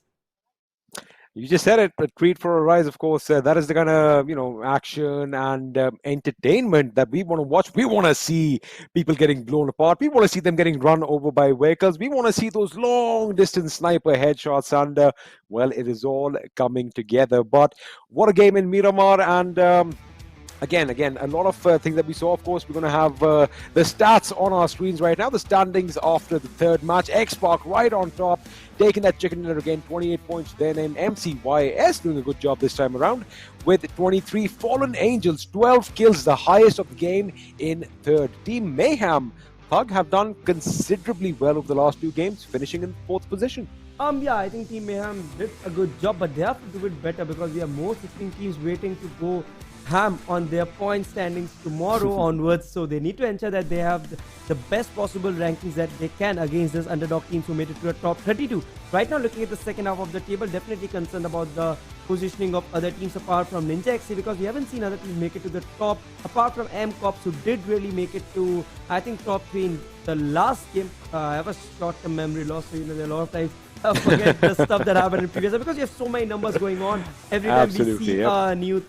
You just said it, a treat for a rise, of course. That is the kind of, action and entertainment that we want to watch. We want to see people getting blown apart. We want to see them getting run over by vehicles. We want to see those long-distance sniper headshots. And, well, it is all coming together. But what a game in Miramar. And again, a lot of things that we saw. Of course, we're going to have the stats on our screens right now. The standings after the third match. XSpark right on top, taking that chicken dinner again, 28 points. Then in MCYS doing a good job this time around with 23. FALLENangelz, 12 kills, the highest of the game in third. Team Mayhem, Thug, have done considerably well over the last 2 games, finishing in 4th position. Yeah, I think Team Mayhem did a good job, but they have to do it better because we have more 16 teams waiting to go ham on their point standings tomorrow onwards, so they need to ensure that they have the best possible rankings that they can against this underdog teams who made it to the top 32. Right now, looking at the second half of the table, definitely concerned about the positioning of other teams apart from NINJAX, because we haven't seen other teams make it to the top apart from MCOPS, who did really make it to, I think, top 3 in the last game. I have a short-term memory loss, so there are a lot of times forget the stuff that happened in previous, because we have so many numbers going on. Every time we see a new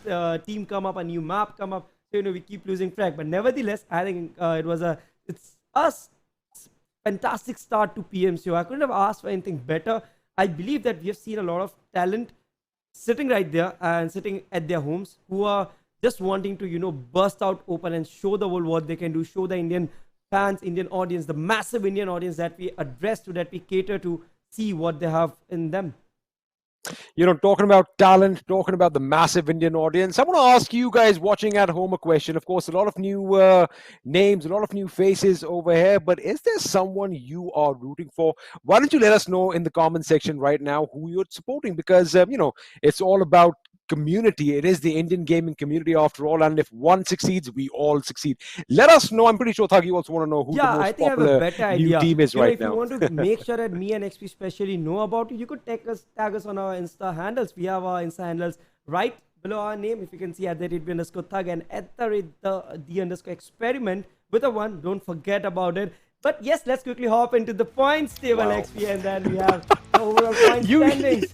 team come up, a new map come up, so we keep losing track. But nevertheless, I think it's a fantastic start to PMCO. I couldn't have asked for anything better. I believe that we have seen a lot of talent sitting right there and sitting at their homes, who are just wanting to burst out open and show the world what they can do, show the Indian fans, Indian audience, the massive Indian audience that we address to, that we cater to, see what they have in them. Talking about talent, talking about the massive Indian audience, I want to ask you guys watching at home a question. Of course, a lot of new names, a lot of new faces over here, but is there someone you are rooting for? Why don't you let us know in the comment section right now who you're supporting? Because, it's all about community. It is the Indian gaming community after all, and if one succeeds, we all succeed. Let us know. I'm pretty sure, Thug, you also want to know who the most popular new team is right now. If you want to make sure that me and XP especially know about you, you could tag us on our Insta handles. We have our Insta handles right below our name. If you can see at the @B_Thug and @the_experiment with a 1. Don't forget about it. But yes, let's quickly hop into the points table, XP, and then we have the overall point You standings.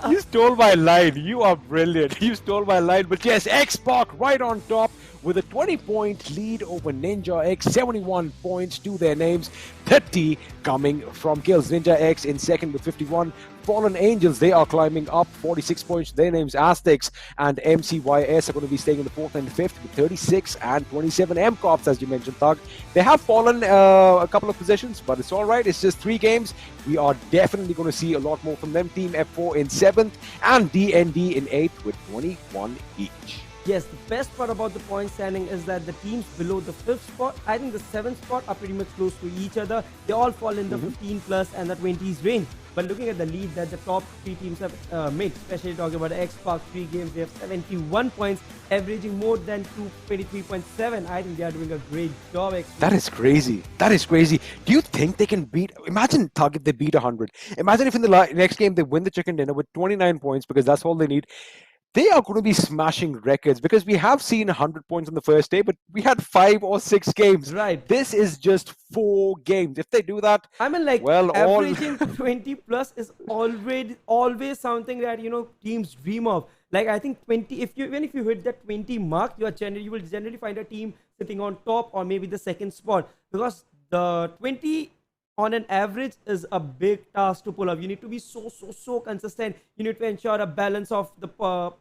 you stole my line. You are brilliant. You stole my line. But yes, XSpark right on top with a 20-point lead over NINJAX. 71 points to their names. 30 coming from kills. NINJAX in second with 51. FALLENangelz, they are climbing up 46 points. Their names AZTECS and MCYS are going to be staying in the fourth and fifth with 36 and 27. MCOPS, as you mentioned, Thug. They have fallen a couple of positions, but it's all right. It's just 3 games. We are definitely going to see a lot more from them. Team F4 in 7th and DND in 8th with 21 each. Yes, the best part about the point standing is that the teams below the 5th spot, I think the 7th spot, are pretty much close to each other. They all fall in the 15 plus and the 20s range. But looking at the lead that the top 3 teams have made, especially talking about the XSpark 3 games, they have 71 points, averaging more than 223.7. I think they are doing a great job. That is crazy. That is crazy. Do you think they can beat? Imagine, Thug, if they beat 100. Imagine if in the next game they win the chicken dinner with 29 points, because that's all they need. They are going to be smashing records, because we have seen 100 points on the first day, but we had 5 or 6 games. Right. This is just 4 games. If they do that, I mean, like, well, averaging 20 plus is always something that, teams dream of. Like, I think 20, even if you hit that 20 mark, you will generally find a team sitting on top or maybe the second spot, because the 20 on an average is a big task to pull off. You need to be so consistent. You need to ensure a balance of the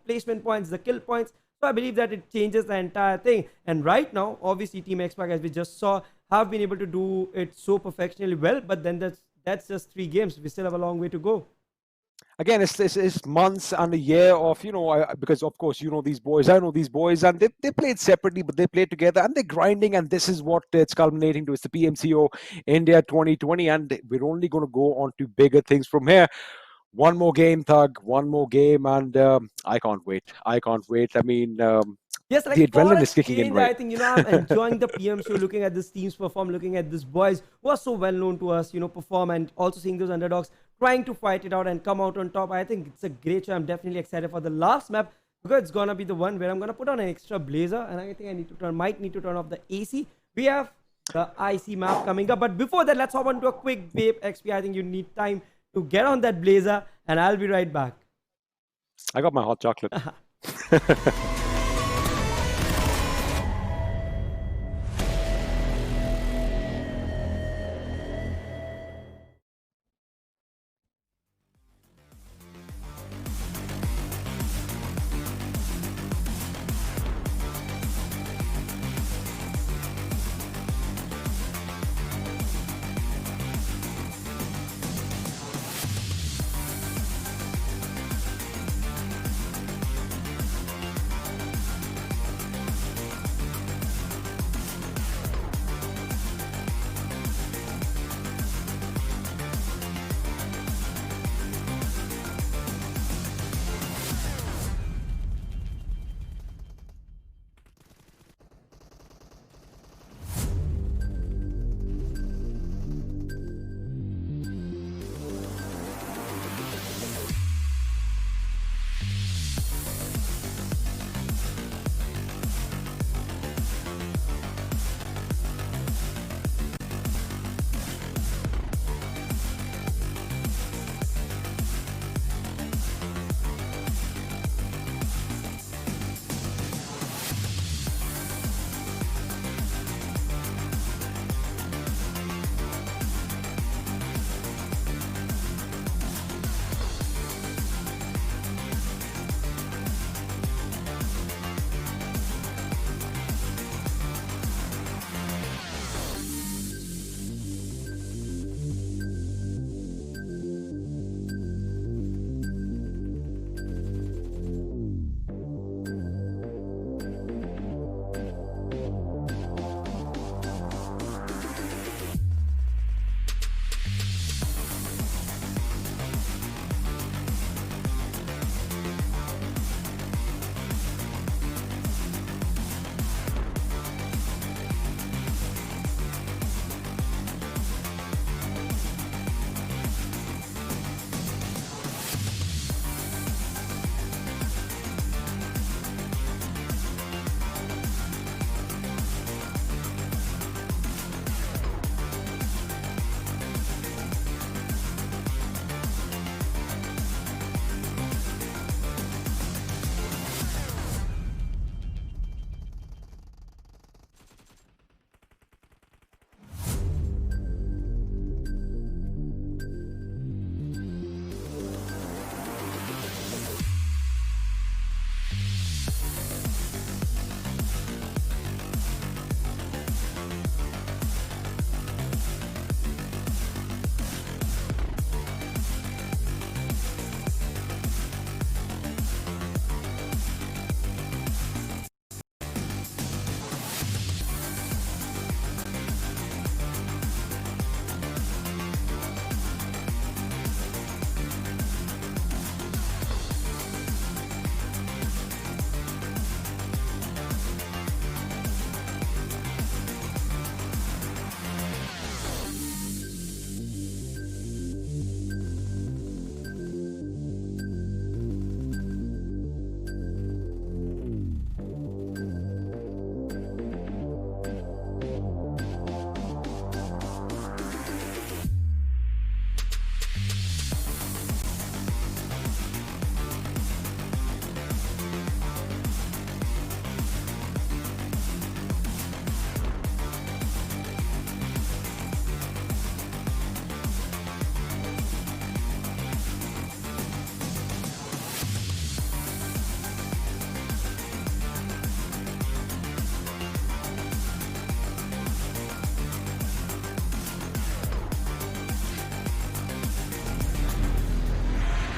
placement points, the kill points. So I believe that it changes the entire thing. And right now, obviously, Team XSpark, as we just saw, have been able to do it so perfectionly well. But then that's just 3 games. We still have a long way to go. Again, it's months and a year of, because of course, these boys, I know these boys, and they played separately, but they played together and they're grinding, and this is what it's culminating to. It's the PMCO India 2020, and we're only going to go on to bigger things from here. One more game, Thug, one more game, and I can't wait. I can't wait. I mean, yes, like the for adrenaline a is kicking in, change, right? I think, I'm enjoying the PMCO, looking at these teams perform, looking at these boys who are so well known to us, perform, and also seeing those underdogs trying to fight it out and come out on top. I think it's a great show. I'm definitely excited for the last map, because it's gonna be the one where I'm gonna put on an extra blazer, and I think might need to turn off the AC. We have the IC map coming up, but before that, let's hop on to a quick vape XP. I think you need time to get on that blazer, and I'll be right back. I got my hot chocolate.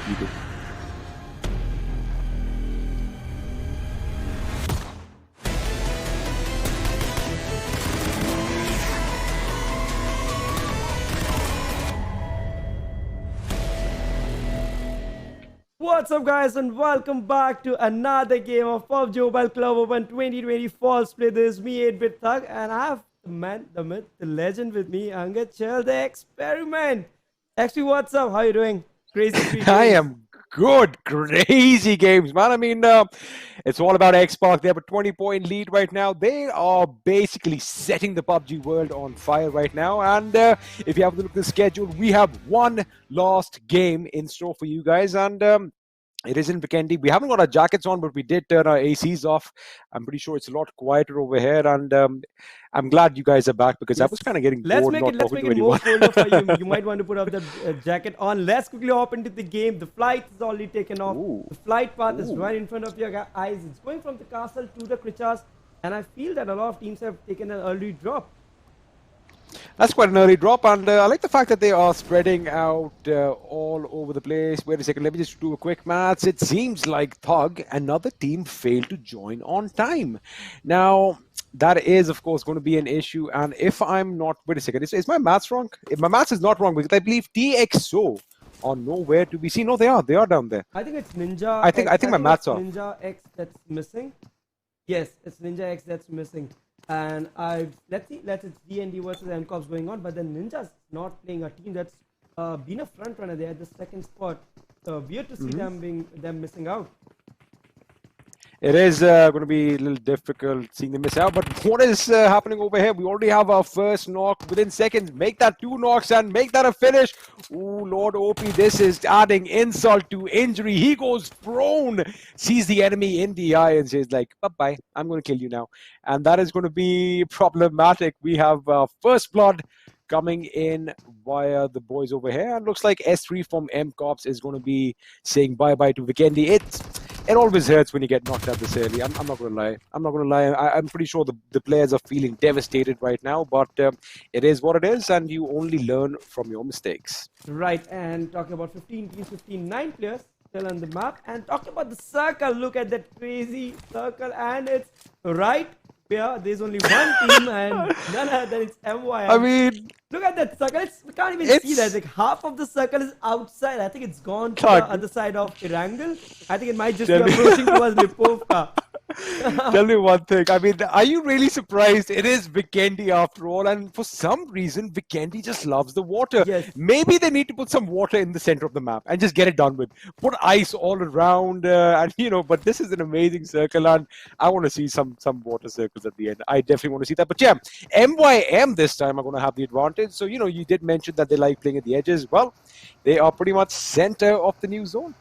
You do. What's up, guys, and welcome back to another game of PUBG Mobile Club Open 2020 Fall Split. This is me, 8-Bit Thug, and I have the man, the myth, the legend with me, Untitled the experiment. Actually, what's up? How you doing? Crazy. I am good. Crazy games, man. I mean, it's all about XSpark. They have a 20-point lead right now. They are basically setting the PUBG world on fire right now. And if you have a look at the schedule, we have one last game in store for you guys. And it is in Vikendi. We haven't got our jackets on, but we did turn our ACs off. I'm pretty sure it's a lot quieter over here. And I'm glad you guys are back because I was kind of getting bored not talking to anyone. Let's make it more colder for you. You might want to put up the jacket on. Let's quickly hop into the game. The flight is already taken off. Ooh. The flight path is right in front of your eyes. It's going from the castle to the Krichas. And I feel that a lot of teams have taken an early drop. That's quite an early drop, and I like the fact that they are spreading out all over the place. Wait a second, let me just do a quick maths. It seems like Thug, another team, failed to join on time. Now, that is, of course, going to be an issue, and if I'm not... Wait a second, is my maths wrong? If my maths is not wrong, because I believe TXO are nowhere to be seen. No, they are down there. I think it's Ninja. I think my maths are. Ninja X that's missing. Yes, it's Ninja X that's missing. And let's see, it's D&D versus MCOPS going on, but then Ninja's not playing a team that's been a front runner. They're at the second spot. Weird to see them missing out. It is going to be a little difficult seeing them miss out, but what is happening over here? We already have our first knock within seconds. Make that 2 knocks and make that a finish. Ooh, Lord OP, this is adding insult to injury. He goes prone, sees the enemy in the eye and says like, bye-bye, I'm going to kill you now. And that is going to be problematic. We have first blood coming in via the boys over here. And looks like S3 from MCOPS is going to be saying bye-bye to Vikendi. It always hurts when you get knocked out this early. I'm not going to lie. I'm pretty sure the players are feeling devastated right now, but it is what it is, and you only learn from your mistakes. Right, and talking about 15 teams, 9 players still on the map, and talking about the circle, look at that crazy circle, and it's right here. There's only one team, and none other than it's MYS. I mean... Look at that circle. We can't even see that. Like half of the circle is outside. I think it's gone to the other side of Erangel. I think it might just be approaching towards Lipovka. Tell me one thing. I mean, are you really surprised? It is Vikendi after all, and for some reason, Vikendi just loves the water. Yes. Maybe they need to put some water in the center of the map and just get it done with. Put ice all around, and but this is an amazing circle, and I want to see some water circles at the end. I definitely want to see that. But yeah, MYM this time are going to have the advantage. So you did mention that they like playing at the edges. Well, they are pretty much center of the new zone.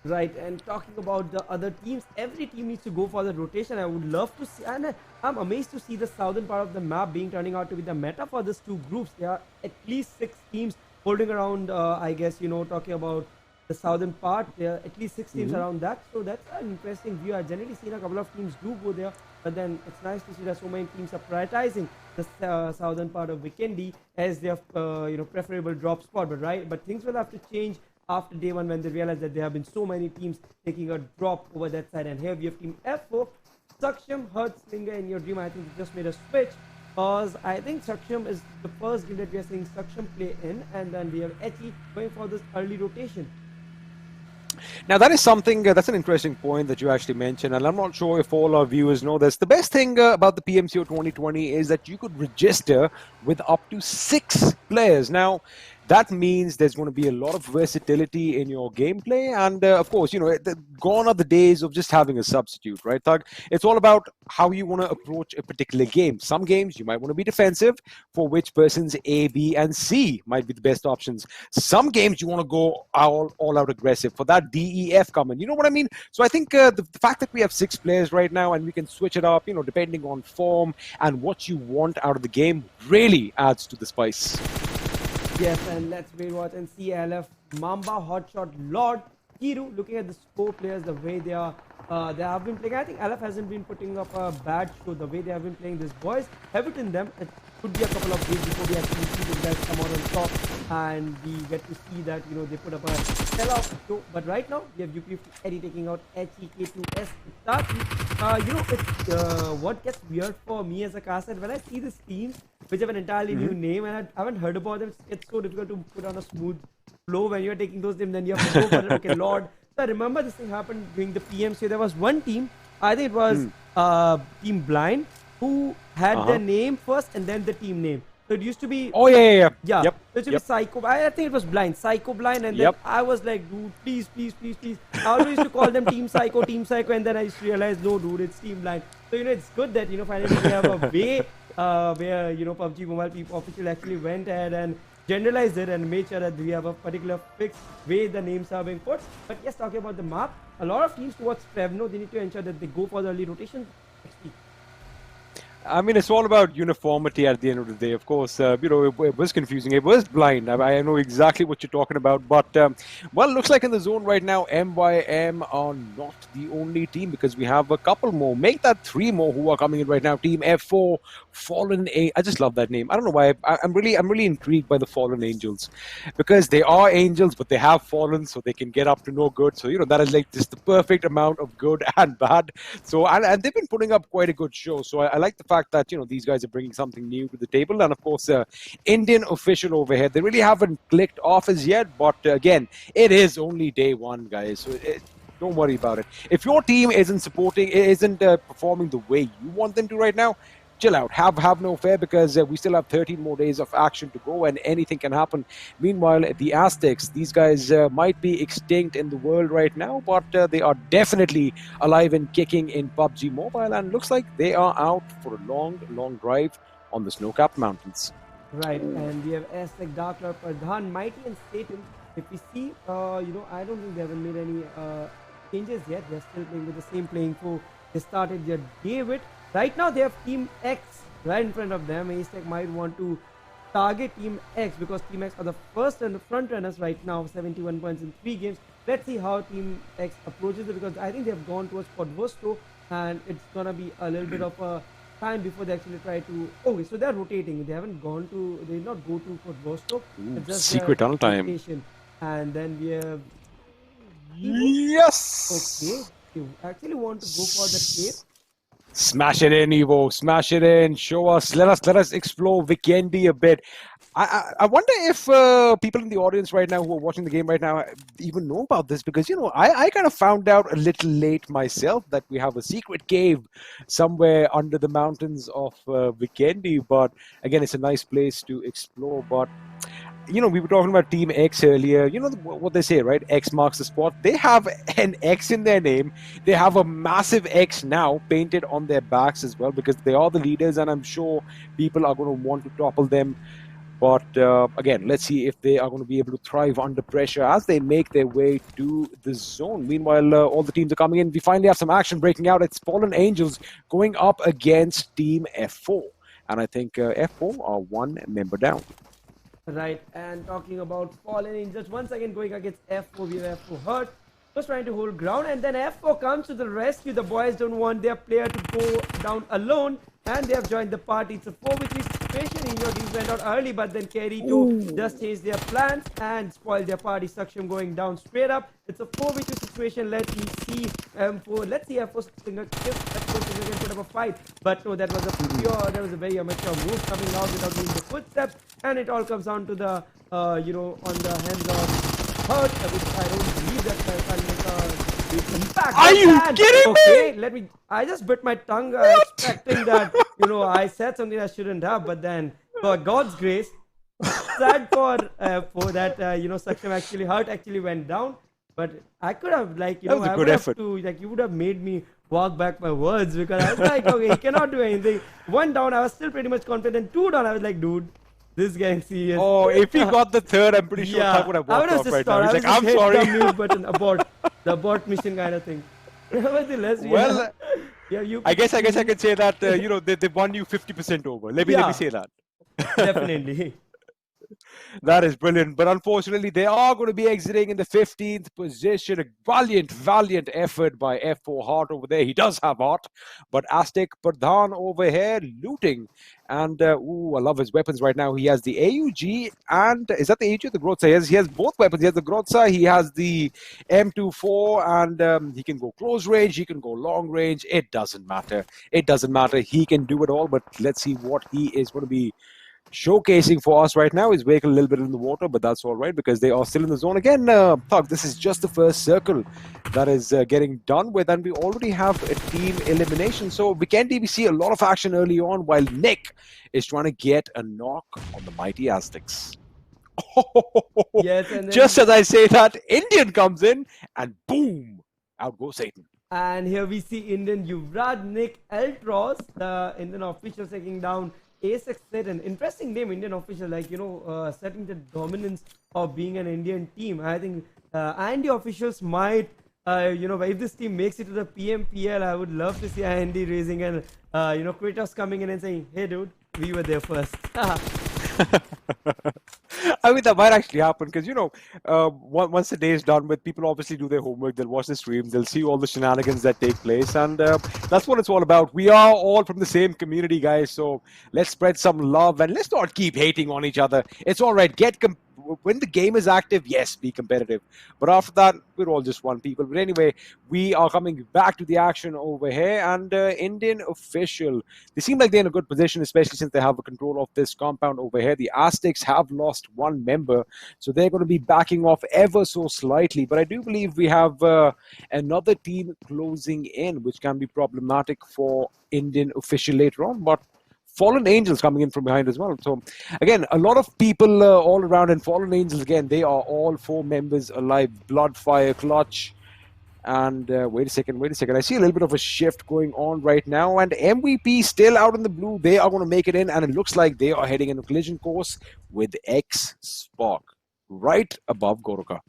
Right, and talking about the other teams, every team needs to go for the rotation. I would love to see, and I'm amazed to see the southern part of the map turning out to be the meta for these 2 groups. There are at least 6 teams holding around, I guess, talking about the southern part. There are at least 6 teams around that. So that's an interesting view. I've generally seen a couple of teams do go there, but then it's nice to see that so many teams are prioritizing the southern part of Vikendi as their, preferable drop spot. But things will have to change after day 1 when they realize that there have been so many teams taking a drop over that side. And here we have team F4, Saksham, Hertzlinger in your dream. I think they just made a switch because I think Saksham is the first game that we are seeing Saksham play in, and then we have Echi going for this early rotation. Now that is something, that's an interesting point that you actually mentioned, and I'm not sure if all our viewers know this. The best thing about the PMCO 2020 is that you could register with up to 6 players. Now, that means there's going to be a lot of versatility in your gameplay, and of course, gone are the days of just having a substitute, right, Thug? It's all about how you want to approach a particular game. Some games you might want to be defensive, for which persons A, B, and C might be the best options. Some games you want to go all out aggressive. For that, D, E, F come in. You know what I mean? So I think the fact that we have 6 players right now and we can switch it up, depending on form and what you want out of the game, really adds to the spice. Yes, and let's wait, watch and see LF, Mamba, Hotshot, Lord, Kiru. Looking at the 4 players, the way they have been playing. I think LF hasn't been putting up a bad show. The way they have been playing, these boys have it in them. It could be a couple of days before we actually see these guys come out on top. and we get to see that they put up a sell-off show. But right now we have UP Eddie taking out HEK2S it's what gets weird for me as a caster when I see these teams which have an entirely new name and I haven't heard about them. It's so difficult to put on a smooth flow when you're taking those names. Then you have to go for it. Okay, Lord. So I remember this thing happened during the PMCO. There was one team, I think it was Team Blind, who had their name first and then the team name. So it used to be. Oh yeah. Yeah. Yep. So it used to be Psycho. I think it was Blind, Psycho Blind, and then I was like, dude, please. I always used to call them Team Psycho, and then I just realized, no, dude, it's Team Blind. So it's good that finally we have a way where PUBG Mobile people officially actually went ahead and generalized it and made sure that we have a particular fixed way the names are being put. But yes, talking about the map, a lot of teams towards Prevno, they need to ensure that they go for the early rotation. I mean, it's all about uniformity at the end of the day. Of course, it was confusing. It was blind. I know exactly what you're talking about. But, well, it looks like in the zone right now, MYM are not the only team because we have a couple more. Make that 3 more who are coming in right now. Team F4, Fallen A. I just love that name. I don't know why. I'm really intrigued by the Fallen Angels because they are angels, but they have fallen, so they can get up to no good. So, that is like just the perfect amount of good and bad. So, and they've been putting up quite a good show. So, I like the fact that these guys are bringing something new to the table, and of course Indian official over here, they really haven't clicked off as yet, but again, it is only day 1, guys, so don't worry about it. If your team isn't performing the way you want them to right now, chill out, have no fear, because we still have 13 more days of action to go and anything can happen. Meanwhile, the AZTECS, these guys might be extinct in the world right now, but they are definitely alive and kicking in PUBG Mobile, and looks like they are out for a long drive on the snow-capped mountains. Right, and we have AZTEC, Dark Lord, Pradhan, Mighty and Satan. If we see, I don't think they haven't made any changes yet. They're still playing with the same playing foe they started their day with. Right now they have Team X right in front of them. AZTEC might want to target Team X because Team X are the first and the front runners right now, 71 points in 3 games. Let's see how Team X approaches it, because I think they've gone towards CORVUS, and it's gonna be a little bit of a time before they actually try to. Okay, so they're rotating. They haven't gone to. They did not go to CORVUS. It's just secret tunnel time. And then we have. Yes. Okay. You actually want to go for the cape. Smash it in, Evo. Smash it in. Show us. Let us explore Vikendi a bit. I wonder if people in the audience right now who are watching the game right now even know about this, because I kind of found out a little late myself that we have a secret cave somewhere under the mountains of Vikendi. But again, it's a nice place to explore. But we were talking about Team X earlier. What they say, right? X marks the spot. They have an X in their name. They have a massive X now painted on their backs as well, because they are the leaders, and I'm sure people are going to want to topple them. But again, let's see if they are going to be able to thrive under pressure as they make their way to the zone. Meanwhile, all the teams are coming in. We finally have some action breaking out. It's FALLENangelz going up against Team F4. And I think F4 are 1 member down. Right, and talking about FALLENangelz, once again going against F4, we have F4 hurt, was trying to hold ground, and then F4 comes to the rescue. The boys don't want their player to go down alone, and they have joined the party. It's a 4v3 situation. Teams went out early, but then Carry2 just changed their plans and spoiled their party. Saksham going down straight up. It's a 4v2 situation. Let's see M4. Let's see F4 can put up a fight. But no, that was a very amateur move coming out without doing the footsteps, and it all comes down to the on the hands of Hurt, which I don't believe that can make a impact. Are you kidding me? Okay, I just bit my tongue expecting that, I said something I shouldn't have, but then, for God's grace, sad for that, Saksham actually went down. But I could have, that was a good effort. You would have made me walk back my words, because I was like, okay, he cannot do anything. 1 down, I was still pretty much confident. 2 down, I was like, dude, this guy is serious. Oh, if he got the 3rd, I'm pretty sure Thug would have walked off right now. He's like, I'm sorry. The mute button, abort, the abort mission kind of thing. Nevertheless, well, I guess I can say that they won you 50% over. Let me say that. Definitely. That is brilliant. But unfortunately, they are going to be exiting in the 15th position. A valiant effort by F4 Heart over there. He does have heart. But Aztec Pradhan over here looting. And, ooh, I love his weapons right now. He has the AUG and, is that the AUG or the Grotza? He has both weapons. He has the Grotza, he has the M24, and he can go close range, he can go long range. It doesn't matter. It doesn't matter. He can do it all. But let's see what he is going to be showcasing for us right now. His vehicle a little bit in the water, but that's all right because they are still in the zone. Again, Thug, this is just the first circle that is getting done with, and we already have a team elimination. So Vikendi, we see a lot of action early on while Nick is trying to get a knock on the mighty Aztecs. Yes, and then, just as I say that, Indian comes in and boom, out goes Satan. And here we see Indian Yuvraj Nick Eltros, the Indian official taking down AZTECS Satan. Interesting name, Indian official, like, setting the dominance of being an Indian team. I think IND officials might, if this team makes it to the PMPL, I would love to see IND raising and, Kratos coming in and saying, hey dude, we were there first. I mean, that might actually happen because, once the day is done with, people obviously do their homework, they'll watch the stream, they'll see all the shenanigans that take place, and that's what it's all about. We are all from the same community, guys, so let's spread some love and let's not keep hating on each other. It's all right. When the game is active, yes, be competitive. But after that, we're all just one people. But anyway, we are coming back to the action over here. And Indian official, they seem like they're in a good position, especially since they have a control of this compound over here. The Aztecs have lost one member, so they're going to be backing off ever so slightly. But I do believe we have another team closing in, which can be problematic for Indian official later on. But FALLENangelz coming in from behind as well. So again, a lot of people all around, and FALLENangelz, again, they are all 4 members alive. Bloodfire, Clutch, and wait a second. I see a little bit of a shift going on right now, and MVP still out in the blue. They are going to make it in, and it looks like they are heading in a collision course with XSpark right above Goroka.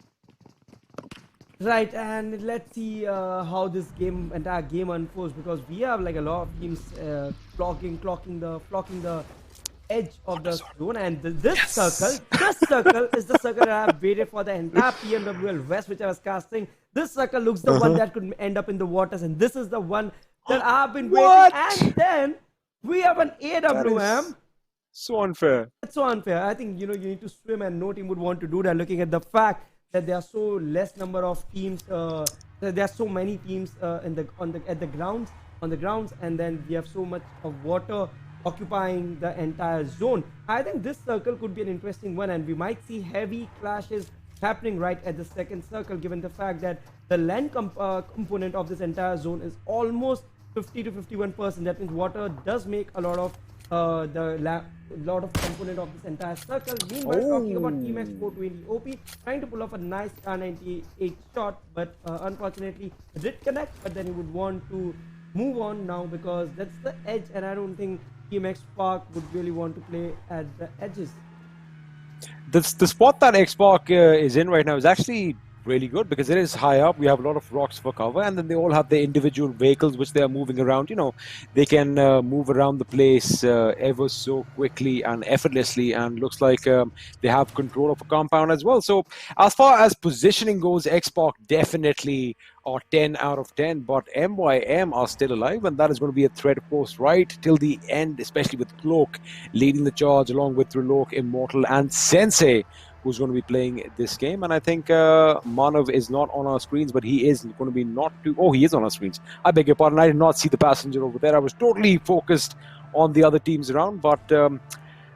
Right, and let's see how this entire game unfolds, because we have like a lot of teams flocking the edge of the zone, and this circle is the circle that I have waited for the entire PMWL West, which I was casting. This circle looks the one that could end up in the waters, and this is the one that I've been waiting. And then we have an AWM. So unfair. It's so unfair. I think you need to swim, and no team would want to do that, looking at the fact that there are so less number of teams, that there are so many teams on the grounds, and then we have so much of water occupying the entire zone. I think this circle could be an interesting one, and we might see heavy clashes happening right at the second circle, given the fact that the land component of this entire zone is almost 50 to 51%. That means water does make a lot of component of this entire circle. Meanwhile, talking about Team X 420 OP, trying to pull off a nice R98 shot, but unfortunately it did connect, but then he would want to move on now because that's the edge, and I don't think Team XSpark would really want to play at the edges. The spot that XSpark is in right now is actually really good because it is high up. We have a lot of rocks for cover, and then they all have their individual vehicles which they are moving around. They can move around the place ever so quickly and effortlessly, and looks like they have control of a compound as well. So as far as positioning goes, XSpark definitely are 10 out of 10, but MYM are still alive, and that is going to be a threat, of course, right till the end, especially with Cloak leading the charge along with Trilok, Immortal, and Sensei, who's going to be playing this game. And I think Manav is not on our screens, but he is going to be he is on our screens. I beg your pardon, I did not see the passenger over there. I was totally focused on the other teams around, but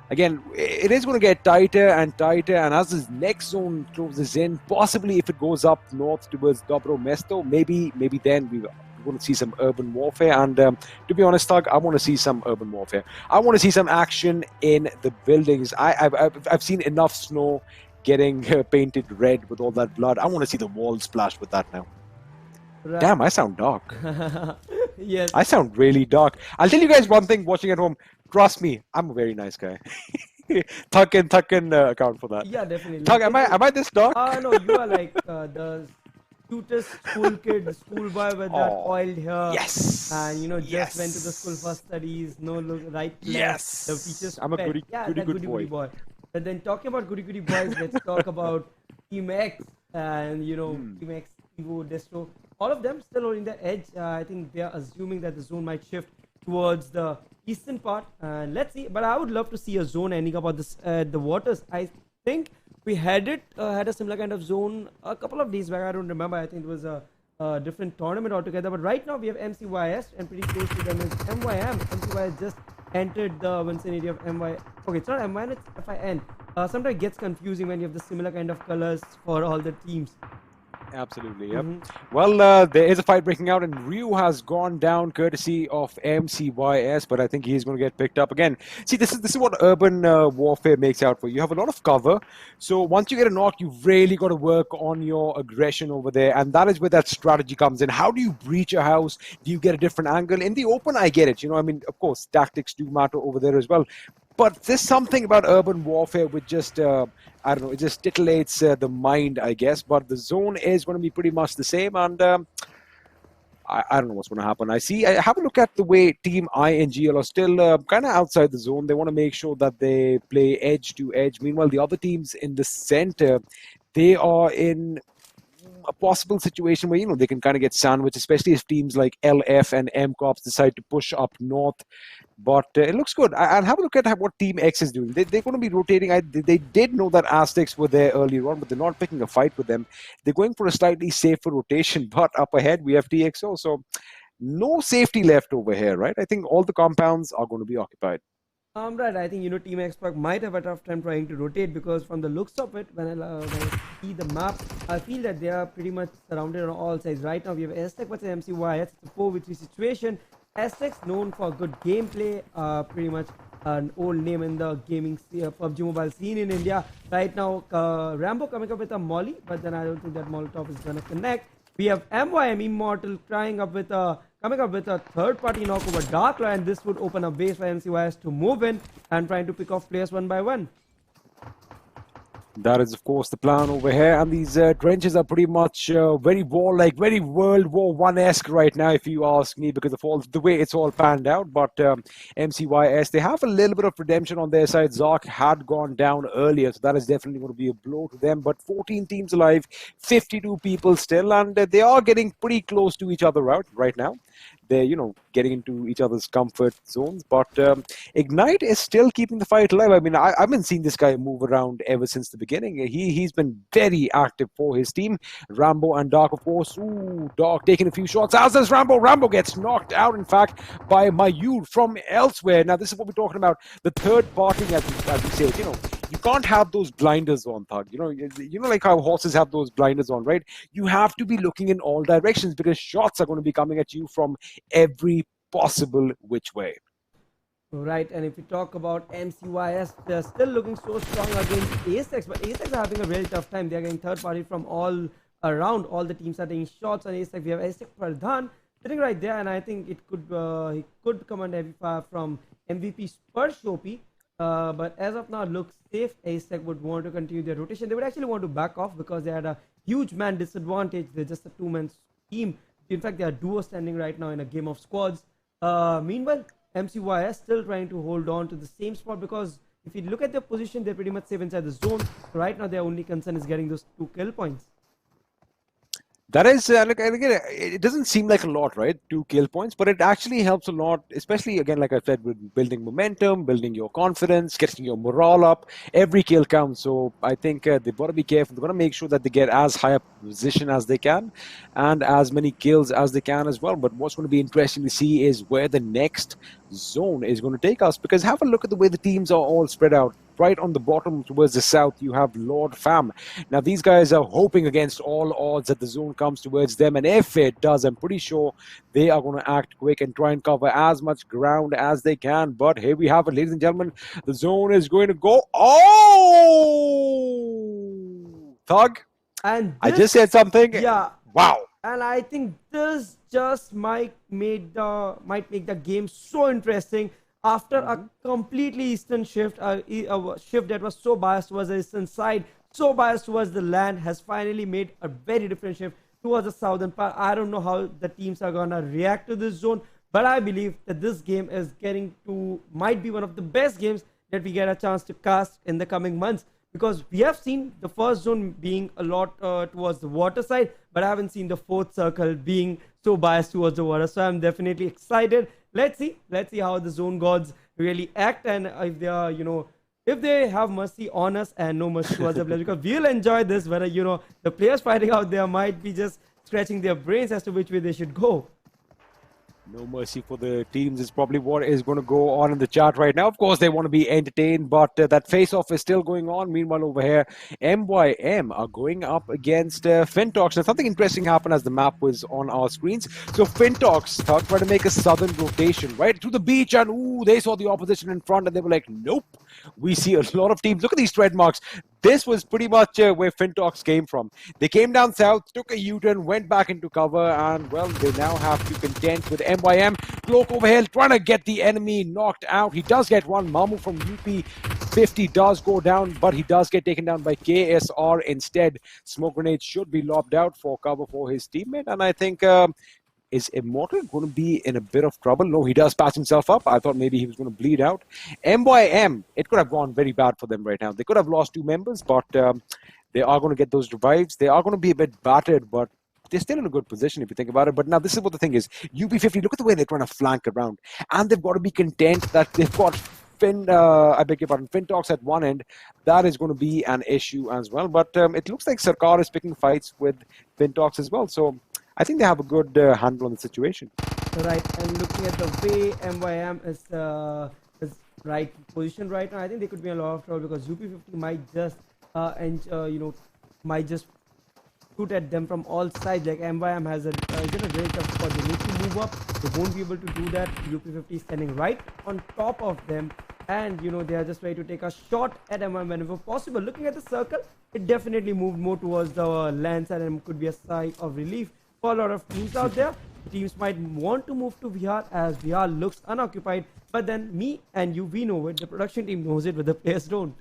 again, it is going to get tighter and tighter, and as this next zone closes in, possibly if it goes up north towards Dobro Mesto, maybe then we're going to see some urban warfare. And to be honest, Thug, I want to see some urban warfare. I want to see some action in the buildings. I've seen enough snow getting painted red with all that blood. I want to see the walls splashed with that now. Right. Damn, I sound dark. Yes. I sound really dark. I'll tell you guys one thing watching at home. Trust me, I'm a very nice guy. Thug can account for that. Yeah, definitely. Thug, am I this dark? No, you are like the cutest schoolboy with that oiled hair. Yes. And just went to the school for studies. No look right. Yes. The teacher's I'm a goody good boy. But then talking about goody goody boys, let's talk about Team X and Team X, Evo, Destro. All of them still holding the edge. I think they are assuming that the zone might shift towards the eastern part. And let's see. But I would love to see a zone ending up on this the waters. I think we had a similar kind of zone a couple of days back. I don't remember. I think it was a different tournament altogether. But right now we have MCYS, and pretty close to them is MYM. MCYS just entered the vicinity of MY. Okay, it's not MYN, it's FIN. Sometimes it gets confusing when you have the similar kind of colors for all the teams. Absolutely, yep. Well, there is a fight breaking out, and Ryu has gone down courtesy of MCYS, but I think he's going to get picked up again. See, this is what urban warfare makes out for you. You have a lot of cover, so once you get a knock, you've really got to work on your aggression over there, and that is where that strategy comes in. How do you breach a house? Do you get a different angle? In the open, I get it. I mean, of course, tactics do matter over there as well. But there's something about urban warfare which just, I don't know, it just titillates the mind, I guess. But the zone is going to be pretty much the same. And I don't know what's going to happen. I have a look at the way Team INGL are still kind of outside the zone. They want to make sure that they play edge to edge. Meanwhile, the other teams in the center, they are in a possible situation where, they can kind of get sandwiched, especially if teams like LF and MCOPS decide to push up north. But it looks good. I'll have a look at what Team X is doing. They're going to be rotating. They did know that AZTECS were there earlier on, but they're not picking a fight with them. They're going for a slightly safer rotation. But up ahead, we have TXO. So no safety left over here, right? I think all the compounds are going to be occupied. Right, I think Team XSpark might have a tough time trying to rotate, because from the looks of it, when I see the map, I feel that they are pretty much surrounded on all sides. Right now we have AZTECS versus MCYS. It's a 4v3 situation. AZTECS known for good gameplay, pretty much an old name in the gaming PUBG Mobile scene in India. Right now Rambo coming up with a molly, but then I don't think that Molotov is gonna connect. We have MYM Immortal coming up with a third-party knock over Darkla, and this would open a base for MCYS to move in and trying to pick off players one by one. That is, of course, the plan over here. And these trenches are pretty much very war-like, very World War I-esque right now, if you ask me, because of the way it's all panned out. But MCYS, they have a little bit of redemption on their side. Zark had gone down earlier, so that is definitely going to be a blow to them. But 14 teams alive, 52 people still, and they are getting pretty close to each other out right now. They're, getting into each other's comfort zones. But Ignite is still keeping the fight alive. I mean, I've been seeing this guy move around ever since the beginning. He's been very active for his team. Rambo and Dark, of course. Ooh, Dark taking a few shots. As does Rambo. Rambo gets knocked out, in fact, by Mayur from elsewhere. Now, this is what we're talking about. The third parting, as we say, you can't have those blinders on, Thug. Like how horses have those blinders on, right? You have to be looking in all directions, because shots are going to be coming at you from every possible which way. Right, and if we talk about MCYS, they're still looking so strong against AZTECS, but AZTECS are having a really tough time. They're getting third party from all around. All the teams are taking shots on AZTECS. We have AZTECS Pradhan sitting right there, and I think it could he could command heavy fire from MVP Spurs Shopi. But as of now, it looks safe. AZTECS would want to continue their rotation. They would actually want to back off, because they had a huge man disadvantage. They're just a two-man team. In fact, they are duo standing right now in a game of squads. Meanwhile, MCYS still trying to hold on to the same spot, because if you look at their position, they're pretty much safe inside the zone. So right now, their only concern is getting those 2 kill points. That is, look, again, it doesn't seem like a lot, right? 2 kill points, but it actually helps a lot, especially, again, like I said, with building momentum, building your confidence, getting your morale up. Every kill counts. So I think they've got to be careful. They've got to make sure that they get as high a position as they can and as many kills as they can as well. But what's going to be interesting to see is where the next zone is going to take us, because have a look at the way the teams are all spread out. Right on the bottom towards the south, you have Lord Fam. Now, these guys are hoping against all odds that the zone comes towards them. And if it does, I'm pretty sure they are going to act quick and try and cover as much ground as they can. But here we have it, ladies and gentlemen. The zone is going to go. Oh! Thug, and I just said something. Yeah. Wow. And I think this just might make the game so interesting. After a completely eastern shift, a shift that was so biased towards the eastern side, so biased towards the land, has finally made a very different shift towards the southern part. I don't know how the teams are going to react to this zone, but I believe that this game is might be one of the best games that we get a chance to cast in the coming months. Because we have seen the first zone being a lot towards the water side, but I haven't seen the fourth circle being so biased towards the water. So I'm definitely excited. Let's see how the zone gods really act, and if they are, if they have mercy on us and no mercy towards the players, because we'll enjoy this. Whether the players fighting out there might be just scratching their brains as to which way they should go. No mercy for the teams is probably what is going to go on in the chat right now. Of course, they want to be entertained, but that face-off is still going on. Meanwhile, over here, MYM are going up against FINTOX. Now, something interesting happened as the map was on our screens. So FINTOX tried to make a southern rotation right to the beach, and ooh, they saw the opposition in front, and they were like, nope. We see a lot of teams. Look at these tread marks. This was pretty much where FINTOX came from. They came down south, took a U-turn, went back into cover, and, well, they now have to contend with MYM. Cloak over here trying to get the enemy knocked out. He does get one. Mamu from UP50 does go down, but he does get taken down by KSR instead. Smoke grenade should be lobbed out for cover for his teammate, and I think... is Immortal going to be in a bit of trouble? No, he does patch himself up. I thought maybe he was going to bleed out. MYM, it could have gone very bad for them right now. They could have lost 2 members, but they are going to get those revives. They are going to be a bit battered, but they're still in a good position if you think about it. But now this is what the thing is. UP50, look at the way they're trying to flank around. And they've got to be content that they've got FINTOX at one end. That is going to be an issue as well. But it looks like Sarkar is picking fights with FINTOX as well. So I think they have a good handle on the situation. Right, and looking at the way MYM is right position right now, I think they could be in a lot of trouble because UP50 might just might just shoot at them from all sides. Like MYM has a very tough spot. They need to move up. They won't be able to do that. UP50 is standing right on top of them, and they are just ready to take a shot at MYM whenever possible. Looking at the circle, it definitely moved more towards the land side, and could be a sigh of relief for a lot of teams out there. Teams might want to move to VR as VR looks unoccupied, but then me and you, we know it. The production team knows it, but the players don't.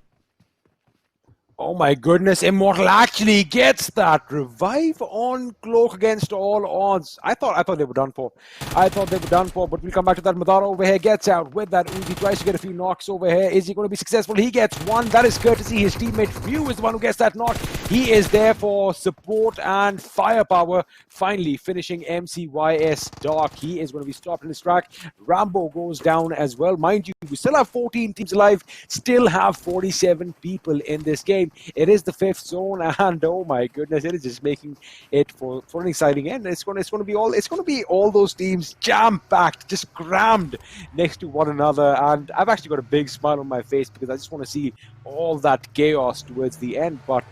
Oh my goodness, Immortal actually gets that revive on Cloak against all odds. I thought they were done for. But we'll come back to that. Madara over here gets out with that Uzi, tries to get a few knocks over here. Is he going to be successful? He gets one. That is courtesy. His teammate Ryu is the one who gets that knock. He is there for support and firepower. Finally finishing MCYS Dark. He is going to be stopped in his track. Rambo goes down as well. Mind you, we still have 14 teams alive, still have 47 people in this game. It is the 5th zone, and oh my goodness, it is just making it for an exciting end. It's going to be all those teams jam-packed, just crammed next to one another, and I've actually got a big smile on my face because I just want to see all that chaos towards the end. But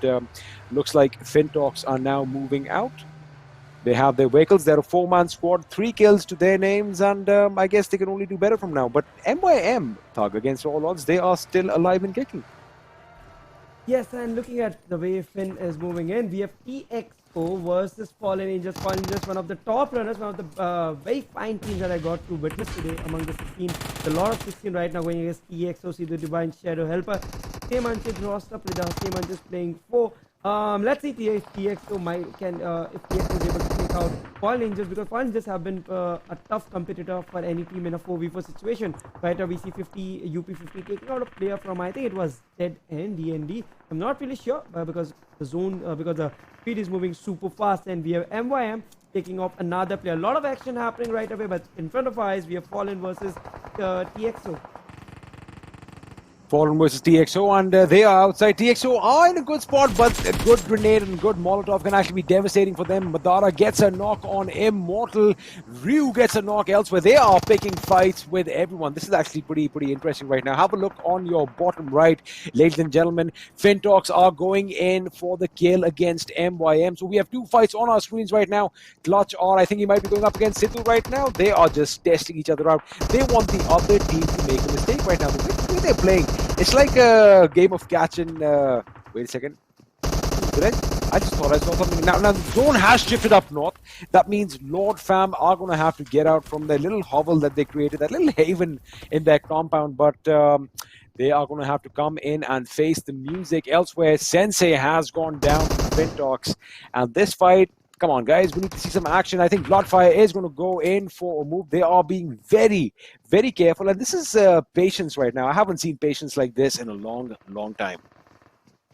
looks like FINTOX are now moving out. They have their vehicles. They're a 4-man squad, 3 kills to their names, and I guess they can only do better from now. But MYM, Thug, against all odds, they are still alive and kicking. Yes, and looking at the way Finn is moving in, we have EXO versus FALLENangelz. FALLENangelz, one of the top runners, one of the very fine teams that I got to witness today among the 16. A lot of 16 right now going against EXO, see the Divine Shadow Helper. Same Untitled roster, same just playing 4. Let's see if TXO if TXO is able to take out FALLENangelz, because FALLENangelz have been a tough competitor for any team in a 4v4 situation. Right now we see UP50 taking out a player from, I think it was Dead End, DND. I'm not really sure because the zone, because the speed is moving super fast, and we have MYM taking off another player. A lot of action happening right away, but in front of our eyes we have Fallen versus TXO. Fallen versus TXO, and they are outside. TXO are in a good spot, but a good grenade and good Molotov can actually be devastating for them. Madara gets a knock on Immortal. Ryu gets a knock elsewhere. They are picking fights with everyone. This is actually pretty interesting right now. Have a look on your bottom right, ladies and gentlemen. FINTOX are going in for the kill against MYM. So we have 2 fights on our screens right now. Clutch, or I think he might be going up against Sidhu right now. They are just testing each other out. They want the other team to make a mistake right now. The way they're playing, it's like a game of catch and wait a second. I just thought I saw something. Now the zone has shifted up north. That means Lord Fam are going to have to get out from their little hovel that they created, that little haven in their compound. But they are going to have to come in and face the music elsewhere. Sensei has gone down to FINTOX, and this fight Come on, guys. We need to see some action. I think Bloodfire is going to go in for a move. They are being very, very careful. And this is patience right now. I haven't seen patience like this in a long, long time.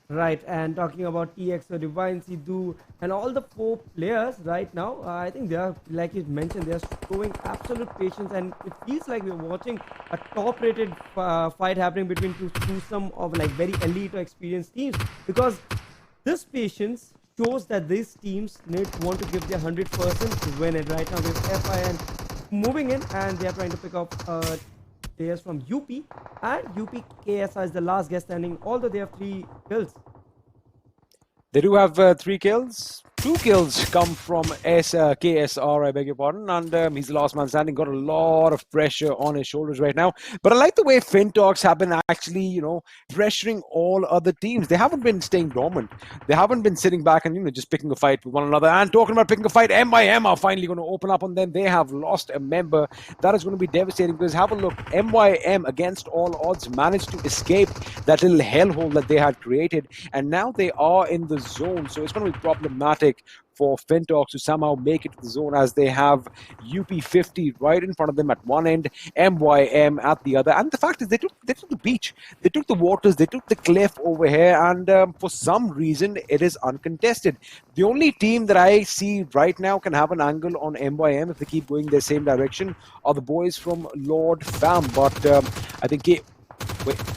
Right, and talking about EXO, Divine, Sidhu, and all the 4 players right now, I think they are, like you mentioned, they are showing absolute patience, and it feels like we're watching a top-rated fight happening between some of like very elite or experienced teams, because this patience shows that these teams want to give their 100% to win it. Right now, we have FIN moving in, and they are trying to pick up players from UP, and UP KSR is the last guest standing, although they have 3 kills. They do have 3 kills. 2 kills come from KSR, I beg your pardon, and he's the last man standing. Got a lot of pressure on his shoulders right now. But I like the way FINTOX have been actually, pressuring all other teams. They haven't been staying dormant. They haven't been sitting back and, just picking a fight with one another. And talking about picking a fight, MYM are finally going to open up on them. They have lost a member. That is going to be devastating because have a look. MYM, against all odds, managed to escape that little hellhole that they had created. And now they are in the zone. So it's going to be problematic for FINTOX to somehow make it to the zone, as they have UP50 right in front of them at one end, MYM at the other. And the fact is, they took the beach, they took the waters, they took the cliff over here, and for some reason, it is uncontested. The only team that I see right now can have an angle on MYM if they keep going their same direction are the boys from Lord Fam. But I think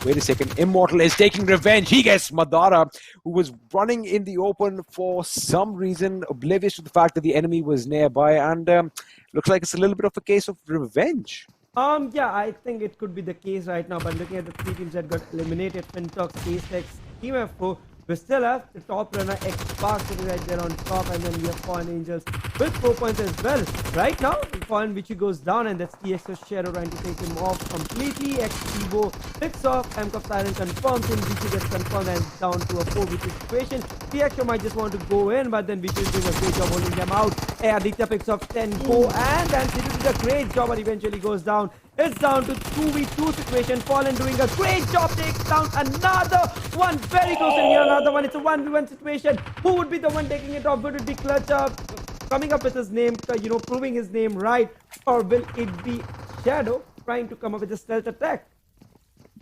Wait a second. Immortal is taking revenge. He gets Madara, who was running in the open for some reason, oblivious to the fact that the enemy was nearby, and looks like it's a little bit of a case of revenge. Yeah, I think it could be the case right now, but looking at the 3 teams that got eliminated, FINTOX, AZTECS, Team F4, we still have the top runner XSpark sitting right there on top, and then we have FALLENangelz with 4 points as well. Right now, Fallen Vichy goes down, and that's TXO Shadow trying to take him off completely. Evo picks off, MCOPS Siren confirms him, Vichy gets confirmed and down to a 4 Vichy situation. TXO might just want to go in, but then Vichy is doing a great job holding them out. Aditya picks off 10 go, and then Sidhu did a great job, but eventually goes down. It's down to 2v2 situation. Fallen doing a great job, takes down another one, very close, and here another one. It's a 1v1 situation. Who would be the one taking it off? Would it be Clutch coming up with his name, proving his name right, or will it be Shadow trying to come up with a stealth attack?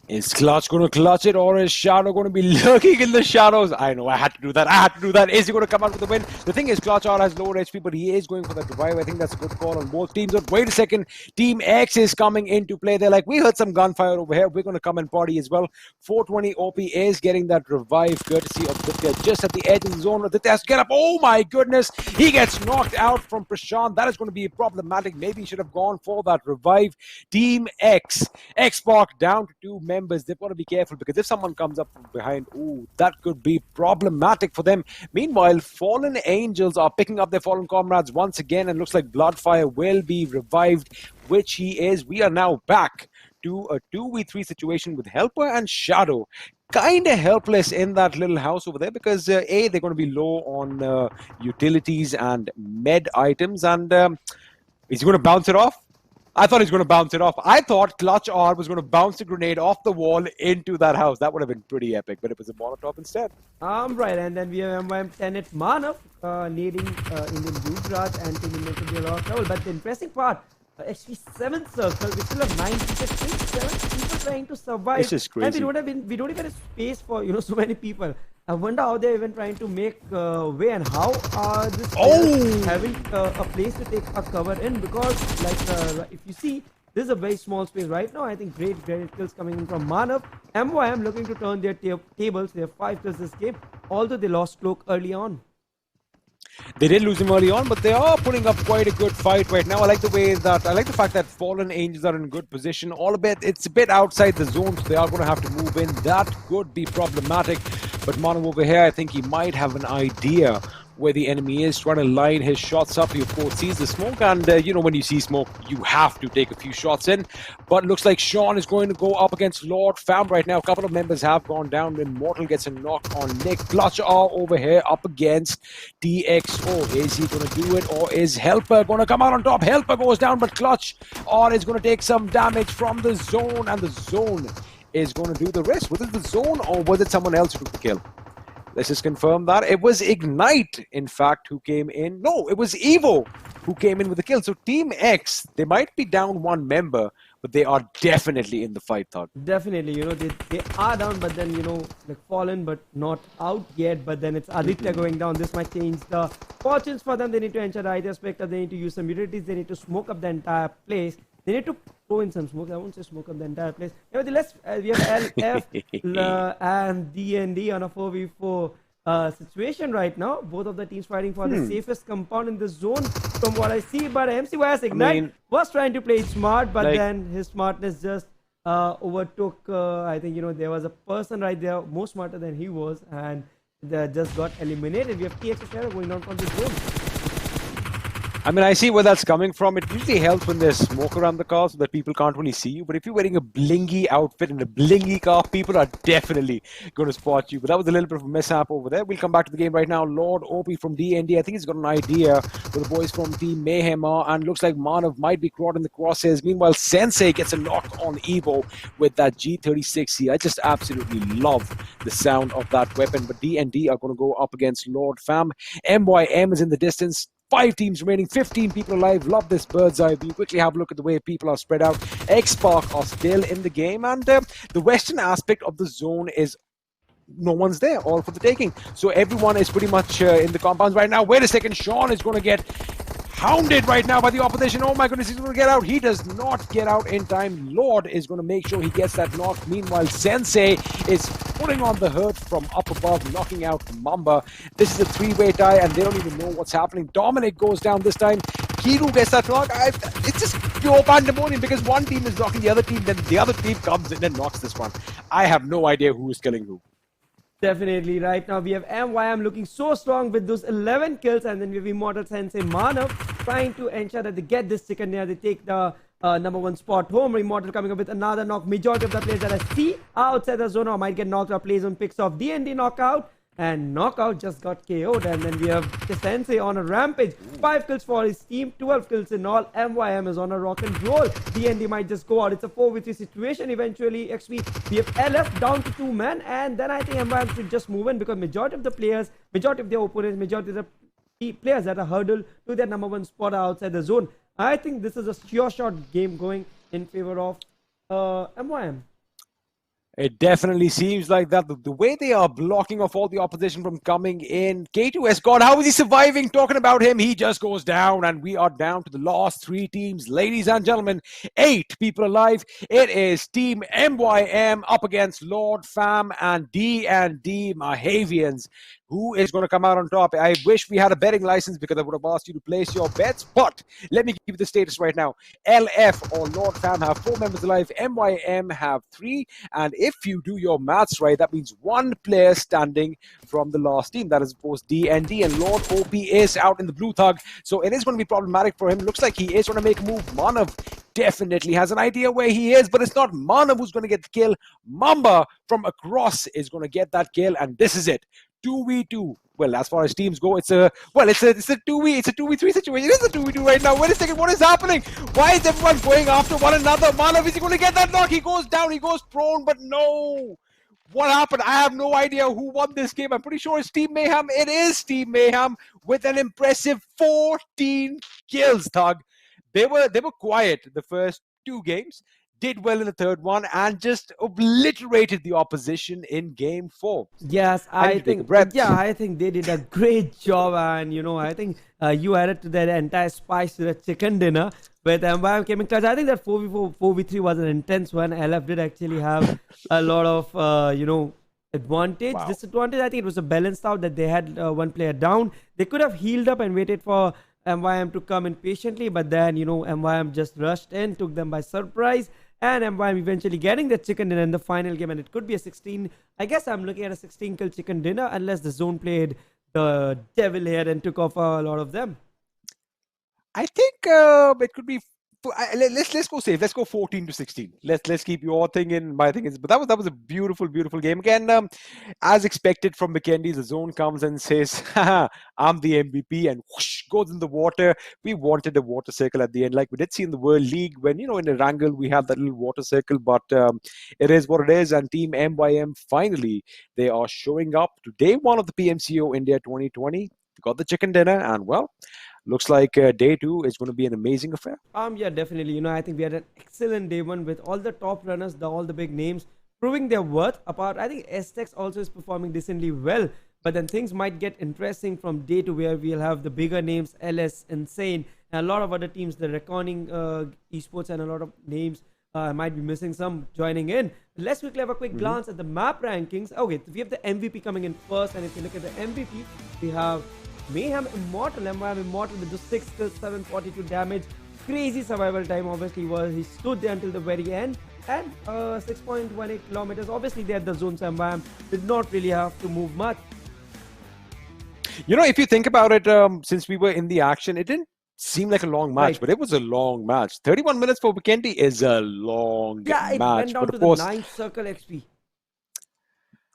Is Clutch going to clutch it, or is Shadow going to be lurking in the shadows? I know, I had to do that. Is he going to come out with the win? The thing is, Clutch has lower HP, but he is going for that revive. I think that's a good call on both teams. But wait a second, Team X is coming into play. They're like, we heard some gunfire over here. We're going to come and party as well. 420 OP is getting that revive, courtesy of Aditya, just at the edge of the zone. Aditya has to get up. Oh my goodness, he gets knocked out from Prashant. That is going to be problematic. Maybe he should have gone for that revive. Team X, XSpark down to 2 members. They've got to be careful, because if someone comes up from behind, that could be problematic for them. Meanwhile, FALLENangelz are picking up their fallen comrades once again, and looks like Bloodfire will be revived, which he is. We are now back to a 2v3 situation with Helper and Shadow. Kind of helpless in that little house over there, because they're going to be low on utilities and med items, and is he going to bounce it off? I thought he was going to bounce it off. I thought Clutch R was going to bounce a grenade off the wall into that house. That would have been pretty epic, but it was a Molotov instead. Right, and then we have MYM10 Manav leading Indian Gujarat, and Team India could be a lot of trouble. But the interesting part, actually 7th circle, we still have 9 people, 7 people trying to survive. This is crazy. And we don't even have space for so many people. I wonder how they're even trying to make way, and how are this having a place to take a cover in, because if you see, this is a very small space right now. I think great kills coming in from Manav. MYM looking to turn their tables. They have 5 kills this game, although they lost Cloak early on. They did lose him early on, but they are putting up quite a good fight right now. I like the fact that FALLENangelz are in good position. It's a bit outside the zone, so they are going to have to move in. That could be problematic. But Manav over here, I think he might have an idea where the enemy is, trying to line his shots up. He of course sees the smoke, and when you see smoke, you have to take a few shots in. But looks like Sean is going to go up against Lord Fam right now. A couple of members have gone down. Immortal gets a knock on Nick. Clutch R over here up against TXO. Is he going to do it, or is Helper going to come out on top? Helper goes down, but Clutch R is going to take some damage from the zone, and the zone is going to do the rest. Was it the zone, or was it someone else who took the kill? Let's just confirm that. It was Ignite, in fact, who came in. No, it was Evo who came in with the kill. So Team X, they might be down one member, but they are definitely in the fight, Thug. Definitely, they are down, but then, like fallen, but not out yet. But then it's Aditya going down. This might change the fortunes for them. They need to ensure the idea spectre. They need to use some utilities. They need to smoke up the entire place. They need to throw in some smoke. I won't say smoke up the entire place. Nevertheless, we have LF and DND on a 4v4 situation right now. Both of the teams fighting for the safest compound in the zone from what I see. But MCYS Ignite was trying to play it smart, but then his smartness just overtook. I think, there was a person right there more smarter than he was, and they just got eliminated. We have TX going down from the zone. I mean, I see where that's coming from. It usually helps when there's smoke around the car so that people can't really see you. But if you're wearing a blingy outfit and a blingy car, people are definitely going to spot you. But that was a little bit of a mishap over there. We'll come back to the game right now. Lord OP from DND. I think he's got an idea where the boys from Team Mayhem are. And looks like Manav might be caught in the crosshairs. Meanwhile, Sensei gets a knock on Evo with that G36C. I just absolutely love the sound of that weapon. But DND are going to go up against Lord Fam. MYM is in the distance. 5 teams remaining, 15 people alive. Love this bird's eye view. Quickly have a look at the way people are spread out. XSpark are still in the game, and the western aspect of the zone is no one's there, all for the taking. So everyone is pretty much in the compounds right now. Wait a second, Sean is going to get hounded right now by the opposition. Oh my goodness, he's going to get out. He does not get out in time. Lord is going to make sure he gets that knock. Meanwhile, Sensei is putting on the hurt from up above, knocking out Mamba. This is a 3-way tie, and they don't even know what's happening. Dominic goes down this time. Kiru gets that knock. It's just pure pandemonium because one team is knocking the other team, then the other team comes in and knocks this one. I have no idea who is killing who. Definitely. Right now we have MYM looking so strong with those 11 kills, and then we have Immortal Sensei Manav trying to ensure that they get this chicken dinner. They take the #1 spot home. Immortal coming up with another knock. Majority of the players that I see outside the zone or might get knocked out. Plays on picks off DND knockout. And Knockout just got KO'd, and then we have Sensei on a rampage. 5 kills for his team, 12 kills in all. MYM is on a rock and roll. DND might just go out. It's a 4v3 situation eventually. XP, we have LF down to 2 men, and then I think MYM should just move in because majority of the players, majority of their opponents, majority of the players that are hurdled to their #1 spot outside the zone. I think this is a sure shot game going in favor of MYM. It definitely seems like that. The way they are blocking off all the opposition from coming in. K2S, God, how is he surviving? Talking about him, he just goes down, and we are down to the last 3 teams. Ladies and gentlemen, 8 people alive. It is Team MYM up against Lord Fam and D&D MAHEWIANS. Who is going to come out on top? I wish we had a betting license because I would have asked you to place your bets. But let me give you the status right now. LF or Lord Fam have 4 members alive. MYM have 3. And if you do your maths right, that means 1 player standing from the last team. That is, of course, DND. And Lord OP is out in the blue thug. So it is going to be problematic for him. Looks like he is going to make a move. Manav definitely has an idea where he is, but it's not Manav who's going to get the kill. Mamba from across is going to get that kill. And this is it. 2v2. Well, as far as teams go, it's a 2v3 situation. It is a 2v2 right now. Wait a second, what is happening? Why is everyone going after one another? Manav, is he going to get that knock? He goes down, he goes prone, but no. What happened? I have no idea who won this game. I'm pretty sure it's Team Mayhem. It is Team Mayhem with an impressive 14 kills, Thug. They were quiet the first 2 games. Did well in the 3rd one and just obliterated the opposition in game 4. Yes, I think they did a great job, and I think you added to that entire spice to the chicken dinner with MYM came in clutch. I think that 4v3 was an intense one. LF did actually have a lot of advantage. Wow. Disadvantage, I think it was a balanced out that they had 1 player down. They could have healed up and waited for MYM to come in patiently, but then MYM just rushed in, took them by surprise. And MYM eventually getting the chicken dinner in the final game, and it could be a 16. I guess I'm looking at a 16 kill chicken dinner unless the zone played the devil here and took off a lot of them. I think it could be let's go safe. Let's go 14-16. Let's keep your thing in. My thing is, but that was a beautiful game again. As expected from Vikendi, the zone comes and says, "Haha, I'm the MVP," and whoosh, goes in the water. We wanted a water circle at the end, like we did see in the World League when in Erangel we have that little water circle. But it is what it is, and Team MYM finally they are showing up to day one of the PMCO India 2020. They got the chicken dinner, and well. Looks like day two is going to be an amazing affair. Yeah, definitely. I think we had an excellent day one with all the top runners, all the big names proving their worth. Apart, I think AZTECS also is performing decently well. But then things might get interesting from day two, where we'll have the bigger names, LS, Insane, and a lot of other teams, the Reckoning Esports, and a lot of names might be missing some joining in. Let's quickly have a quick glance at the map rankings. Okay, we have the MVP coming in first, and if you look at the MVP, we have Mayhem Immortal, MYM Immortal with the 6 kills, 742 damage. Crazy survival time, obviously, he stood there until the very end. And 6.18 kilometers. Obviously, they had the zone, so MYM did not really have to move much. If you think about it, since we were in the action, it didn't seem like a long match, but it was a long match. 31 minutes for Vikendi is a long match. It went down to the 9th circle XP.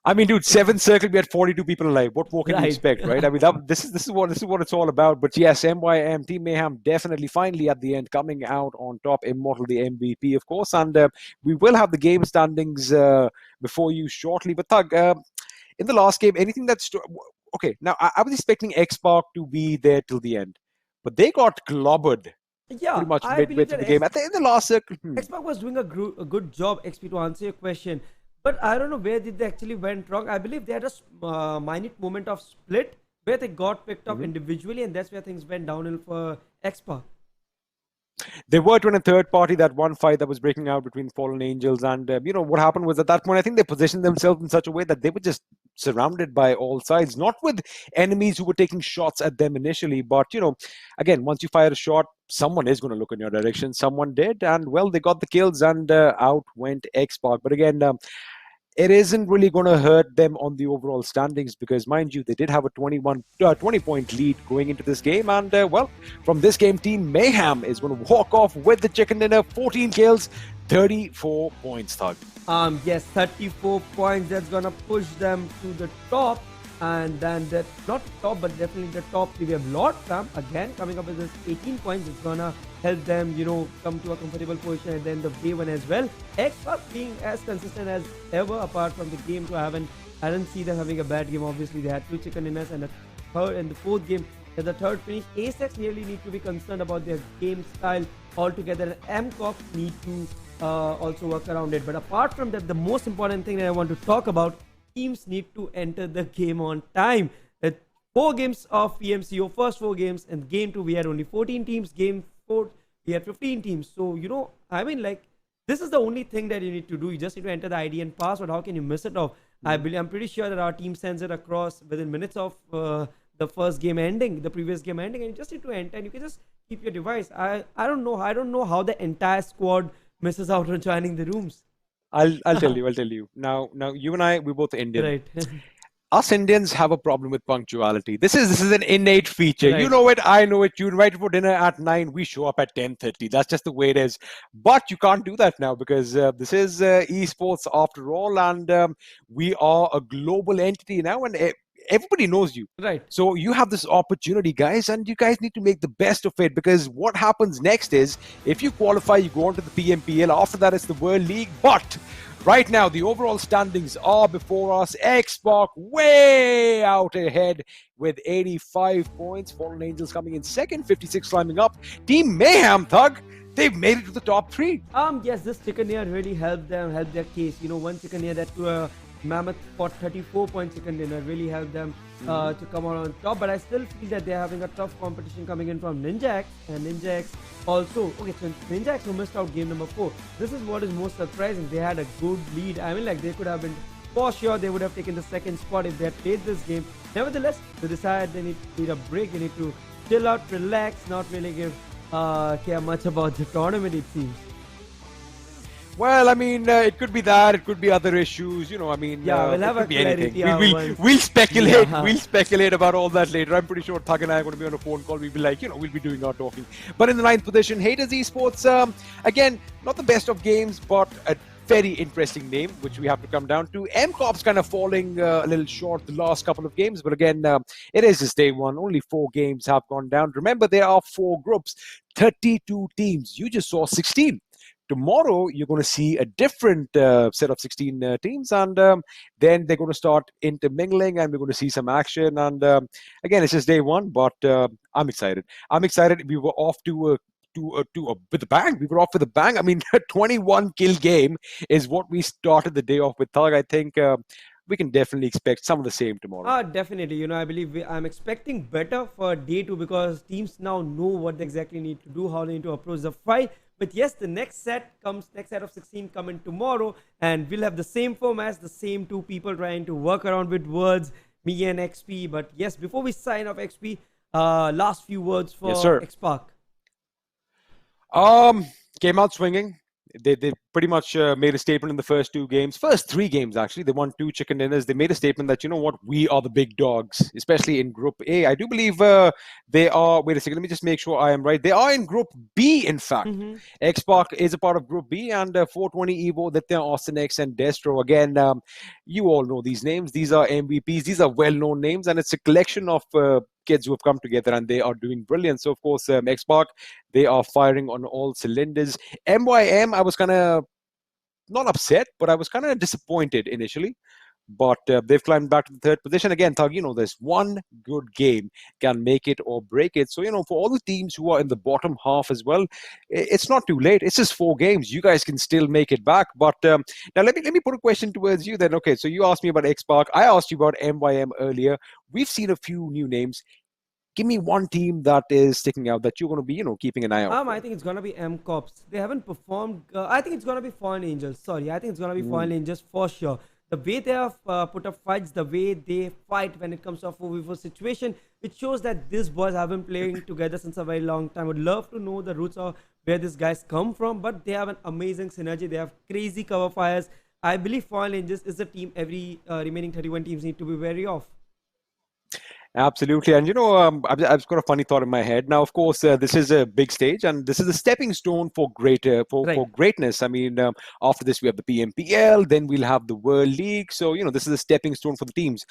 I mean, dude, 7th circle, we had 42 people alive. What more can you expect, right? I mean, this is what it's all about. But yes, MYM, Team Mayhem, definitely, finally at the end, coming out on top. Immortal, the MVP, of course, and we will have the game standings before you shortly. But Thug, in the last game, anything that's okay? Now, I was expecting XSpark to be there till the end, but they got clobbered. Yeah, pretty much midway through the game. At the end of the last circle, XSpark was doing a good job, XP, to answer your question. But I don't know where did they actually went wrong. I believe they had a minute moment of split where they got picked up individually, and that's where things went downhill for XSpark. They were to a third party, that one fight that was breaking out between FALLENangelz, and what happened was at that point, I think they positioned themselves in such a way that they were just surrounded by all sides, not with enemies who were taking shots at them initially, but again, once you fire a shot, someone is going to look in your direction. Someone did, and well, they got the kills, and out went XSpark. But again, it isn't really going to hurt them on the overall standings because, mind you, they did have a 20-point lead going into this game. And, well, from this game, Team Mayhem is going to walk off with the chicken dinner. 14 kills, 34 points, Thug. Yes, 34 points. That's going to push them to the top. And then, not top, but definitely the top three. We have LegStump again coming up with this 18 points. It's going to help them, come to a comfortable position at the end of day one as well. XSpark being as consistent as ever, apart from the game 2. I didn't see them having a bad game. Obviously, they had 2 chicken dinners, and the third and the fourth game, the third finish. AZTECS really need to be concerned about their game style altogether, and MCOPS need to also work around it. But apart from that, the most important thing that I want to talk about, teams need to enter the game on time. 4 games of PMCO, first 4 games, and game 2 we had only 14 teams, game 4 we had 15 teams. So I mean, like, this is the only thing that you need to do. You just need to enter the ID and password. How can you miss it off? I'm pretty sure that our team sends it across within minutes of the first game ending, the previous game ending, and you just need to enter, and you can just keep your device. I don't know how the entire squad misses out on joining the rooms. I'll tell you. Now you and I, we're both Indian. Right. Us Indians have a problem with punctuality. This is an innate feature. Right. You know it, I know it. You invite for dinner at 9, we show up at 10:30. That's just the way it is. But you can't do that now because this is esports after all, and we are a global entity now, and everybody knows you. Right. So you have this opportunity, guys, and you guys need to make the best of it, because what happens next is, if you qualify, you go on to the PMPL. After that, it's the World League. But right now, the overall standings are before us. XSpark way out ahead with 85 points. FALLENangelz coming in second, 56 climbing up. Team Mayhem, Thug, they've made it to the top 3. Yes, this chicken dinner really helped their case. One chicken dinner that to a mammoth for 34-point chicken dinner really helped them to come out on top. But I still feel that they're having a tough competition coming in from NINJAX, and NINJAX also. Okay, so NINJAX who missed out game number 4. This is what is most surprising. They had a good lead. I mean, like, they could have been, for sure, they would have taken the second spot if they had played this game. Nevertheless, they decide they need a break. They need to chill out, relax, not really care much about the tournament, it seems. Well, I mean, it could be that. It could be other issues. You know, I mean, Yeah, we'll it have a could be anything. clarity once. We'll speculate. Yeah. We'll speculate about all that later. I'm pretty sure Thug and I are going to be on a phone call. We'll be like, we'll be doing our talking. But in the 9th position, Haters Esports. Again, not the best of games, but a very interesting name, which we have to come down to. MCOPS kind of falling a little short the last couple of games, but again, it is just day one. Only 4 games have gone down. Remember, there are 4 groups, 32 teams. You just saw 16. Tomorrow, you're going to see a different set of 16 teams, and then they're going to start intermingling, and we're going to see some action. And again, it's just day one, but I'm excited. I'm excited. We were off with a bang. We were off with a bang. I mean, a 21 kill game is what we started the day off with. Thug, I think we can definitely expect some of the same tomorrow. Definitely. I believe I'm expecting better for day 2 because teams now know what they exactly need to do, how they need to approach the fight. But yes, the next set of 16 coming tomorrow, and we'll have the same format, the same 2 people trying to work around with words, me and XP. But yes, before we sign off, XP, last few words for XSpark. Came out swinging. They pretty much made a statement in the first 2 games. First 3 games, actually. They won 2 chicken dinners. They made a statement that, you know what, we are the big dogs, especially in Group A. I do believe they are... Wait a second. Let me just make sure I am right. They are in Group B, in fact. XSpark is a part of Group B, and 420 Evo, Ditya, AZTECS, and Destro. Again, you all know these names. These are MVPs. These are well-known names, and it's a collection of... kids who have come together, and they are doing brilliant. So of course, XSpark, they are firing on all cylinders. MYM, I was kind of not upset, but I was kind of disappointed initially. But they've climbed back to the 3rd position. Again, Thug, this one good game can make it or break it. So, for all the teams who are in the bottom half as well, it's not too late. It's just 4 games. You guys can still make it back. But now let me put a question towards you then. Okay, so you asked me about XSpark. I asked you about MYM earlier. We've seen a few new names. Give me one team that is sticking out that you're going to be, keeping an eye out. I think it's going to be MCOPS. They haven't performed. I think it's going to be FALLENangelz. Sorry, I think it's going to be FALLENangelz for sure. The way they have put up fights, the way they fight when it comes to a 4v4 situation, it shows that these boys have been playing together since a very long time. I would love to know the roots of where these guys come from, but they have an amazing synergy. They have crazy cover fires. I believe FALLENangelz is the team every remaining 31 teams need to be wary of. Absolutely. And, I've just got a funny thought in my head. Now, of course, this is a big stage, and this is a stepping stone for greatness. I mean, after this, we have the PMPL, then we'll have the World League. So, this is a stepping stone for the teams.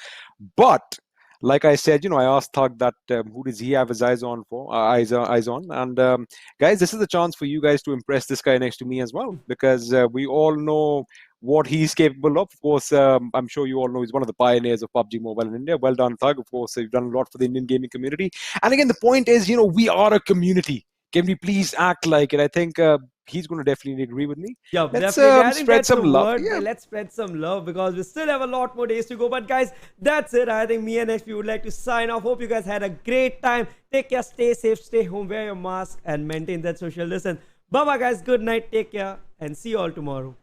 But like I said, I asked Thug that who does he have his eyes on for? Eyes on. And guys, this is a chance for you guys to impress this guy next to me as well, because we all know what he's capable of. Of course, I'm sure you all know he's one of the pioneers of PUBG Mobile in India. Well done, Thug. Of course, you've done a lot for the Indian gaming community. And again, the point is, we are a community. Can we please act like it? I think he's going to definitely agree with me. Yeah, let's spread some love. Yeah. Let's spread some love because we still have a lot more days to go. But guys, that's it. I think me and XP would like to sign off. Hope you guys had a great time. Take care, stay safe, stay home, wear your mask, and maintain that social distance. Bye-bye, guys. Good night. Take care, and see you all tomorrow.